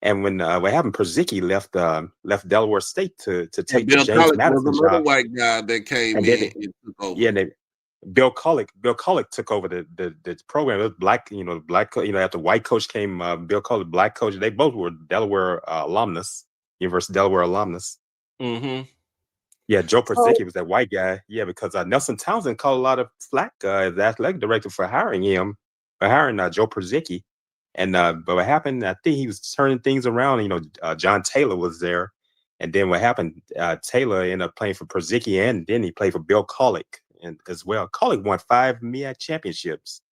when what happened? Przicki left Delaware State to take the Bill James Collick Madison was another job. white guy that came And in then and took over. Yeah, Bill Collick took over the program. It was black, after white coach came, Bill Collick, black coach. They both were Delaware alumnus, University of Delaware alumnus. Mm-hmm. Yeah, Joe Przicki was that white guy. Yeah, because Nelson Townsend called a lot of flack as the athletic director for hiring Joe Przicki. And but what happened? I think he was turning things around. John Taylor was there, And then what happened? Taylor ended up playing for Perzicki, and then he played for Bill Colick and as well. Colick won 5 MEAC championships,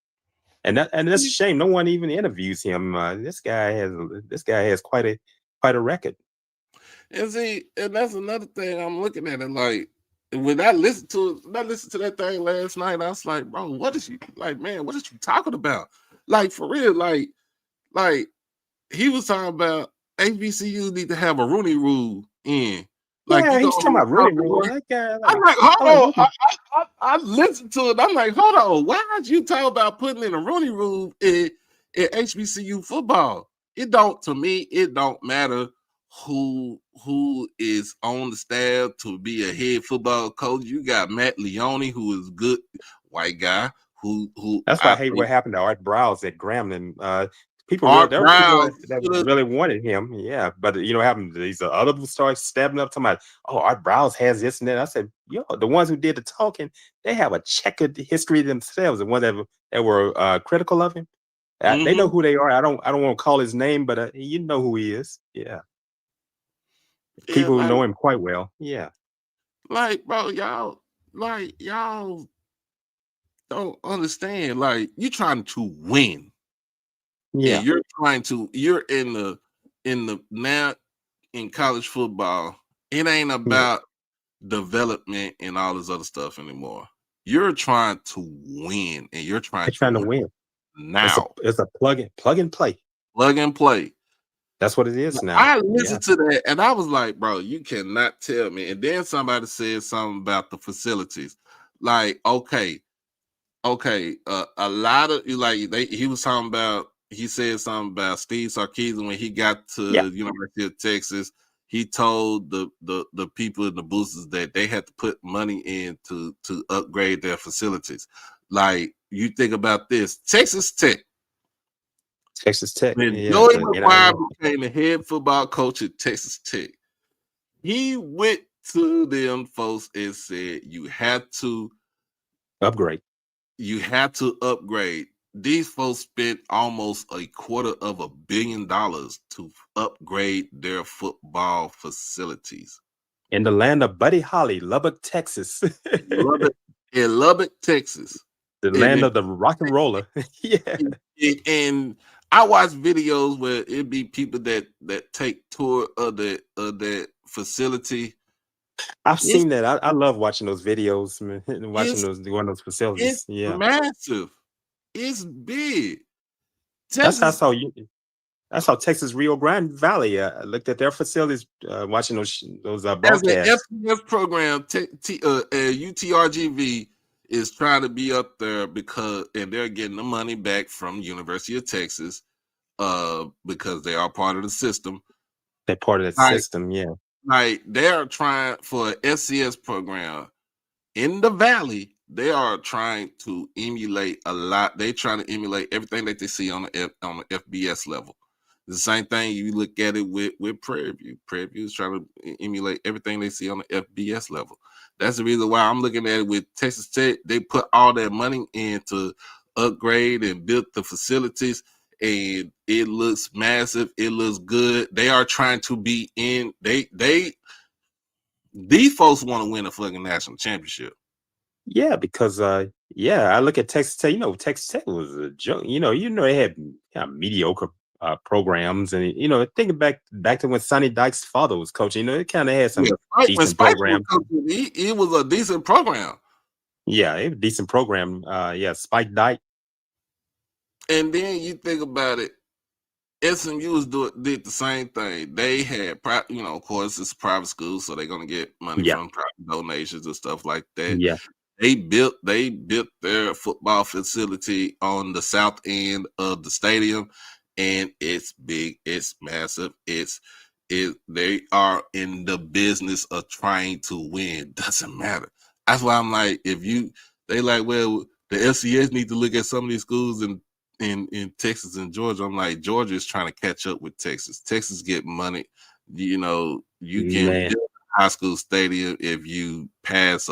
and that's a shame. No one even interviews him. This guy has quite a record. And see, and that's another thing I'm looking at it like when I listened to that thing last night, I was like, bro, what is you like, man, what is you talking about? Like for real, like he was talking about HBCU need to have a Rooney rule in. Like Yeah, you he's talking about Rooney Rule. That guy, I'm like, hold on. I listened to it. I'm like, hold on. Why aren't you talking about putting in a Rooney Rule in HBCU football? It don't matter who is on the staff to be a head football coach. You got Matt Leone, who is good white guy. Who That's why I hate what happened to Art Browse at Grambling. There were people that really wanted him, yeah. But you know what happened? These other people started stepping up, talking about, oh, Art Browse has this and that. I said, yo, the ones who did the talking, they have a checkered history themselves. The ones that were critical of him, they know who they are. I don't want to call his name, but you know who he is. Yeah, people who know him quite well. Yeah, like bro, y'all don't understand. Like you're trying to win. Yeah, you're in the now in college football. It ain't about development and all this other stuff anymore. You're trying to win, and you're trying to win now. It's a plug and play. Plug and play. That's what it is now. I listened to that, and I was like, bro, you cannot tell me. And then somebody said something about the facilities. Like, okay, a lot of he was talking about. He said something about Steve Sarkisian when he got to University of Texas. He told the people in the boosters that they had to put money in to upgrade their facilities. Like you think about this, Texas Tech. When Joey McGuire became the head football coach at Texas Tech, he went to them folks and said, "You have to upgrade. You have to upgrade." These folks spent almost $250 million to upgrade their football facilities. In the land of Buddy Holly, Lubbock, Texas. In Lubbock, Texas. The land of the rock and roller. Yeah. And I watch videos where it be people that take tour of that facility. I've seen that. I love watching those videos, man, watching those facilities. It's massive. It's big. Texas, that's how Texas Rio Grande Valley looked at their facilities, watching those broadcasts. As an FCS program, UTRGV is trying to be up there and they're getting the money back from University of Texas because they are part of the system. They're part of the system, yeah. Like they're trying for an FCS program in the Valley. They are trying to emulate a lot. They're trying to emulate everything that they see on the FBS level. The same thing you look at it with Prairie View. Prairie View is trying to emulate everything they see on the FBS level. That's the reason why I'm looking at it with Texas Tech. They put all that money in to upgrade and build the facilities, and it looks massive. It looks good. They are trying to be in. These folks want to win a fucking national championship. Yeah, because I look at Texas Tech. Texas Tech was a joke. They had mediocre programs, and thinking back to when Sonny Dykes' father was coaching, it kind of had some decent programs. It was a decent program. Yeah, it was a decent program. Spike Dyke. And then you think about it, SMU did the same thing. They had, of course, it's a private school, so they're gonna get money from private donations and stuff like that. Yeah. They built their football facility on the south end of the stadium, and it's big, it's massive, they are in the business of trying to win. Doesn't matter. That's why I'm like, the FCS need to look at some of these schools in Texas and Georgia. I'm like, Georgia is trying to catch up with Texas. Texas get money. You can build a high school stadium if you pass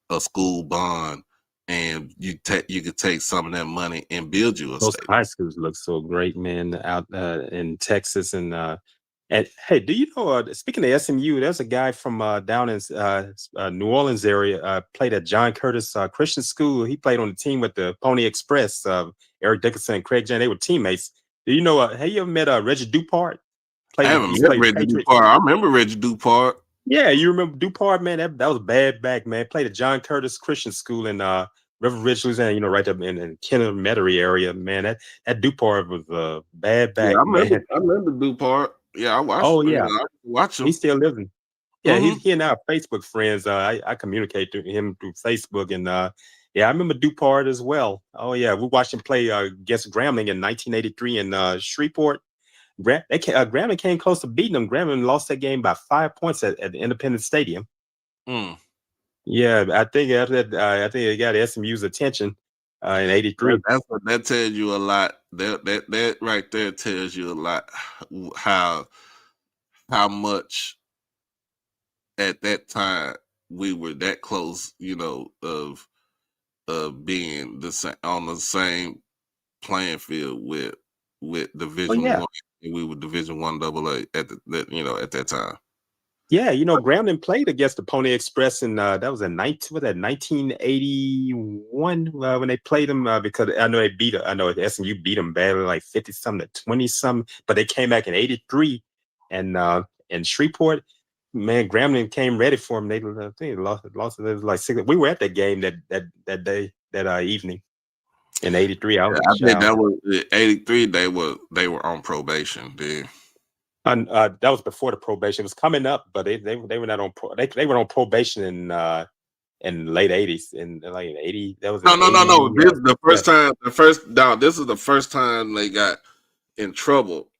a school bond, and you could take some of that money and build you a Those stadium. high schools look so great, man, out in Texas, and And hey, do you know? Speaking of SMU, there's a guy from down in New Orleans area. Played at John Curtis Christian School. He played on the team with the Pony Express. Eric Dickinson and Craig Jan. They were teammates. Do you know? Have you ever met Reggie Dupart? I haven't met Reggie Dupart. I remember Reggie Dupart. Yeah, you remember Dupart, man? That was bad back, man. Played at John Curtis Christian School in River Ridge, Louisiana. You know, right up in Kenner Metairie area, man. That Dupart was bad back, yeah, man. I remember Dupart. Yeah, I watched. Oh yeah, I watch him. He still lives in. Yeah, he and I are Facebook friends. I communicate to him through Facebook, and yeah, I remember Dupart as well. Oh yeah, we watched him play against Grambling in 1983 in Shreveport. Grambling came close to beating them. Grambling lost that game by 5 points at the Independence Stadium. Yeah, I think it got SMU's attention in '83. That tells you a lot. That right there tells you a lot how much at that time we were that close, you know, of being on the same playing field with Division One. And we were Division One AA at that time. Yeah, you know, Grambling played against the Pony Express, and that was in 1981 when they played them. Because I know SMU beat them badly, like 50-something to 20-something. But they came back in '83, and in Shreveport, man, Grambling came ready for them. They lost. It was like 6. We were at that game that day, that evening in '83. I think that was '83. They were on probation then. That was before the probation. It was coming up, but they were not on they were on probation in late '80s, in like '80. That was no. This is the first time. This is the first time they got in trouble.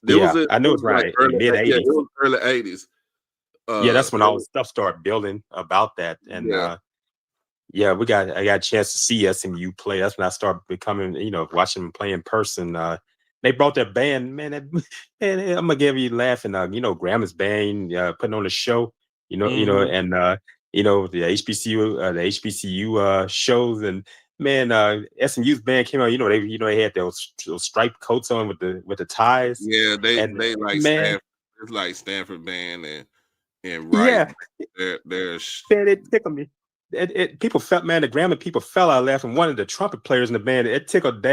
I know it's right. Like mid '80s. Yeah, it was early '80s. Yeah, that's when all the stuff started building about that, and I got a chance to see SMU play. That's when I started becoming, watching them play in person. They brought their band, man. I'm gonna give you laughing. Grammar's band putting on a show, and the HBCU shows, and man, SMU's band came out. They had those striped coats on with the ties. Yeah, they like Stanford. It's like Stanford band and right. Yeah, it tickled me. People felt, man, the Grambling people fell out laughing. One of the trumpet players in the band, it tickled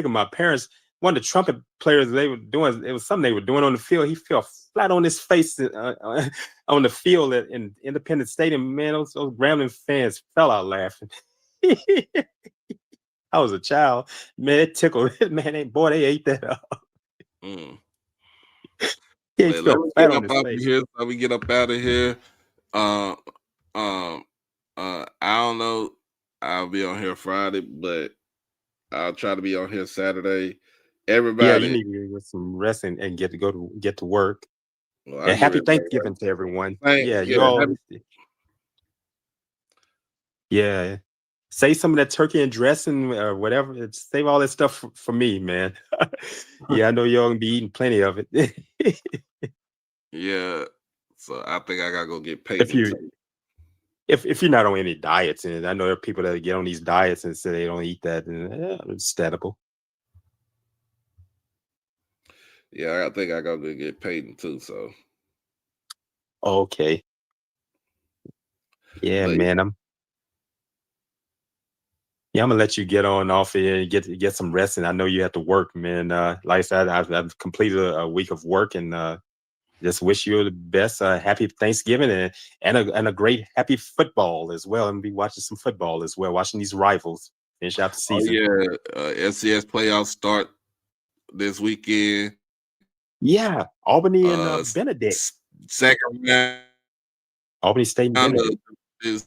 my parents. One of the trumpet players, they were doing, it was something they were doing on the field. He fell flat on his face on the field in Independence Stadium. Man, those Grambling fans fell out laughing. I was a child. Man, it tickled. Man, they ate that up. Let me get up out of here. So we get up out of here. I don't know. I'll be on here Friday, but I'll try to be on here Saturday. Everybody, yeah, you need to get some rest and get to work. Well, and happy Thanksgiving to everyone. You all. Yeah, save some of that turkey and dressing or whatever. Save all that stuff for me, man. Yeah, I know y'all gonna be eating plenty of it. Yeah, so I think I gotta go get paid. If you're not on any diets, and I know there are people that get on these diets and say they don't eat that, and it's understandable. Yeah, I think I gotta go get paid too. So okay, yeah, man, I'm gonna let you get on off here and get some rest. And I know you have to work, man. Like I said, I've completed a week of work, and just wish you the best. Happy Thanksgiving and a great happy football as well. And be watching some football as well, watching these rivals finish out the season. FCS playoffs start this weekend. Yeah, Albany and Benedict. Second round. Albany State and Benedict is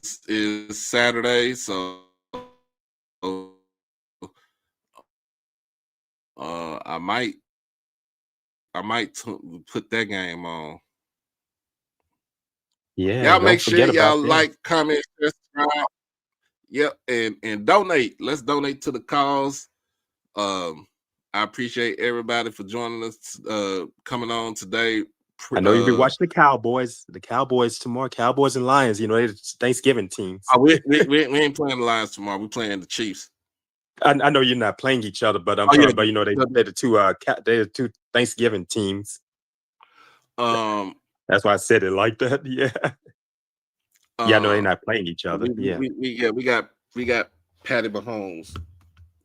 Saturday, so I might put that game on. Yeah, y'all make sure y'all like, comment, subscribe. Yep, and donate. Let's donate to the cause. I appreciate everybody for joining us, coming on today. I know you'll be watching the Cowboys tomorrow. Cowboys and Lions. It's Thanksgiving teams. We ain't playing the Lions tomorrow. We're playing the Chiefs. I know you're not playing each other, but I'm talking about they're the two Thanksgiving teams. That's why I said it like that. Yeah. Yeah, I know they're not playing each other. We got Patty Mahomes.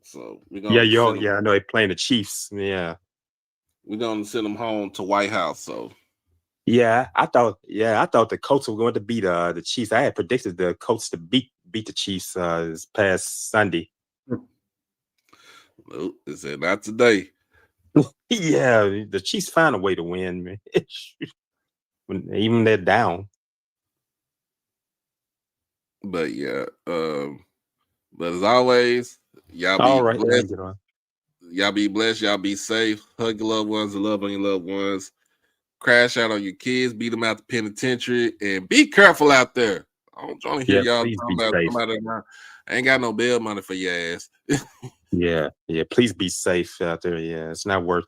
So we're Yeah, gonna send him, I know they're playing the Chiefs. Yeah. we're gonna send him home to White House. So Yeah, I thought the Colts were going to beat the Chiefs. I had predicted the Colts to beat the Chiefs this past Sunday. nope, it said not today. Yeah, the Chiefs find a way to win, man. Even they're down. But yeah, but as always, y'all All be right, let me blessed. get on. Y'all be blessed. Y'all be safe. Hug your loved ones. Love on your loved ones. Crash out on your kids. Beat them out the penitentiary. And be careful out there. I don't want to hear Yeah, y'all please talking be about safe. somebody now. I ain't got no bail money for your ass. Yeah, please be safe out there. Yeah, it's not worth.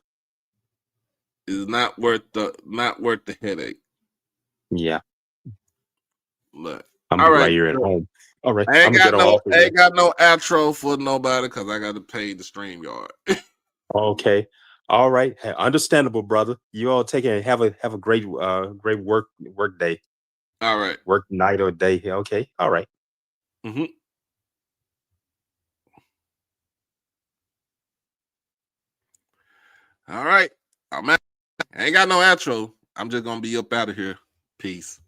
It's not worth the headache. Yeah, Look. I'm All glad right. you're at home. All right, I I'm gonna get off of here. ain't got no outro for nobody because I got to pay the stream yard. Okay. All right. Understandable, brother. You all take care and have a great great work day. All right. Work night or day. Okay. All right. Mm-hmm. All right. I ain't got no outro. I'm just gonna be up out of here. Peace.